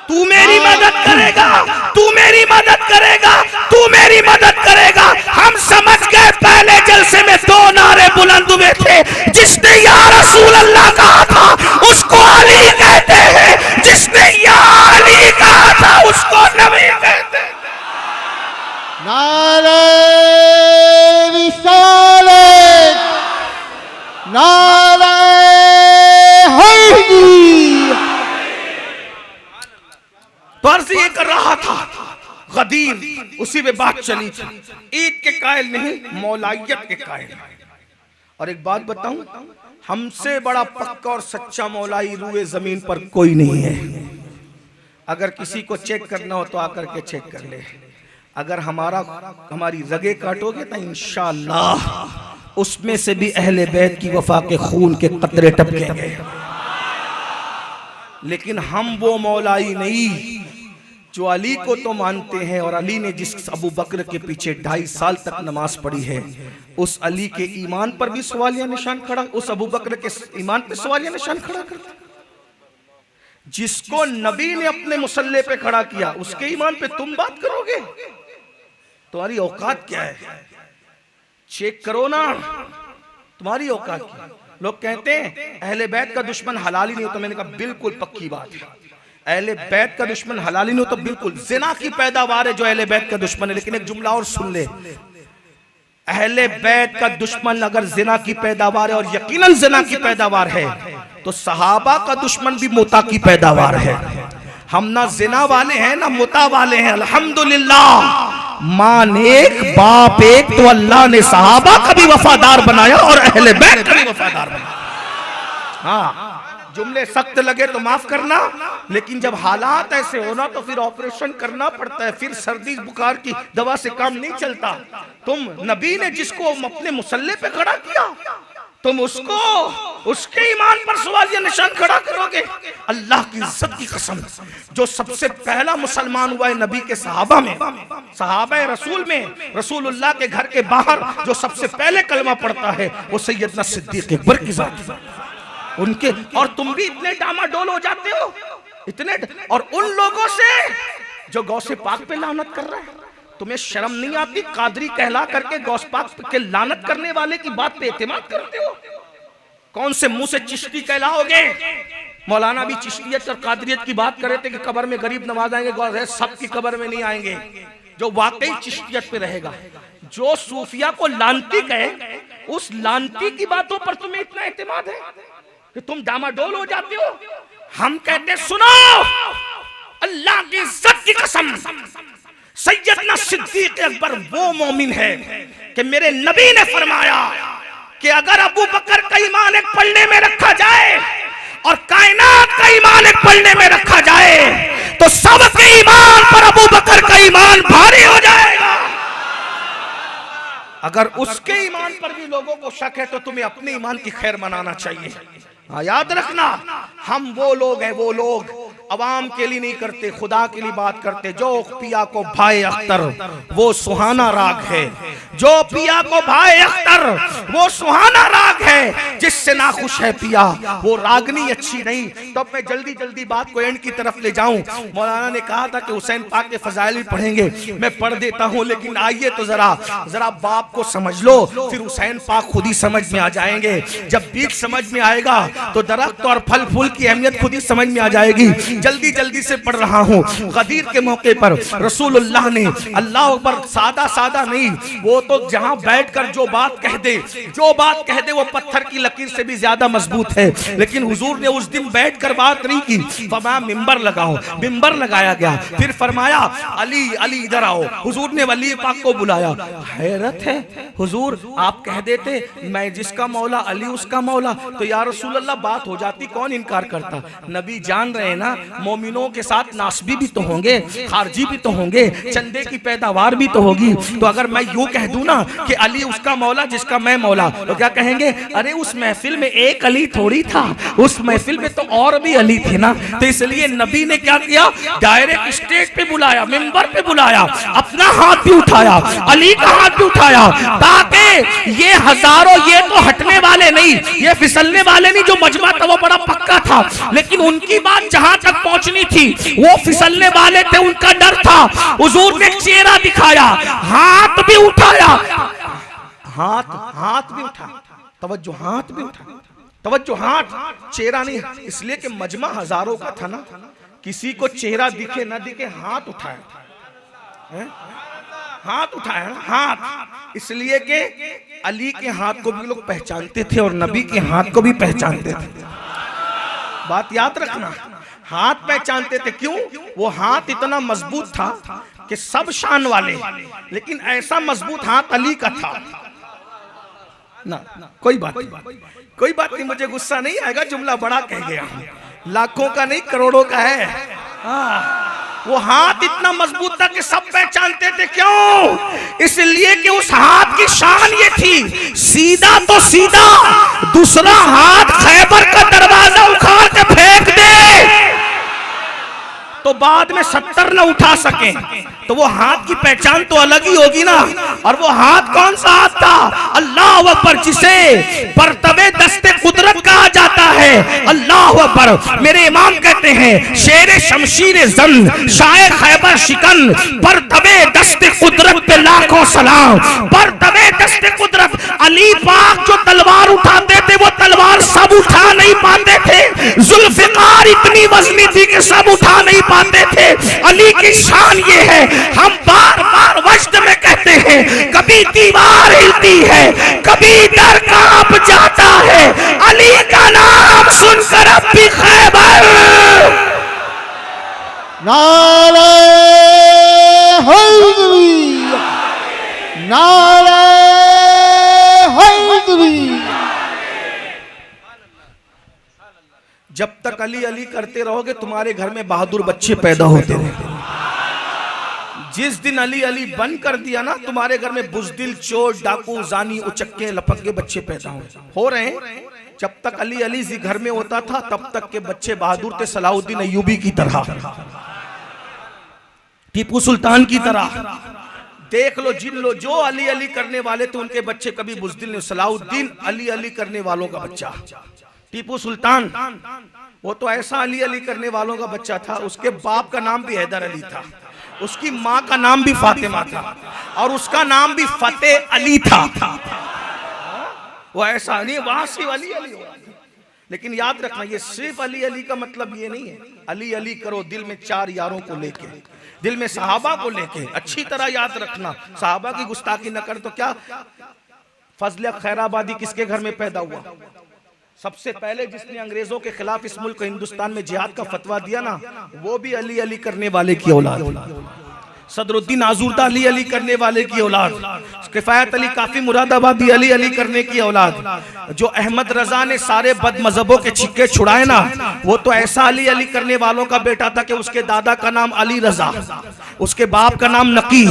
तू मेरी मदद करेगा, तू मेरी मदद करेगा, तू मेरी मदद करेगा। हम समझ गए पहले जलसे में 2 नारे बुलंद हुए थे। जिसने या रसूल अल्लाह कहा था उसको अली कहते हैं, जिसने या अली कहा था उसको नबी कहते हैं। नारे रिसालत, नारे हैदरी। तो अर्ज ये कर रहा था गदीर, उसी में बात चली थी, ईद के कायल नहीं मौलाइयत के कायल। और एक बात बताऊं, हमसे बड़ा पक्का और सच्चा मौलाई रूए जमीन पर कोई नहीं है। अगर किसी को चेक करना हो तो आकर के चेक कर ले। अगर हमारी रगे काटोगे तो इंशाअल्लाह उसमें से भी अहले बैत की वफा के खून के कतरे टपकेंगे। लेकिन हम वो मौलाई नहीं जो अली को तो मानते हैं, और अली ने जिस अबू बकर के पीछे 2.5 साल तक नमाज पढ़ी है, उस अली के ईमान पर भी सवालिया निशान खड़ा, उस अबू बकर के ईमान पर सवालिया निशान खड़ा करता। जिसको नबी ने अपने मुसल्ले पे खड़ा किया उसके ईमान पे तुम बात करोगे? तुम्हारी औकात क्या है? चेक करो ना तुम्हारी औकात क्या। लोग कहते हैं अहले बैत का दुश्मन हलाल ही नहीं हो, तो मैंने कहा बिल्कुल पक्की बात है, अहले बैत का दुश्मन हलाल ही नहीं हो तो बिल्कुल जिना की पैदावार है जो अहले बैत का दुश्मन है। लेकिन एक जुमला और सुन ले, अहले बैत का दुश्मन अगर जिना की पैदावार है, और यकीनन जिना की पैदावार है, तो सहाबा का दुश्मन भी मुता की पैदावार है। हम ना जिना वाले हैं ना मुता वाले हैं, अल्हम्दुलिल्लाह। मान एक बाप एक, तो अल्लाह ने सहाबा का भी वफादार बनाया और अहले बैत का भी वफादार बनाया। हाँ, जुमले सख्त लगे तो माफ करना, लेकिन जब हालात ऐसे होना तो फिर ऑपरेशन करना पड़ता है, फिर सर्दी बुखार की दवा से काम नहीं चलता। तुम नबी ने जिसको अपने मुसल्ले पे खड़ा किया, तुम उसको उसके ईमान पर सवालिया निशान खड़ा करोगे? अल्लाह की इज्जत की कसम, जो सबसे पहला मुसलमान हुआ है नबी के सहाबा में, सहाबा रसूल में, रसूलुल्लाह के घर के बाहर जो सबसे पहले कलमा पढ़ता है वो सैयदना सिद्दीक अकबर की जात है। उनके, और तुम भी इतने डामाडोल हो जाते हो, इतने, और उन लोगों से जो गौसे पाक पे लानत कर रहा है, तुम्हें शर्म नहीं आती? कादरी कहला करके गौस पाक के लानत करने वाले की बात पे एतमाद करते हो? कौन से मुंह से चिश्ती कहलाओगे? मौलाना भी चिश्तियत और कादरियत की बात कर रहे थे कि कब्र में गरीब नवाज आएंगे, सब की कब्र में नहीं आएंगे, जो वाकई चिश्तियत पे रहेगा। जो सूफिया को लानती कहे, उस लानती की बातों पर तुम्हें इतना एतमाद है कि तुम डामाडोल हो जाते हो। हम कहते सुनो, अल्लाह की इज्जत की कसम, सैयदना सिद्दीक अकबर वो मोमिन है कि मेरे नबी ने फरमाया कि अगर अबू बकर का ईमान एक पल्ले में रखा जाए और कायनात का ईमान एक पल्ले में रखा जाए, तो सबके ईमान पर अबू बकर का ईमान भारी हो जाएगा। अगर उसके ईमान पर भी लोगों को शक है तो तुम्हें अपने ईमान की खैर मनाना चाहिए। हाँ, याद रखना, हम वो लोग हैं, वो लोग अवाम के लिए नहीं करते, खुदा के लिए बात करते। जो पिया को भाई अख्तर वो सुहाना राग है, जो पिया को भाई अख्तर वो सुहाना राग है, जिससे नाखुश है पिया वो रागनी अच्छी नहीं। तो अब मैं जल्दी जल्दी बात को एंड की तरफ ले जाऊं। मौलाना ने कहा था कि हुसैन पाक के फजाइल भी पढ़ेंगे, मैं पढ़ देता हूं, लेकिन आइए तो जरा बाप को समझ लो, फिर हुसैन पाक खुद ही समझ में आ जाएंगे। जब बीज समझ में आएगा तो दरख्त और फल फूल की अहमियत खुद ही समझ में आ जाएगी। जल्दी जल्दी से पढ़ रहा हूँ। गदीर के मौके पर रसूलुल्लाह ने, अल्लाह अकबर, सादा सादा नहीं, वो तो जहां बैठकर जो बात कह दे वो पत्थर की लकीर से भी ज्यादा मजबूत है। लेकिन हुजूर ने उस दिन बैठकर बात नहीं की, फरमाया मिंबर लगाओ। मिंबर लगाया गया, फिर फरमाया अली अली इधर आओ। हुजूर ने वली पाक को बुलाया। हैरत है, हुजूर आप कह देते मैं जिसका मौला अली उसका मौला, तो या रसूल अल्लाह बात हो जाती, कौन इनकार करता। नबी जान रहे हैं ना, मोमिनों के साथ नासबी भी तो होंगे, खारजी भी तो होंगे, चंदे की पैदावार भी तो होगी। तो अगर मैं यूं कह दूं ना कि अली उसका मौला जिसका मैं मौला, तो क्या कहेंगे, अरे उस महफिल में एक अली थोड़ी था, उस महफिल में तो और भी अली थे ना। तो इसलिए नबी ने क्या किया, डायरेक्ट स्टेज पे बुलाया, मिंबर पे बुलाया, अपना हाथ भी उठाया, अली का हाथ भी उठाया, ताकि ये हजारों, ये तो हटने वाले नहीं, ये फिसलने वाले नहीं, जो मजमा था वो बड़ा पक्का था, लेकिन उनकी बात जहां तक पहुंचनी थी वो फिसलने वाले थे, उनका डर था। हुजूर ने चेहरा दिखाया, हाथ भी उठाया, हाथ भी उठा, तवज्जो, हाथ भी उठा, तवज्जो, हाथ, चेहरा नहीं, इसलिए कि मजमा हजारों का था ना, किसी को चेहरा दिखे ना दिखे, हाथ उठाया, हाथ उठाया, हाथ, इसलिए कि अली के हाथ को भी लोग पहचानते थे और नबी के हाथ को भी पहचानते थे। बात याद रखना, हाथ पहचानते थे, क्यों, वो हाथ इतना मजबूत था कि सब शान वाले, लेकिन ऐसा मजबूत हाथ अली का था ना। कोई बात नहीं, मुझे गुस्सा नहीं आएगा, जुमला बड़ा कह गया, लाखों का नहीं करोड़ों का है। वो हाथ इतना मजबूत था कि सब पहचानते थे, क्यों, इसलिए कि उस हाथ की शान ये थी, सीधा तो सीधा, दूसरा हाथ खैबर का दरवाजा उखाड़ के फेंक दे तो बाद में 70 न उठा सके, तो वो हाथ की पहचान तो अलग ही होगी ना। और वो हाथ कौन सा हाथ था, अल्लाह अकबर, जिसे परतबे दस्ते कुदरत कहा जाता है। अल्लाह अकबर, मेरे इमाम कहते हैं, शेर शमशीर जन, शायर खैबर शिकन, परतबे दस्ते कुदरत पे लाखों सलाम, परतबे दस्ते कुदरत। अली पाक जो तलवार उठाते थे वो तलवार सब उठा नहीं पाते थे, जुल्फिकार इतनी वजनी थी कि सब उठा नहीं पाते थे। अली की शान ये है, हम बार बार वज्द में कहते हैं, कभी दीवार हिलती है, कभी डर कांप जाता है, अली का नाम सुनकर अब भी खैबर। नारे हैदरी, नारे हैदरी। जब तक अली अली करते रहोगे तुम्हारे घर में बहादुर बच्चे पैदा होते रहेंगे। जिस दिन अली अली बंद कर दिया ना, तुम्हारे घर में बुजदिल, चोर, डाकू, जानी, उचक्के, लपक्के बच्चे पैदा हो रहे हैं। जब तक अली अली जी घर में होता था तब तक के बच्चे बहादुर थे, सलाहुद्दीन अय्यूबी की तरह, टीपू सुल्तान की तरह। देख लो, जो अली अली करने वाले थे उनके बच्चे कभी बुजदिल नहीं। सलाहुद्दीन अली अली करने वालों का बच्चा, टीपू सुल्तान वो तो ऐसा अली अली करने वालों का बच्चा था, उसके बाप का नाम भी हैदर अली था, उसकी माँ का नाम भी फातिमा था और उसका नाम भी फतेह अली था। वो ऐसा नहीं, वहां सिर्फ अली अली हो। लेकिन याद रखना, ये सिर्फ अली अली का मतलब ये नहीं है, अली अली करो दिल में 4 यारों को लेके, दिल में सहाबा को लेके। अच्छी तरह याद रखना, सहाबा की गुस्ताखी न कर तो क्या। फजल खैराबादी किसके घर में पैदा हुआ? सबसे पहले जिसने अंग्रेजों के खिलाफ इस मुल्क हिंदुस्तान में जिहाद का फतवा दिया ना, वो भी अली अली करने वाले की औलाद। सदरुद्दीन आजूरदा अली अली करने वाले की औलाद। किफायत अली काफी मुरादाबादी अली अली करने की औलाद। जो अहमद रजा ने सारे बद मजहबों के छिक्के छुड़ाए ना, वो तो ऐसा अली अली करने वालों का बेटा था कि उसके दादा का नाम अली रजा, उसके बाप का नाम नकी,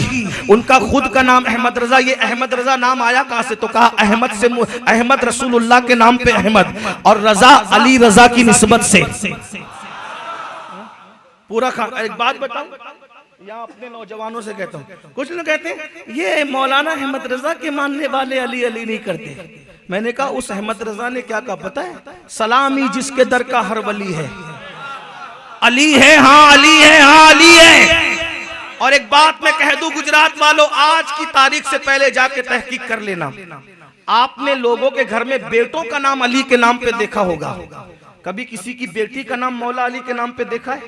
उनका खुद का नाम अहमद रजा। ये अहमद रजा नाम आया कहां से? तो कहा अहमद से, अहमद रसूलुल्लाह के नाम पे अहमद, और रजा अली रजा की निस्बत से पूरा खा। एक बात बताऊं, यहाँ अपने नौजवानों से कहता हूँ, कुछ लोग कहते हैं ये मौलाना अहमद रजा के मानने वाले अली अली नहीं करते। मैंने कहा उस अहमद रजा ने क्या कहा पता है? सलामी जिसके दर का हर वली है, अली है, हाँ अली है, हाँ अली है। और एक बात मैं कह दूं गुजरात वालों, आज की तारीख से पहले जाके तहकीक कर लेना, आपने लोगों के घर में बेटों का नाम अली के नाम पे देखा होगा, कभी किसी की बेटी का नाम मौला अली के नाम पे देखा है?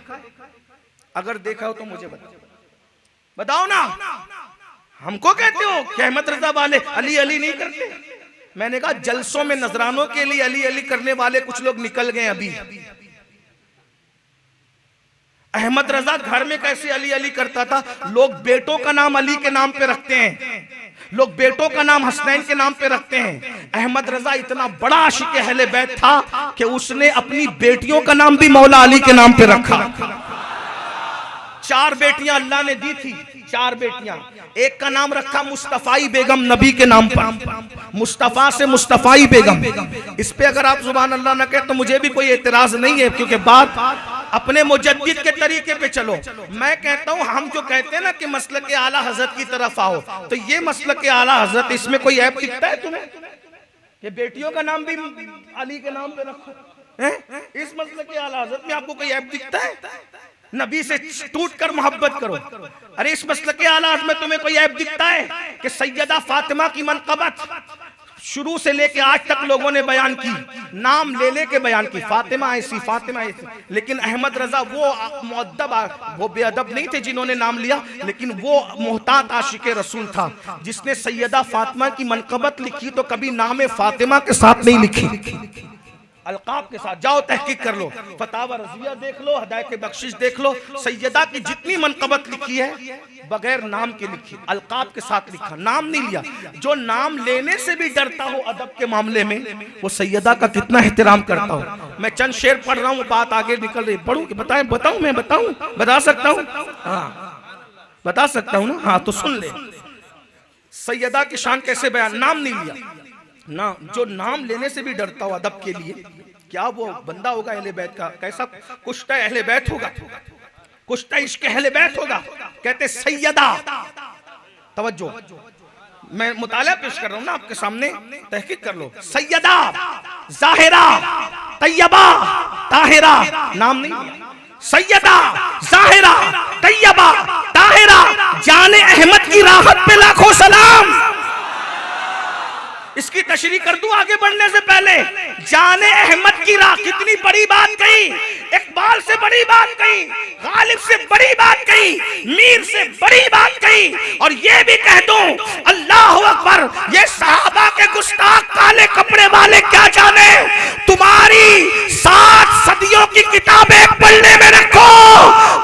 अगर देखा हो तो मुझे बताओ ना। हमको कहते हो कि अहमद रजा वाले अली अली नहीं करते। मैंने कहा जलसों में नजरानों के लिए अली अली करने वाले कुछ लोग निकल गए अभी। अहमद रजा घर में कैसे अली अली करता था? लोग बेटों का नाम अली के नाम पे रखते हैं, लोग बेटों का नाम हसनैन के नाम पे रखते हैं। अहमद रजा इतना बड़ा आशिक अहले बैत था कि उसने अपनी बेटियों का नाम भी मौला अली के नाम पे रखा। 4 बेटियां अल्लाह ने दी थी, 4 बेटियां। एक का नाम रखा मुस्तफाई बेगम, नबी के नाम पर, मुस्तफा से मुस्तफाई बेगम। इस पे अगर आप सुभान अल्लाह न कहे तो मुझे भी कोई एतराज नहीं है, क्योंकि बात अपने मुजद्दिद के तरीके पे चलो। मैं कहता हूं हम जो कहते हैं ना कि मसलक के आला हजरत की तरफ आओ, तो ये मसलक के आला हजरत, इसमें कोई ऐप दिखता है तुम्हें? ये बेटियों का नाम भी अली के नाम पे रखो है? इस मसलक के आला हजरत में आपको कोई ऐप दिखता है? नबी से टूट कर मोहब्बत करो। अरे इस मसलक के आला हजरत में तुम्हें कोई ऐप दिखता है कि सैयदा फातिमा की मनक़बत शुरू से लेके आज तक लोगों ने बयान की, नाम ले लेके बयान की, फातिमा ऐसी फातिमा ऐसी। लेकिन अहमद रजा वो मुअद्दब, वो बेअदब नहीं थे जिन्होंने नाम लिया, लेकिन वो मोहतात आशिक रसूल था जिसने सैयदा फातिमा की मनक़बत लिखी तो कभी नाम फातिमा के साथ नहीं लिखी, अलकाब के साथ। जाओ तहकीक कर लो, फतावा रज़िया देख लो, हिदायत बख्शिश देख लो, सैयदा की जितनी मनक़बत लिखी है बगैर नाम के लिखी, अलकाब के साथ लिखा, नाम नहीं लिया। जो नाम लेने से भी डरता हो अदब के मामले में, वो सैयदा का कितना एहतराम करता हो। मैं चंद शेर पढ़ रहा हूँ, बात आगे निकल रही, पढ़ूं कि बताएं? बताऊं? मैं बताऊं? बता सकता हूँ? हाँ बता सकता हूँ ना। हाँ तो सुन ले, सैयदा की शान कैसे बयान। नाम नहीं लिया ना, जो नाम लेने से भी डरता हो अदब के लिए, क्या वो बंदा होगा अहले बैत का? कैसा कुश्ता अहले बैत होगा, कुश्ता इश्क अहले बैत होगा। कहते सैयदा, तवज्जो, मैं मुताला पेश कर रहा हूं ना आपके सामने, तहकीक कर लो। सैयदा जाहिरा तैयबा ताहिरा, नाम नहीं, सैयदा जाहिरा तैयबा ताहिरा, जाने अहमद की राहत पे लाखों सलाम। इसकी तशरीह कर दूं आगे बढ़ने से पहले। जाने अहमद की राह, कितनी बड़ी बात कही, इकबाल से बड़ी बात कही, गालिब से बड़ी बात कही, मीर से बड़ी बात कही। और ये भी कह दूं, अल्लाह अकबर, ये सहाबा के गुस्ताख काले कपड़े वाले क्या जाने, तुम्हारी 7 सदियों की किताबें पढ़ने में रखो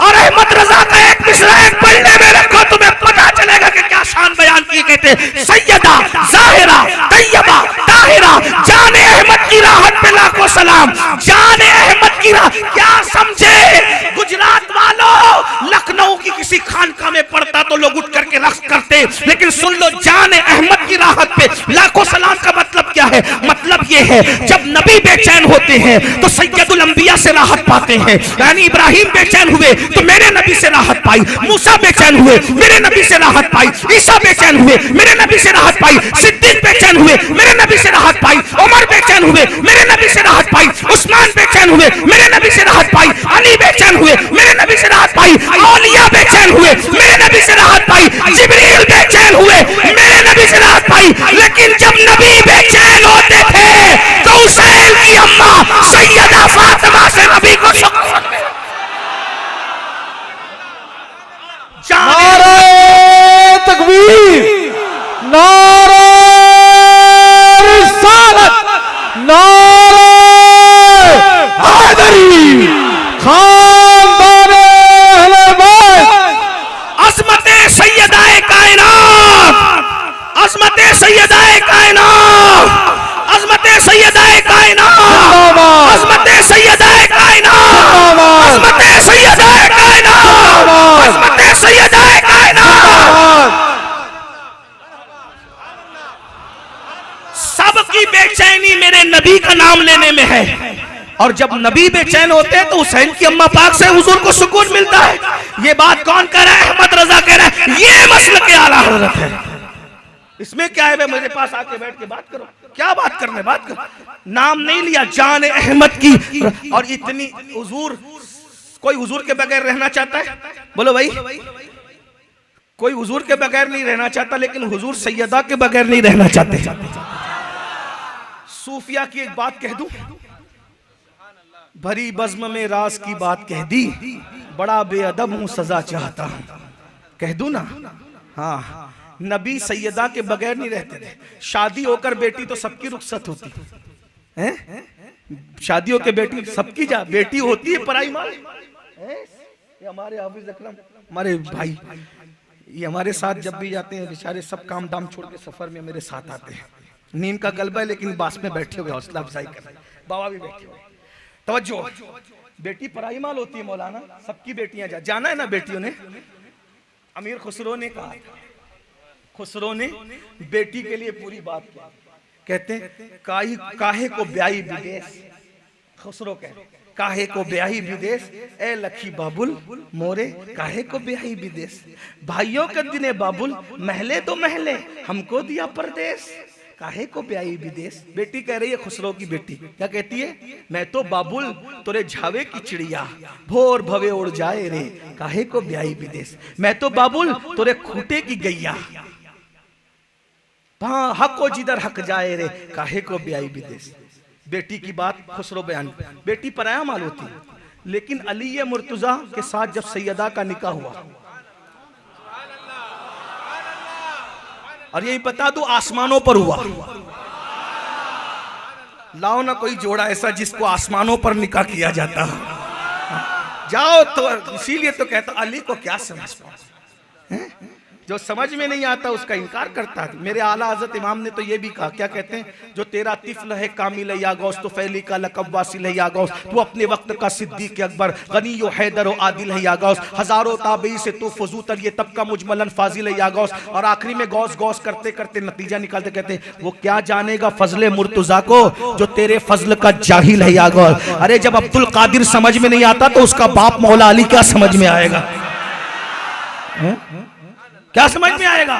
और अहमद रजा का एक मिसरा पढ़ने में रखो, तुम्हें पता चलेगा कि क्या शान बयान की। कहते सैयदा जाहिरा तैयबा ताहिरा, जाने अहमद की राहत पे लाखों सलाम। जाने अहमद की राह क्या समझे गुजरात वालों, लखनऊ की किसी खानका में पढ़ता तो लोग उठ करके रक्स करते, लेकिन सुन लो, जाने अहमद की राहत पे लाखों सलाम का मतलब क्या है? मतलब ये है, जब नबी बेचैन होते हैं तो सैयदुल अंबिया से राहत पाते हैं। यानी इब्राहिम बेचैन हुए तो मेरे नबी से राहत पाई, मूसा बेचैन हुए मेरे नबी से राहत पाई, ईसा बेचैन हुए मेरे नबी से राहत पाई, सिद्दीक बेचैन हुए मेरे नबी से राहत पाई, उमर बेचैन हुए मेरे नबी से राहत पाई, उस्मान बेचैन हुए मेरे नबी से राहत पाई, अली बेचैन हुए मेरे नबी से राहत पाई, औलिया बेचैन हुए मेरे नबी से राहत पाई, जिब्रील बेचैन हुए मेरे नबी से राहत पाई। लेकिन जब नबी बेचैन होते थे तो हुसैन की अम्मा सैयदा फातिमा से नबी को नारे तकबीर, नारे रिसालत, नारे हैदरी, खानदान अहले बैत, अज़मते सैयदाए कायनात, अज़मते सैयदाए कायनात, अज़मते सैयदाए कायनात, अज़मते सैयदाए कायनात, अज़मते सैयदाए कायनात, अज़मते सैयदाए कायनात। सबकी बेचैनी मेरे नबी का नाम लेने में है, और जब नबी बेचैन होते हैं तो हुसैन की अम्मा पाक से हुजूर को सुकून मिलता है। ये बात कौन कह रहा है? अहमद रजा कह रहा है। ये मसलक के आला हज़रत है। इसमें क्या है? मेरे पास आके बैठ के बात करो, क्या बात करने, बात करो। नाम नहीं लिया, जान अहमद की। और इतनी हुजूर, कोई हुजूर के बगैर रहना चाहता है? बोलो भाई, कोई हुजूर के बगैर नहीं रहना चाहता, लेकिन हुजूर सैयदा के बगैर नहीं रहना चाहते। सूफिया की एक बात कह दूं, भरी बज़्म में राज की बात कह दी, बड़ा बेअदब हूँ सजा चाहता हूँ, कह दूं ना। हाँ, नबी सैयदा के बगैर नहीं रहते थे। शादी होकर बेटी तो सबकी रुखसत होती है, शादियों के बेटी सबकी जा बेटी होती है पराई माल। ये हमारे हाफिज अकरम, हमारे भाई, ये हमारे साथ जब भी जाते हैं बेचारे सब काम दाम छोड़ के सफर में मेरे साथ आते हैं। नींद का गलबा है लेकिन बास में बैठे हुए हौसला अफजाई कर रहे हैं, बाबा भी बैठे हुए। तवज्जो, बेटी पराई माल होती है मौलाना, सबकी बेटियां जाना है ना बेटियों ने। अमीर खुसरो ने कहा, खुसरो ने बेटी के लिए पूरी बात की, कहते काहे को ब्याही विदेश, खुसरो कहते काहे को ब्याही विदेश, ए लखी बाबुल मोरे काहे को ब्याही विदेश, भाइयों के दिने बाबुल महले तो महले हमको दिया परदेश, काहे को ब्याही विदेश। बेटी कह रही है खुसरो की बेटी, क्या कहती है, मैं तो बाबुल तोरे झावे की चिड़िया, भोर भवे उड़ जाए रे काहे को ब्याही विदेश, मैं तो बाबुल तोरे खूटे की गैया, हक जिधर हक जाए रे काहे को ब्याही विदेश। बेटी की बात खुसरो बयान, बेटी पराया माल होती है, लेकिन अली मुर्तजा के साथ जब सैयदा का निकाह हुआ, और यही बता दो आसमानों पर हुआ, लाओ ना कोई जोड़ा ऐसा जिसको आसमानों पर निकाह किया जाता है, जाओ। तो इसीलिए तो कहता अली को क्या समझ पाओ, जो समझ में नहीं आता उसका इनकार करता है। मेरे आला हजरत इमाम ने तो ये भी कहा, क्या कहते हैं, जो तेरा तिफल है कामिल या गौस, तो फैली का लकब वासिल है या गौस, तू अपने वक्त का सिद्दीक अकबर, गनी यो हैदर ओ आदिल है या गौस, हजारों ताबई से तू फजूतर ये तब का मुजमलन फाजिल है या गौस। और आखिरी में गौस गौस करते करते नतीजा निकालते कहते वो क्या जानेगा फजले मुर्तजा को जो तेरे फजल का जाहिल है या गौस। अरे जब अब्दुल कादिर समझ में नहीं आता तो उसका बाप मौला अली क्या समझ में आएगा, क्या समझ में आएगा।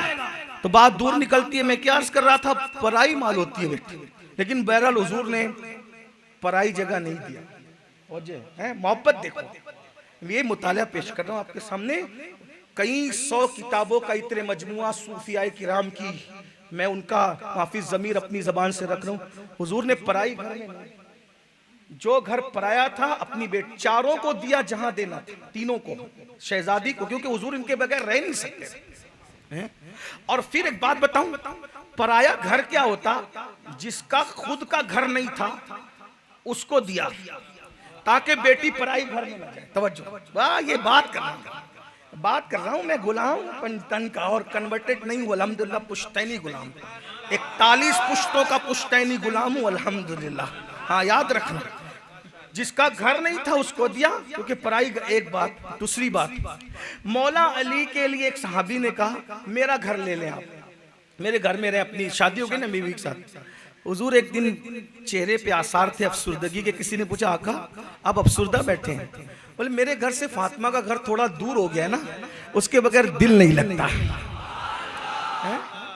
तो बात दूर निकलती है। मैं क्या अर्ज कर रहा था, पराई माल होती है बेटी, लेकिन बहरहाल हुजूर ने पराई जगह नहीं दिया। मोहब्बत देखो, ये मुताला पेश कर रहा हूं आपके सामने, कई 100 किताबों का इतने मजमुआ सूफियाए किराम की, मैं उनका हाफिज ज़मीर अपनी जबान से रख रहा हूं। हुजूर ने पराई घर में, जो घर पराया था अपनी बेटी चारों को दिया जहां देना था, तीनों को, शहजादी को, क्योंकि हुजूर इनके बगैर रह नहीं सकते। और फिर एक बात बताऊं, पराया घर क्या होता, जिसका खुद का घर नहीं था उसको दिया ताकि बेटी पराई घर में न जाए। तवज्जो, वाह, ये बात कर रहा हूं मैं, गुलाम पंजतन का और कन्वर्टेड नहीं हूं अल्हम्दुलिल्लाह, पुश्तैनी गुलाम, 41 पुश्तों का पुश्तैनी गुलाम हूं अल्हम्दुलिल्लाह। हाँ, याद रखना, जिसका घर नहीं था उसको दिया क्योंकि पराई। एक बात, दूसरी बात, मौला अली के लिए एक सहाबी ने कहा मेरा घर ले लें आप, मेरे घर में रहे, अपनी शादी हो गई ना बीवी के साथ। हुजूर एक दिन चेहरे पे आसार थे अफसुर्दगी के, किसी ने पूछा आका आप अफसुर्दा बैठे हैं, बोले मेरे घर से फातिमा का घर थोड़ा दूर हो गया है ना, उसके बगैर दिल नहीं लगता।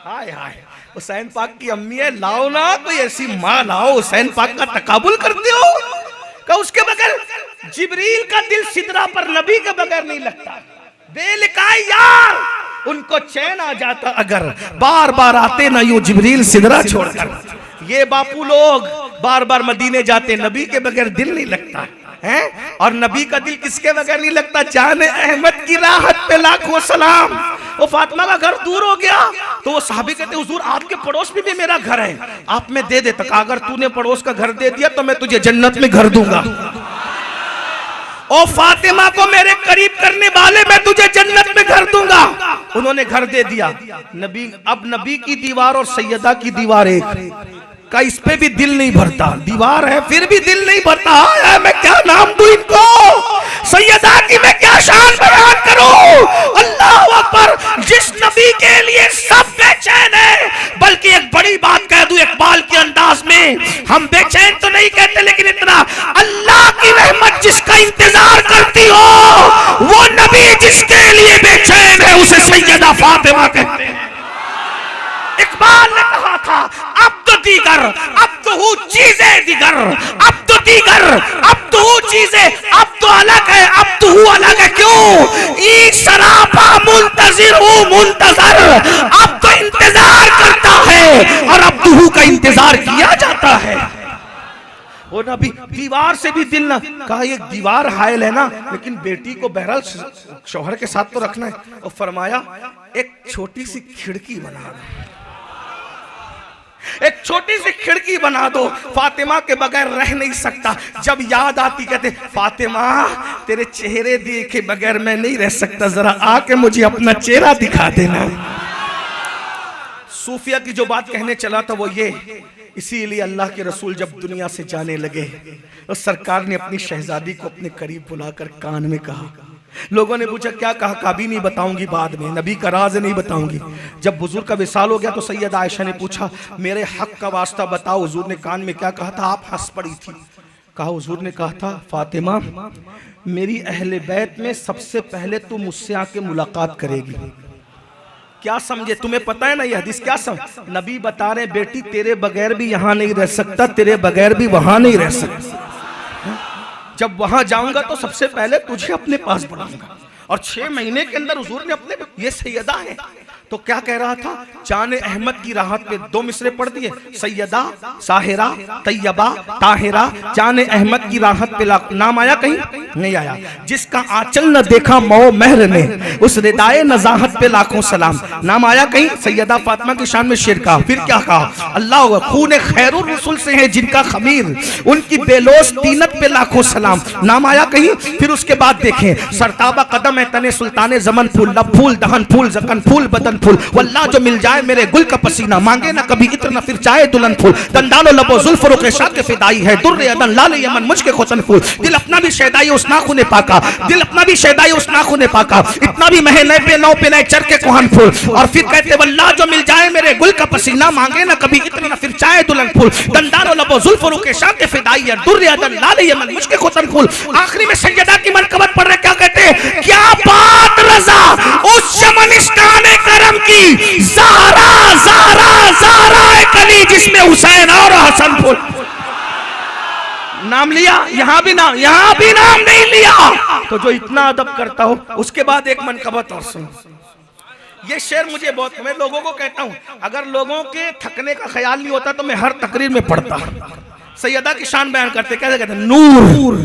हाय हाय, हुसैन पाक की अम्मी है, लाओ ना कोई ऐसी माँ लाओ, हुसैन पाक का तकाबुल करते हो का, उसके बगैर जिब्रील का दिल सिदरा पर नबी के बगैर नहीं लगता। बेलिकाई यार, उनको चैन आ जाता अगर बार बार आते ना यूं जिब्रील सिदरा छोड़कर। ये बापू लोग बार बार मदीने जाते, नबी के बगैर दिल नहीं लगता है। और नबी का दिल किसके बगैर नहीं लगता, जाने अहमद की राहत पे लाखों सलाम। वो फातिमा का घर दूर हो गया तो वो साहबी कहते हुजूर आपके पड़ोस में भी मेरा घर है, आप में दे देता। अगर तूने पड़ोस का घर दे दिया तो मैं तुझे जन्नत में घर दूंगा। ओ फातिमा को मेरे करीब करने वाले, मैं तुझे जन्नत में घर दूंगा। उन्होंने घर दे दिया। नबी, अब नबी की दीवार और सैयदा की दीवार एक का, इस पे भी दिल नहीं भरता, दीवार है फिर भी दिल नहीं भरता। मैं क्या नाम दूं इनको, सैयदा की मैं क्या शान बयान करूं। अल्लाह अकबर, जिस नबी के लिए सब बेचैन है, बल्कि एक बड़ी बात कह दूं इकबाल के अंदाज में, हम बेचैन तो नहीं कहते लेकिन इतना, अल्लाह की रहमत जिसका इंतजार करती हो, वो नबी जिसके लिए बेचैन है उसे सैयदा फातिमा कहते हैं। इकबाल ने कहा था अब तो दीगर, अब तो हूँ चीजें दीगर, अब तो दीगर, अब तो हूँ चीजें, अब तो अलग है, अब तो हूँ अलग है। क्यों? ई सरापा मुंतजिर हूँ मुंतजर, अब तो इंतजार करता है और अब तो हूँ का इंतजार किया जाता है। वो नबी दीवार से भी दिल ना, कहा ये दीवार हायल है ना, लेकिन बेटी को बहरहाल शौहर के साथ तो रखना है। और फरमाया एक छोटी सी खिड़की बना दो, एक छोटी सी खिड़की बना दो, फातिमा के बगैर रह नहीं सकता। जब याद आती कहते फातिमा तेरे चेहरे देखे बगैर मैं नहीं रह सकता, जरा आके मुझे अपना चेहरा दिखा देना। सूफिया की जो बात कहने चला था वो ये, इसीलिए अल्लाह के रसूल जब दुनिया से जाने लगे तो सरकार ने अपनी शहजादी को अपने करीब बुलाकर कान में कहा। लोगों ने पूछा क्या कहा, कभी नहीं बताऊंगी, बाद में नबी का राज नहीं बताऊंगी। जब हुजूर का विसाल हो गया तो सैयदा आयशा ने पूछा मेरे हक का वास्ता बताओ, हुजूर ने कान में क्या कहा था? आप हंस पड़ी थी। कहा हुजूर ने कहा था फातिमा मेरी अहले बैत में सबसे पहले तू मुझसे आके मुलाकात करेगी। क्या समझे, तुम्हें पता है ना ये हदीस क्या समझ, नबी बता रहे बेटी तेरे बगैर भी यहाँ नहीं रह सकता, तेरे बगैर भी वहां नहीं रह सकता। जब वहां जाऊंगा तो सबसे पहले तुझे अपने पास बुलाऊंगा। और 6 महीने के अंदर हुजूर ने अपने, ये सैयदा है तो क्या कह रहा था, जान अहमद की राहत पे 2 मिसरे पढ़ दिए, सैयदा साहिरा तैयबा ताहिरा, जान अहमद की राहत पे नाम आया कहीं नहीं आया। जिसका आंचल न देखा मौ महर ने, उस रिदाए नजाहत पे लाखों सलाम, नाम आया कहीं सैयदा फातिमा की शान में शेर का। फिर क्या कहा, अल्लाह खून खैरुर रसूल से है जिनका खमीर, उनकी बेलोस तीनत पे लाखों सलाम, नाम आया कहीं। फिर उसके बाद देखें सरताबा कदम है तने सुल्ताने जमन फूल, लब फूल दहन फूल जकन फूल बदन फूल, वल्लाह जो मिल जाए मेरे गुल का पसीना, मांगे ना कभी इत्र न फिर चाहे दुल्हन फूल, दंदानो लबो जुल्फ रुके शाह के फिदाई है, दुर्रे अदन लाल यमन मुझके खोसन फूल, दिल अपना भी शैदाई उस नाखूने पाका, दिल अपना भी शैदाई उस नाखूने पाका, इतना भी महे नए पे नौ पे नए चर के कोहन फूल। और फिर कहते वल्लाह जो मिल जाए मेरे गुल का पसीना, मांगे ना कभी इत्र न फिर चाहे दुल्हन फूल, दंदानो लबो जुल्फ रुके शाह के फिदाई है, दुर्रे अदन लाल यमन मुझके खोसन फूल। आखिरी में सैयदा की मनकबत पढ़ रहे, क्या कहते हैं, क्या बात रजा उस शमनिस्तान करम की, ज़हरा ज़हरा ज़हरा कली जिसमें हुसैन और हसन फूल। नाम लिया, यहाँ भी नाम नहीं लिया। तो जो इतना अदब करता हो, उसके बाद एक मनकबत और सुनो। ये शेर मुझे बहुत, मैं लोगों को कहता हूँ अगर लोगों के थकने का ख्याल नहीं होता तो मैं हर तकरीर में पढ़ता। सैयदा की शान बयान करते कैसे कहते, नूर।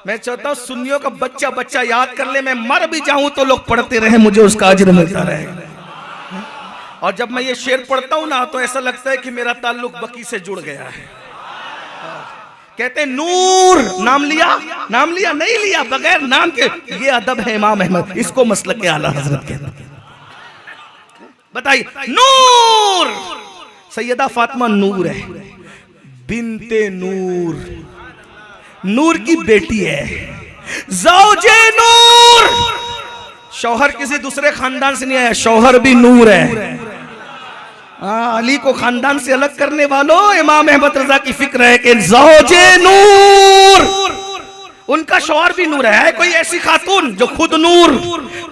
मैं चाहता हूँ सुन्नियों का बच्चा बच्चा याद कर ले, मैं मर भी जाऊं तो लोग पढ़ते रहे, मुझे उसका अजर मिलता रहेगा। और जब मैं ये शेर पढ़ता हूं ना तो ऐसा लगता है कि मेरा ताल्लुक बकी से जुड़ गया है। कहते हैं नूर, नाम लिया नहीं लिया, बगैर नाम के। ये अदब है इमाम अहमद, इसको मसलक के आला हजरत कहते हैं। बताइए, नूर सैयदा फातिमा नूर है, बिनते नूर, नूर की बेटी है, ज़ौजे नूर। शौहर किसी दूसरे खानदान से नहीं आया, शौहर भी नूर है। अली को खानदान से अलग करने वालों, इमाम अहमद रजा की फिक्र है कि ज़ौजे नूर, उनका शौहर भी नूर है। कोई ऐसी खातून जो खुद नूर,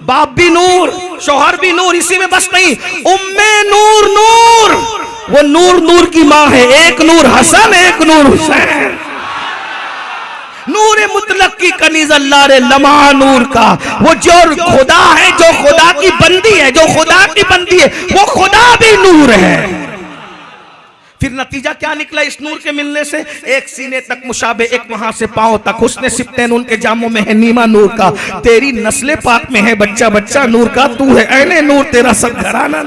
बाप भी नूर, शौहर भी नूर, इसी में बस नहीं, उम्मे नूर नूर, वो नूर नूर की माँ है, एक नूर हसन एक नूर हुसैन। नूर मुतलक की कनीज अल्लाह रे लमा नूर का, वो जो खुदा है, जो खुदा की बंदी है, जो खुदा की बंदी है, वो खुदा भी नूर है। फिर नतीजा क्या निकला इस नूर के मिलने से, एक सीने तक मुशाबे, एक वहां से पांव तक, हुस्ने सिफ्तैन उनके जामों में है नीमा नूर का, तेरी नस्ले पाक में है बच्चा बच्चा नूर का, तू है ऐने नूर तेरा सब घराना।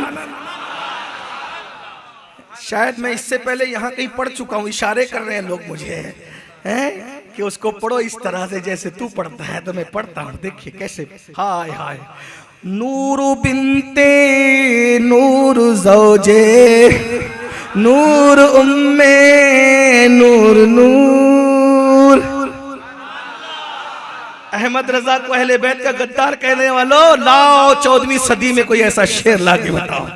शायद मैं इससे पहले यहाँ कहीं पढ़ चुका हूँ, इशारे कर रहे हैं लोग मुझे हैं कि उसको पढ़ो इस तरह से जैसे तू पढ़ता है, तो मैं पढ़ता हूँ। देखिए कैसे, हाय हाय, नूर बिनते नूर ज़ौजे नूर उम्मे नूर नूर। अहमद रजा को अहले बैत का गद्दार कहने वालों, लाओ 14वीं सदी में कोई ऐसा शेर ला के बताओ।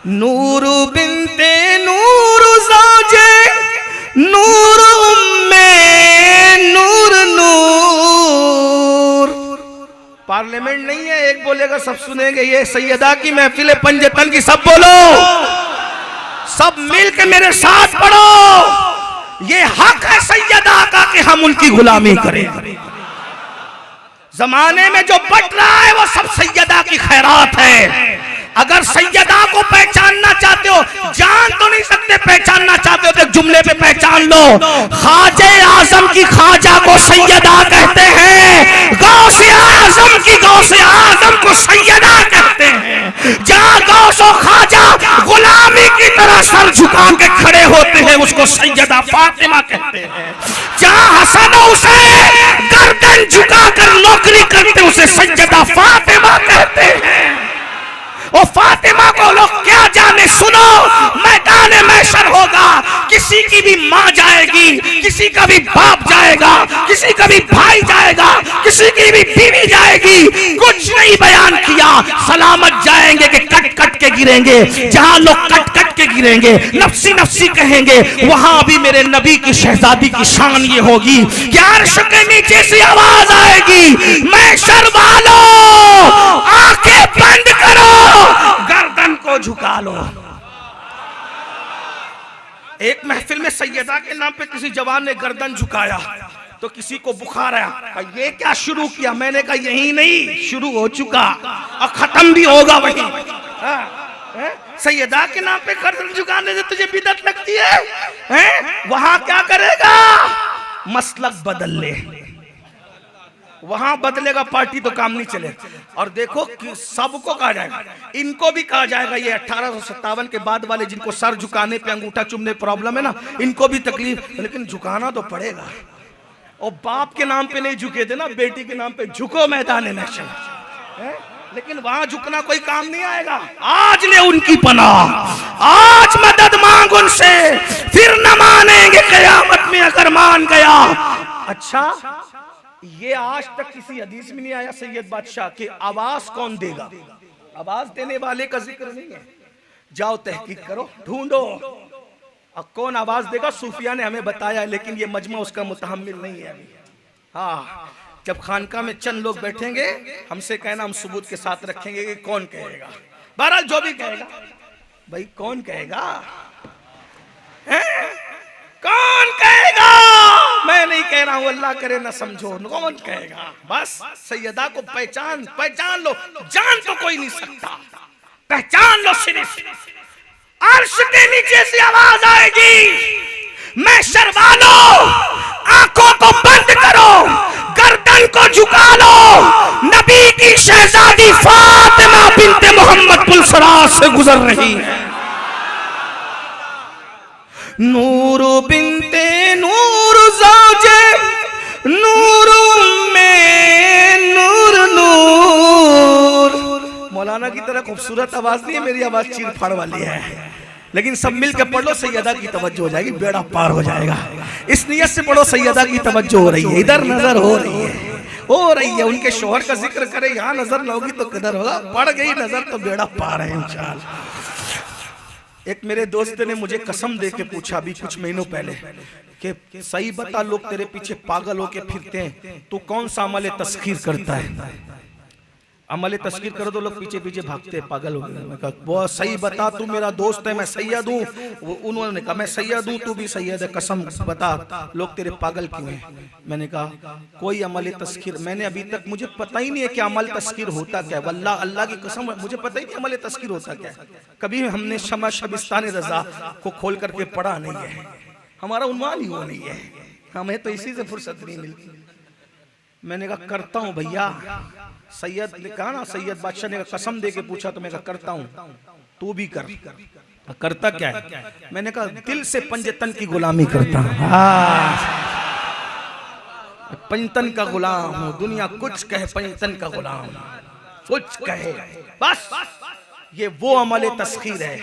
नूर बिनते नूर ज़ौजे नूर उम्मे नूर नूर। पार्लियामेंट नहीं है, एक बोलेगा सब सुनेंगे, ये सैयदा की महफिल पंजतन की, सब बोलो, सब मिल के मेरे साथ पढ़ो। ये हक है सैयदा का कि हम उनकी गुलामी करें। जमाने में जो बट रहा है वो सब सैयदा की खैरात है। अगर सैयदा को पहचानना चाहते हो, जान तो नहीं सकते, पहचानना चाहते हो तो एक जुमले पे पहचान लो, ख्वाजे आजम की ख्वाजा को सैयदा कहते हैं, गौसे आजम की गौसे आजम को सैयदा कहते हैं। जहां गौसो ख्वाजा गुलामी की तरह सर झुका के खड़े होते हैं उसको सैयदा फातिमा कहते हैं। जहां हसन हुसैन गर्दन झुकाकर नौकरी करते उसे सैयदा फातिमा कहते हैं। और फातिमा को लोग क्या जाने, सुनो मैदान महशर होगा, किसी की भी माँ जाएगी, किसी का भी बाप जाएगा, किसी का भी भाई जाएगा, किसी की भी बीवी जाएगी, कुछ नहीं बयान किया, सलामत जाएंगे कि कट कट के गिरेंगे। जहां लोग कट कट के गिरेंगे, नफ्सी नफ्सी कहेंगे, वहां भी मेरे नबी की शहजादी की शान ये होगी कि अर्श के नीचे से आवाज आएगी, महशर वालों आंखें बंद करो, गर्दन को झुका लो। एक महफिल में सैयदा के नाम पे किसी जवान ने गर्दन झुकाया तो किसी को बुखार आया, ये क्या शुरू किया? मैंने कहा यही नहीं, शुरू हो चुका और खत्म भी होगा वहीं। सैयदा के नाम पे गर्दन झुकाने से तुझे बिदअत लगती है? वहां क्या करेगा? मसलक बदल ले, वहां बदलेगा पार्टी तो काम नहीं चले। और देखो कि सबको कहा जाएगा, इनको भी कहा जाएगा, ये 1857 के बाद वाले जिनको सर झुकाने पे अंगूठा चुमने प्रॉब्लम है ना, इनको भी तकलीफ, लेकिन झुकाना तो पड़ेगा। और बाप के नाम पे नहीं झुके थे ना, बेटी के नाम पे झुको मैदान महशर, लेकिन वहां झुकना कोई काम नहीं आएगा। आज ले उनकी पनाह, आज मदद मांग उनसे, फिर न मानेंगे कयामत में अगर मान गया। अच्छा, ये आज तक किसी हदीस में नहीं आया सैयद बादशाह कि आवाज कौन देगा, आवाज देने वाले का जिक्र नहीं है। जाओ तहकीक करो, ढूंढो अब कौन आवाज देगा। सूफिया ने हमें बताया है, लेकिन ये मजमा उसका मुतहम्मिल नहीं है अभी। हाँ, जब खानका में चंद लोग बैठेंगे, हमसे कहना, हम सबूत के साथ रखेंगे कि कौन कहेगा। बहरहाल जो भी कहेगा, भाई कौन कहेगा, कौन कहेगा? मैं नहीं कह रहा हूं, अल्लाह करे ना समझो, कौन कहेगा? बस सैयदा को पहचान लो, जान तो कोई नहीं सकता, पहचान लो। सिर्फ अर्श के नीचे से आवाज आएगी, महशर वालों आंखों को बंद करो, गर्दन को झुका लो, नबी की शहजादी फातिमा बिन्ते मोहम्मद पुलसराज से गुजर रही है। नूर बिनते नूर ज़ौजे नूर में नूर नूर। मौलाना की तरह खूबसूरत आवाज नहीं है मेरी, आवाज चीर फाड़ वाली है, लेकिन सब मिल के पढ़ लो, सैयदा की तवज्जो हो जाएगी, बेड़ा पार हो जाएगा। इस नियत से पढ़ो, सैयदा की तवज्जो हो रही है, इधर नजर हो रही है, उनके शोहर का जिक्र करे, यहाँ नजर न होगी तो किधर होगा? पड़ गई नजर तो बेड़ा पार है इंशाअल्लाह। एक मेरे दोस्त ने मुझे कसम दे के पूछा अभी कुछ महीनों पहले कि सही बता, लोग तेरे पीछे पागल होके फिरते हैं, तू कौन सा अमल तस्खीर करता है? अमल तस्खीर करो तो लोग पीछे पीछे भागते हैं, पागल हो गए। मैं कहा वो सही बता, तू मेरा दोस्त है, मैं सैयद हूँ। उन्होंने कहा मैं सैयद हूँ, तू भी सैयद है, कसम बता लोग तेरे पागल क्यों हैं? मैंने कहा कोई अमल तस्खीर, मैंने अभी तक, मुझे पता ही नहीं है कि अमल तस्खीर होता क्या है। वल्लाह अल्लाह की कसम मुझे पता ही नहीं अमल तस्खीर होता क्या है। कभी हमने शमा शबिस्तान रजा को खोल करके पढ़ा नहीं है, हमारा उन्वान ही वो नहीं है, हमें तो इसी से फुर्सत नहीं मिलती। मैंने कहा करता हूँ भैया। सैयद ने कहा ना, सैयद बादशाह ने कसम दे के पूछा तो मैं कहा करता हूँ, तू भी कर। करता क्या है? मैंने कहा दिल से पंजतन की गुलामी करता हूँ, पंजतन का गुलाम हूँ, दुनिया कुछ कहे पंजतन का गुलाम कुछ कहे, बस ये वो अमल तस्खीर है,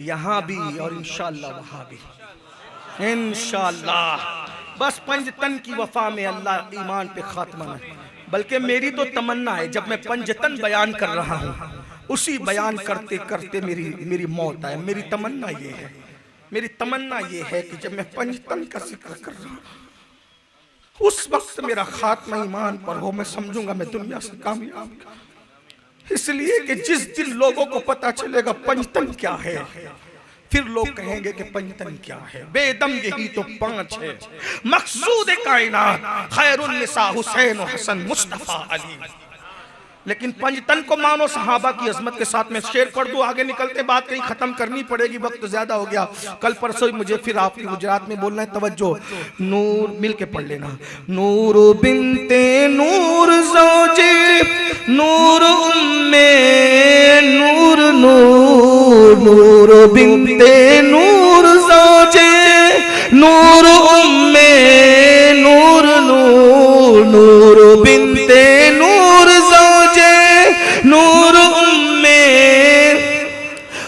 यहाँ भी और इंशाअल्लाह वहाँ भी इंशाअल्लाह। बस पंजतन की वफा में अल्लाह ईमान पे खात्मा है। बल्कि मेरी तो तमन्ना है, जब मैं पंजतन बयान कर रहा हूँ, उसी बयान करते करते मेरी मौत आए। मेरी तमन्ना ये है, मेरी तमन्ना ये है कि जब मैं पंजतन का जिक्र कर रहा हूँ, उस वक्त मेरा खात्मा ईमान पर हो, मैं समझूंगा मैं दुनिया से कामयाब। इसलिए कि जिस दिन लोगों को पता चलेगा पंजतन क्या है, फिर लोग कहेंगे कि पंजतन क्या है। बेदम यही तो 5 है, मकसूद कायनात खैरुन निसा हुसैन हसन मुस्तफा अली। लेकिन पंजतन को मानो सहाबा की अजमत के साथ में। शेर पढ़ दूं, आगे निकलते बात कहीं खत्म करनी पड़ेगी, वक्त ज्यादा हो गया। कल परसों मुझे फिर आपकी गुजरात में बोलना है, तवज्जो। नूर मिल के पढ़ लेना। नूर बिनते नूर ज़ौजे नूर उम्मे नूर नूर, नूर बिनते नूर ज़ौजे नूर उम्मे नूर नूर, नूर बिनते नूर ज़ौजे नूर उम्मे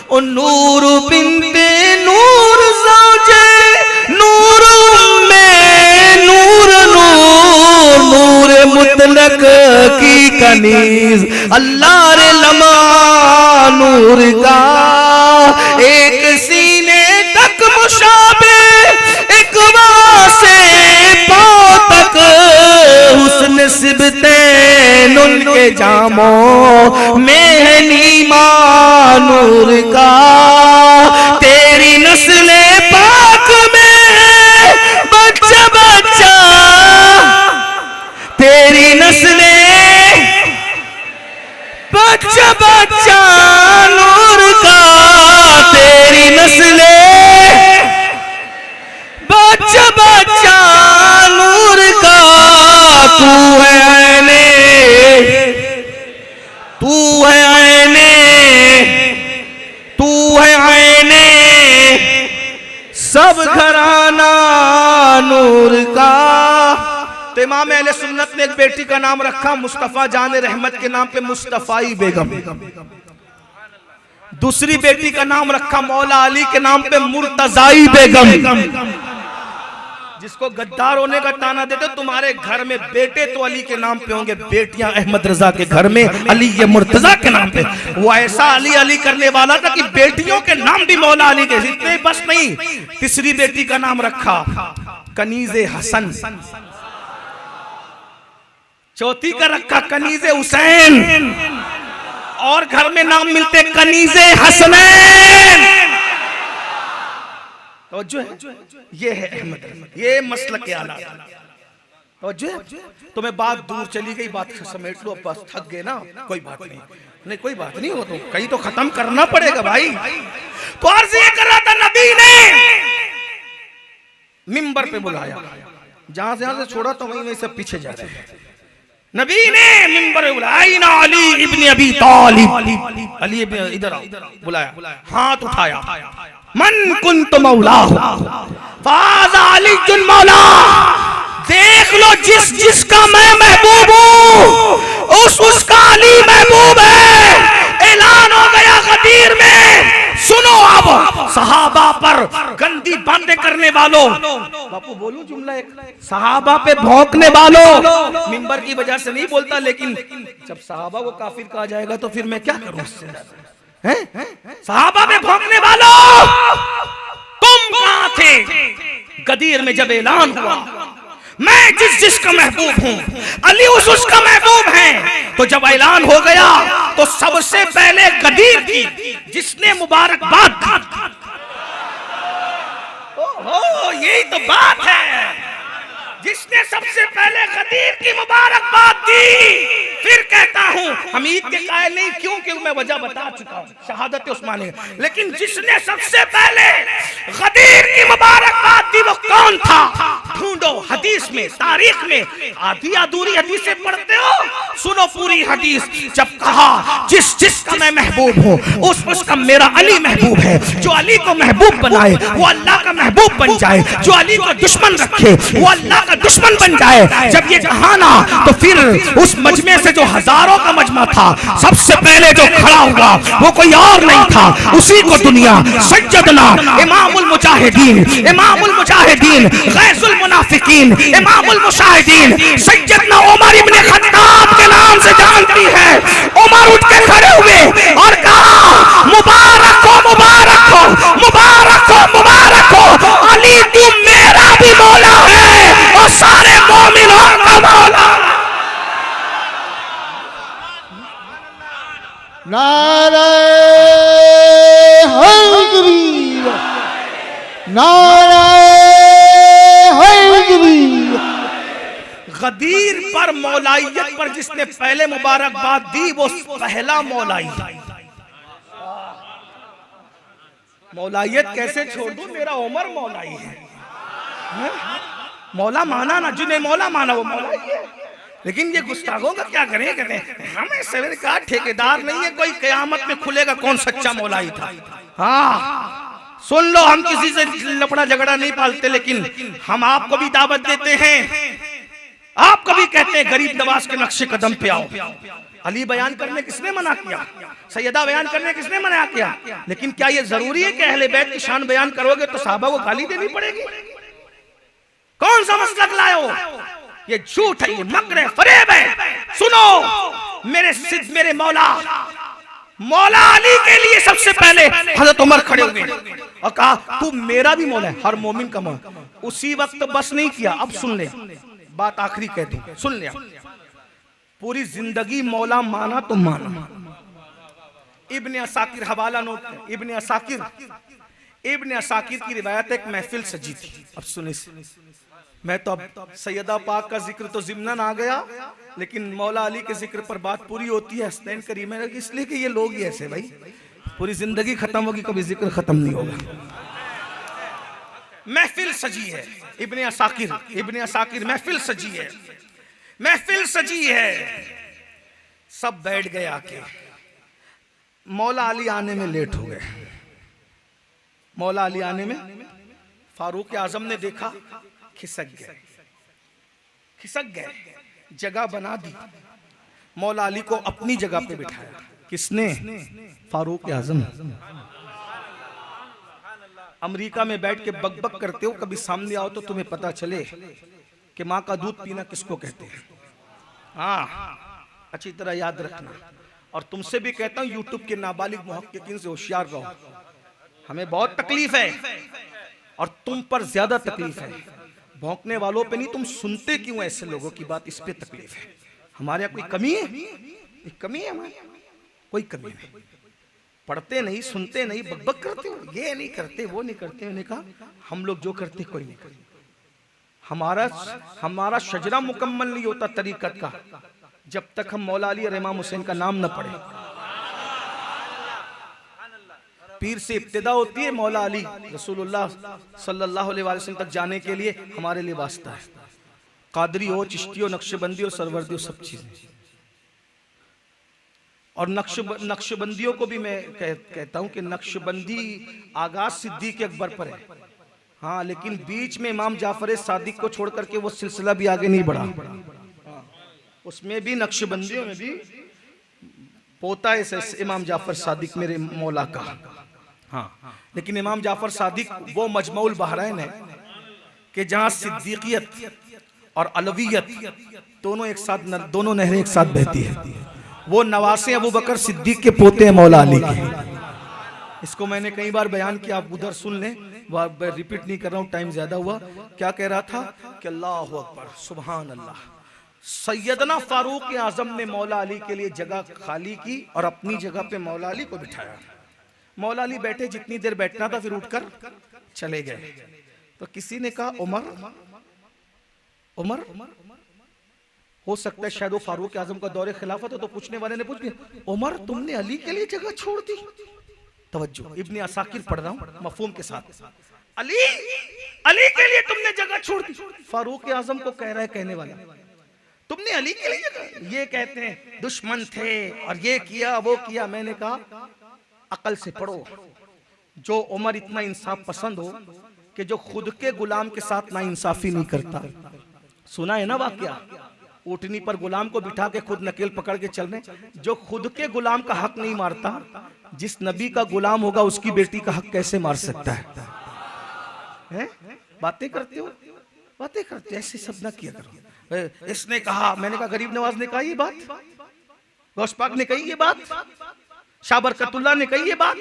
ओ नूर बिनते नूर ज़ौजे नूर उम्मे नूर नूर, नूर मुतलक की कनीज अल्लाह रे लमा नूर का, एक सीने तक मुशाबे एक वासे पाँव तक हुस्न सिबतैन उनके जामों में है नीमा नूर का, तेरी नस्ले पाक में है बच्चा बच्चा, तेरी नस्ले बच्चा बच्चा नूर का, तेरी नस्ले बच्चा बच्चा नूर का, तू है आईने, तू है आईने, तू है आईने सब घराना नूर का। तो इमाम अहले सुन्नत ने एक बेटी का नाम रखा मुस्तफा जान रहमत के नाम पे मुस्तफाई बेगम। दूसरी बेटी का नाम रखा मौला अली के नाम पे मुर्तजाई बेगम। जिसको गद्दार होने का ताना देते, तुम्हारे घर में बेटे तो अली के नाम पे होंगे, बेटियां अहमद रजा के घर में अली ये मुर्तजा के नाम पे। वो ऐसा अली अली करने वाला था कि बेटियों के नाम भी मौला अली के। इतने बस नहीं, तीसरी बेटी का नाम रखा कनीज़े हसन, चौथी का रखा कनीज़े हुसैन, और घर में नाम मिलते कनीज़े हसनैन। तो जो है ये है अहमद, ये मसलक के आला। तो जो तो मैं बात दूर चली गई, बात समेट लो, बस थक गए ना, कोई बात नहीं, नहीं कोई बात नहीं हो, तो कहीं तो खत्म करना पड़ेगा भाई। तो अर्ज़ ये कर रहा था, नबी ने मिंबर पे बुलाया, जहां से छोड़ा तो वहीं से पीछे जा रहे हैं। नबी ने मिंबर पे बुलाया, अली इब्न अबी तालिब, अली इधर आओ, बुलाया, हाथ उठाया, मन कुंत मौला फाज़ा अली मौला, देख लो जिस जिसका मैं महबूब हूँ उसका अली महबूब है। ऐलान हो गया गदीर में, सुनो अब सहाबा पर गंदी बातें करने वालों, बापू बोलूं जुमला एक, सहाबा पे भौंकने वालों, मिंबर की वजह से नहीं बोलता, लेकिन जब सहाबा को काफिर कहा जाएगा तो फिर मैं क्या करूं उससे? सहाबा पे भौंकने वालों, तुम कहां थे गदीर में जब ऐलान हुआ मैं जिस जिसका महबूब हूं, अली उसका महबूब है? तो जब ऐलान हो गया तो सबसे पहले गदीर की जिसने मुबारकबाद दी, ओहो यही तो बात है, जिसने सबसे पहले गदीर की मुबारकबाद दी। फिर कहता हूं हम ईद के कायल नहीं, क्योंकि मैं वजह बता चुका हूं, शहादत उस्मानी, लेकिन जिसने सबसे पहले गदीर की मुबारकबाद दी वो कौन था? ढूंढो हदीस में, तारीख में, आधी अधूरी हदीसें पढ़ते हो, सुनो पूरी हदीस। जब कहा जिस जिसका मैं महबूब हूं उसका मेरा अली महबूब है, जो अली को महबूब बनाए वो अल्लाह का महबूब बन जाए, जो अली को दुश्मन रखे वो अल्लाह का दुश्मन बन जाए। जब ये कहा ना तो फिर उस मजमे से जो हजारों का मजमा था, सबसे पहले जो खड़ा हुआ वो कोई और नहीं था, उसी को दुनिया सज्जदना इमामुल मुजाहिदीन, इमामुल मुजाहिदीन गैसुल मुनाफिकीन, इमामुल मुशाहिदीन सैयदना उमर इब्न खत्ताब के नाम से जानती है। उमर उठ के खड़े हुए और कहा मुबारक हो, मुबारक हो, मुबारक हो, मुबारक हो, अली तू मेरा भी मौला है और सारे मोमिनों का मौला। नारे हैदरी, नारे हैदरी। खदीर पर मौलाइयत पर जिसने पहले मुबारकबाद दी वो पहला मौलाई। मौलाइयत कैसे छोड़ दूं, मेरा उमर मौलाई है। मौला माना ना, जिन्हें मौला माना वो मौलाई है। लेकिन ये गुस्ताखों का क्या करें, कहते हैं हमें सवेरे का ठेकेदार नहीं है कोई, कयामत में खुलेगा कौन सच्चा मौलाई था। हाँ सुन लो, हम किसी से लपड़ा झगड़ा नहीं पालते, लेकिन हम आपको भी दावत देते हैं। आप कभी कहते हैं गरीब नवाज के नक्शे कदम पे आओ, अली बयान करने किसने मना किया, सैयदा बयान करने किसने मना किया। लेकिन क्या ये जरूरी है कि अहले बैत की शान बयान करोगे तो साहबा को गाली देनी पड़ेगी? कौन सा मसलक लाए हो? ये झूठ है, ये मकर है, फरेब है। सुनो, मेरे मौला अली के लिए सबसे पहले हजरत उमर खड़े हुए और कहा तू मेरा भी मौला है, हर मोमिन का मौला। उसी वक्त बस नहीं किया, अब सुन ले बात, आखिरी कह दूं, सुन ले। पूरी जिंदगी मौला माना तो माना। इब्ने असाकिर हवाला नोट, इब्ने असाकिर की रिवायत एक महफिल सजी थी। अब सुने, मैं तो अब सैयदा पाक का जिक्र तो ज़िम्नन आ गया, लेकिन मौला अली के जिक्र पर बात पूरी होती है हसनैन करीमैन, इसलिए कि ये लोग ही ऐसे भाई, पूरी जिंदगी खत्म होगी कभी जिक्र खत्म नहीं होगा। महफिल सजी है, इब्ने असाकिर महफिल सजी है। सब बैठ गए आके, मौला अली आने में लेट हो गए। मौला अली आने में फारूक आजम ने देखा, खिसक गए, जगह बना दी। मौला अली को अपनी जगह पे बिठाया। किसने? फारूक आजम। अमेरिका में बैठ के बकबक करते हो, कभी सामने आओ तो तुम्हें पता चले कि माँ का दूध पीना किसको कहते हैं। हाँ अच्छी तरह याद रखना। और तुमसे भी कहता हूँ, यूट्यूब के नाबालिग मुहक्किकीन से होशियार रहो। हमें बहुत तकलीफ है और तुम पर ज्यादा तकलीफ है। भौंकने वालों पे नहीं, तुम सुनते क्यों ऐसे लोगों की बात, इस पे तकलीफ है। हमारे यहाँ कोई कमी है? कमी है हमारे? कोई कमी नहीं। पढ़ते नहीं, सुनते नहीं, बकबक करते हो, ये नहीं करते, वो नहीं करते। उन्होंने कहा हम लोग जो करते कोई नहीं करते। हमारा शजरा मुकम्मल नहीं होता तरीकत का जब तक हम मौला अली और इमाम हुसैन का नाम न पढ़े। पीर से इब्तिदा होती है, मौला अली रसूलुल्लाह सल्लल्लाहु अलैहि वसल्लम तक जाने के लिए हमारे लिए वास्ता है। कादरी हो, चिश्ती हो, नक्शबंदी हो, सरवर्दी हो, सब चीजें। और नक्शबंदियों को भी मैं कहता हूं कि नक्शबंदी आगाज सिद्दीक अकबर पर है। हाँ, लेकिन बीच में इमाम जाफर सादिक को छोड़ करके वो सिलसिला भी आगे नहीं बढ़ा। उसमें भी नक्शबंदियों में भी पोता है इमाम जाफर सादिक मेरे मौला का। हाँ, लेकिन इमाम जाफर सादिक वो मजमऊल बहरैन है कि जहां सिद्दीकियत और अलवियत दोनों एक साथ, दोनों नहरें एक साथ बहती है। वो नवासे अबू बकर सिद्दीक के पोते हैं मौला अली के। इसको मैंने कई बार बयान किया, आप उधर सुन लें, रिपीट नहीं कर रहा हूं, टाइम ज्यादा हुआ। क्या कह रहा था कि अल्लाहु अकबर, सुभान अल्लाह। सैयदना फारूक आजम ने मौला अली के लिए जगह खाली की और अपनी जगह पे मौला अली को बिठाया। मौला अली बैठे, जितनी देर बैठना था, फिर उठकर चले गए। तो किसी ने कहा उमर हो सकता है शायद वो फारूक आजम का दौरे खिलाफत हो। तो पूछने वाले ने पूछ लिया, उमर तुमने अली के लिए जगह छोड़ दी? तवज्जो, इब्ने असाकिर पढ़ रहा हूं मफहूम के साथ। अली के लिए तुमने जगह छोड़ दी? फारूक आजम को कह रहा है कहने वाला, तुमने अली के लिए जगह? ये कहते हैं दुश्मन थे और ये किया वो किया। मैंने कहा अकल से पढ़ो। जो उमर इतना इंसाफ पसंद हो कि जो खुद के गुलाम के साथ ना इंसाफी नहीं करता। सुना है ना वाकया, ऊँटनी पर गुलाम को बिठा के खुद नकेल पकड़ के चलने। जो खुद के गुलाम का हक नहीं मारता, जिस नबी का गुलाम होगा उसकी बेटी का हक कैसे मार सकता है? बातें करते हो, बातें करते, ऐसे सब ना किया करो। इसने कहा, मैंने कहा गरीब नवाज ने कहा ये बात, गौस पाक ने कही ये बात, शाह बरकतुल्लाह ने कही ये बात,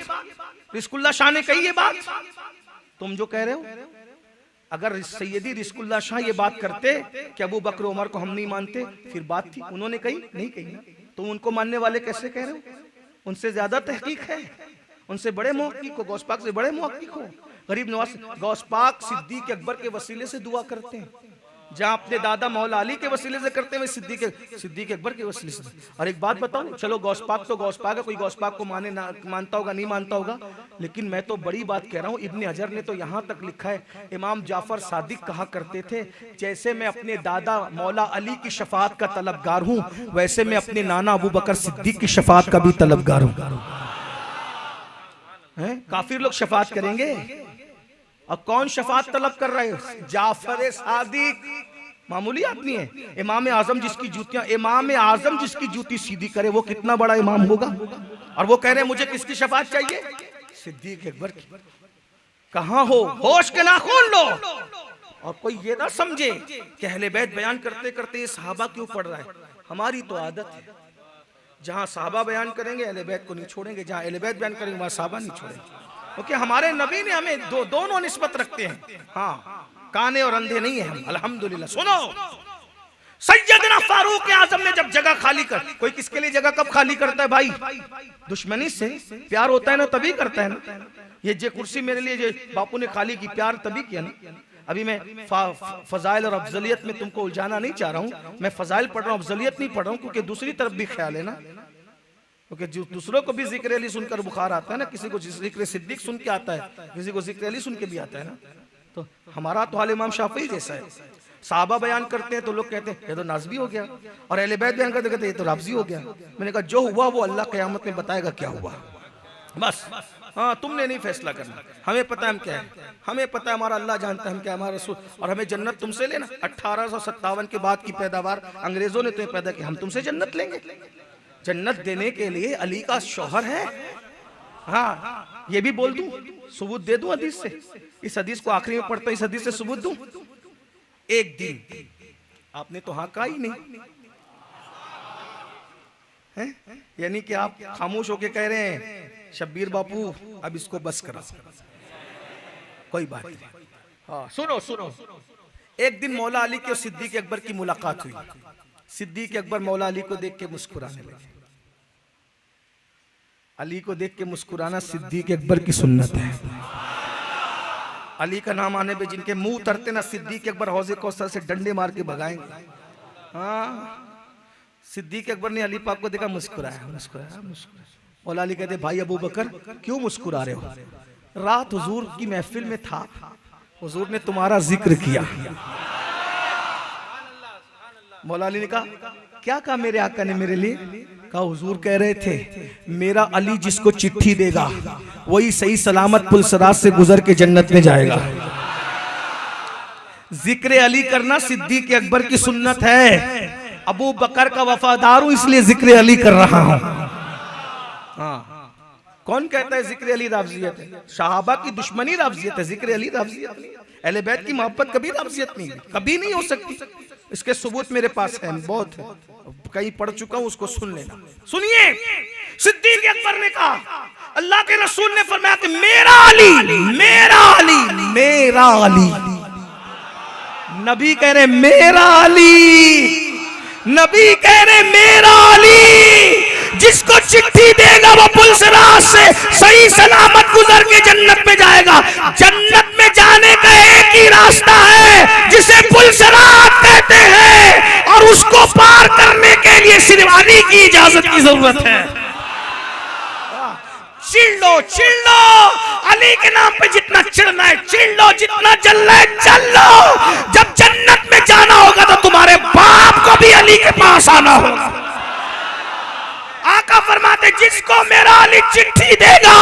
रिस्कुल्लाह शाह ने कही ये बात। तुम जो कह रहे हो, अगर सैयदी रिस्कुल्लाह शाह ये बात करते कि अबू बकर उमर को हम नहीं मानते, फिर बात थी। उन्होंने कही नहीं कही ना। तुम उनको मानने वाले कैसे कह रहे हो? उनसे ज्यादा तहकीक है, उनसे बड़े मुहक्किक हो, गौस पाक से बड़े मुहक्किक हो। गरीब नवाज गौस पाक सिद्दीक अकबर के वसीले से दुआ करते हैं। जहां अपने दादा मौला अली के वसीले से करते हैं सिद्दीक अकबर के वसीले से। और एक बात बताऊं, चलो गौस पाक तो गौस पाक है, कोई गौस पाक को माने ना मानता होगा, नहीं मानता होगा, लेकिन मैं तो बड़ी बात कह रहा हूं। इब्ने हजर ने तो यहां तक लिखा है, इमाम जाफर सादिक कहा करते थे, जैसे मैं अपने दादा मौला अली की शफाअत का तलबगार हूं, वैसे मैं अपने नाना अबू बकर सिद्दीक की शफाअत का भी तलबगार हूं। काफिर लोग शफाअत करेंगे, और कौन शफाअत तलब कर रहे हो? जाफर सादिक, मामूली आदमी है। इमाम आजम जिसकी जूती सीधी करे वो कितना बड़ा इमाम होगा, और वो कह रहे हैं मुझे किसकी शफाअत चाहिए? सिद्दीक अकबर की। कहां हो, होश के नाखून लो। और कोई ये ना समझे कि अहले बैत बयान करते करते ये सहाबा क्यों पढ़ रहा है। हमारी तो आदत है, जहां सहाबा बयान करेंगे अहले बैत को नहीं छोड़ेंगे, जहां अहले बैत बयान करेंगे वहां सहाबा नहीं छोड़ेंगे, क्योंकि हमारे नबी ने हमें दोनों निस्बत रखते हैं। हाँ, काने और अंधे नहीं है हम, अल्हम्दुलिल्लाह। सुनो, सैयदना फारूक आजम ने जब जगह खाली कर, कोई किसके लिए जगह कब खाली करता है भाई? दुश्मनी से। प्यार होता है ना तभी करता है ना। ये जे कुर्सी मेरे लिए जो बापू ने खाली की, प्यार तभी किया ना। अभी मैं फजाइल और अफजलियत में तुमको उलझाना नहीं चाह रहा हूँ, मैं फजाइल पढ़ रहा हूँ, अफजलियत नहीं पढ़ रहा हूँ, क्योंकि दूसरी तरफ भी ख्याल है ना, क्योंकि दूसरों को भी जिक्र अली सुनकर बुखार आता है ना, किसी को जिक्र सिद्दीक सुन के आता है, किसी को जिक्र अली सुन के भी आता है ना। तो हमारा तो हाल इमाम शाफी जैसा है। साहबा बयान करते हैं तो लोग कहते हैं ये तो नाज़बी हो गया, और अहले बैत बयान करते कहते ये तो राफ़ज़ी हो गया। मैंने कहा जो हुआ वो अल्लाह क़यामत में बताएगा क्या हुआ, बस। हाँ, तुमने नहीं फैसला करना, हमें पता है हम क्या है, हमें पता है, हमारा अल्लाह जानता है हम क्या, हमारा रसूल। और हमें जन्नत तुमसे लेना। 1857 के बाद की पैदावार अंग्रेजों ने तुम्हें पैदा की, हम तुमसे जन्नत लेंगे। जन्नत देने के लिए अली का शौहर है। हाँ, ये भी बोल दूं, सबूत दे दूं हदीस से। इस हदीस को आखिरी में पढ़ता हूं, इस हदीस से सबूत दूं। एक दिन आपने तो हाँ कहा ही नहीं है, यानी कि आप खामोश होके कह रहे हैं शब्बीर बापू अब इसको बस करो, कोई बात नहीं। हाँ, सुनो, एक दिन मौला अली के और सिद्दीक अकबर की मुलाकात हुई। सिद्दीक अकबर मौला अली को देख के मुस्कुराने लगे। अली को देख के मुस्कुराना सिद्दीक अकबर की सुन्नत है। अली का नाम आने पे जिनके मुंह उतरते ना, सिद्दीक अकबर हौज़े कौसर से डंडे मार के भगाएंगे। हाँ, सिद्दीक अकबर ने अली पाक को देखा, मुस्कुराया। मौला अली कहते भाई अबू बकर क्यों मुस्कुरा रहे हो? रात हुजूर की महफिल में था, हुजूर ने तुम्हारा जिक्र किया। मौला अली ने कहा क्या कहा मेरे आका ने मेरे लिए? कहा हुजूर कह रहे थे मेरा अली जिसको चिट्ठी देगा वही सही सलामत पुलसरात से गुजर के जन्नत में जाएगा। जिक्र अली करना सिद्दीक अकबर की सुन्नत है। अबू बकर का वफादार हूं इसलिए जिक्र अली कर रहा हूं। हाँ, कौन कहता है जिक्र अली राफ़ज़ियत है? सहाबा की दुश्मनी राफ़ज़ियत है, जिक्र अली राफ़ज़ियत नहीं। अहले बैत की मोहब्बत कभी राफ़ज़ियत नहीं है, कभी नहीं हो सकती। इसके सबूत मेरे पास है, बहुत है, कहीं पढ़ चुका हूं, उसको सुन लेना। सुनिए, सिद्दीक अकबर ने कहा अल्लाह के रसूल ने फरमाया कि मेरा अली, मेरा अली, मेरा अली। नबी कह रहे मेरा अली, नबी कह रहे मेरा अली जिसको चिट्ठी देगा वो पुलसरात से सही सलामत गुजर के जन्नत में जाएगा। जन्नत में जाने का एक ही रास्ता है जिसे पुलसरात कहते हैं, और उसको पार करने के लिए सिर्फ अली की इजाजत की जरूरत है। चिड़ लो, अली के नाम पे जितना चिड़ना है चिड़ लो, जितना जलना है जल लो। जब जन्नत में जाना होगा तो तुम्हारे बाप को भी अली के पास आना होगा। आका फरमाते जिसको मेरा अली चिट्ठी देगा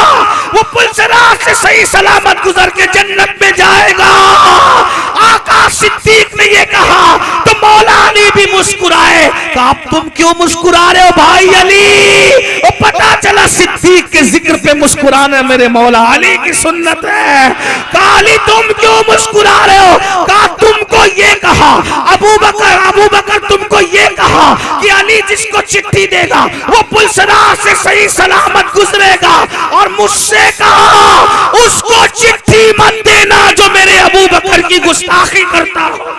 वो पुलसरात से सही सलामत गुजर के जन्नत में जाएगा। आका सिद्दीक ने ये कहा तो मौला अली भी मुस्कुराए। कहा तुम क्यों मुस्कुरा रहे हो भाई अली? वो पता चला सिद्दीक के जिक्र पे मुस्कुराना मेरे मौला अली की सुन्नत है। कहा अली तुम क्यों मुस्कुरा रहे हो? कहा तुमको ये कहा अबू बकर तुमको ये कहा कि अली जिसको चिट्ठी देगा वो पुलसरात से सही सलामत गुजरेगा, और मुझसे कहा उसको चिट्ठी मत देना जो मेरे अबू बकर की गुस्ताखी करता हो।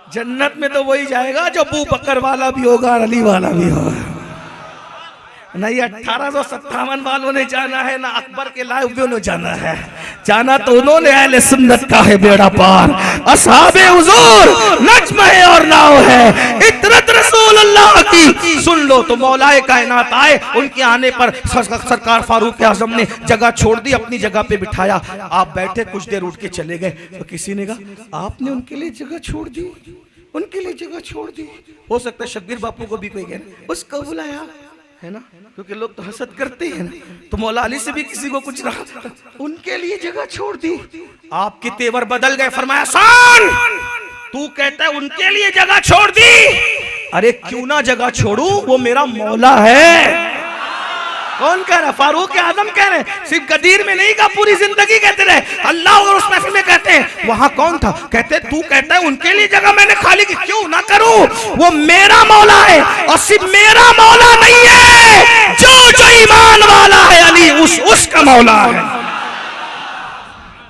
जन्नत में तो वही जाएगा जो अबू बकर वाला भी होगा और अली वाला भी होगा। नहीं 1857 वालों ने जाना है, ना अकबर के लाइव ने जाना है, जाना तो उन्होंने अहले सुन्नत का है बेड़ा पार, असहाबे हुजूर नज्म है और नाव है, इतरत रसूल अल्लाह की सुन लो। तो मौलाए कायनात आए, उनके आने पर सरकार फारूक आजम ने जगह छोड़ दी, अपनी जगह पे बिठाया। आप बैठे, कुछ देर उठ के चले गए, तो किसी ने कहा आपने उनके लिए जगह छोड़ दी, उनके लिए जगह छोड़ दी। हो सकता है शब्बीर बापू को भी कोई कहे उसको बुलाया है ना, क्योंकि लोग तो हसद करते हैं ना। तो मौला अली से भी किसी को कुछ रहा, उनके लिए जगह छोड़ दी। आपके तेवर बदल गए, फरमाया सान तू कहता है उनके लिए जगह छोड़ दी, अरे क्यों ना जगह छोड़ू, वो मेरा मौला है। कौन कह रहा? फारूक आजम कह रहे, सिर्फ गदीर में नहीं कहा, पूरी जिंदगी कहते रहे, अल्लाह और उस महफिल में कहते हैं। वहां कौन था? कहते तू कहता है उनके लिए जगह मैंने खाली की, क्यों ना करूं, वो मेरा मौला है। और सिर्फ मेरा मौला नहीं है, जो जो ईमान वाला है अली उसका मौला है।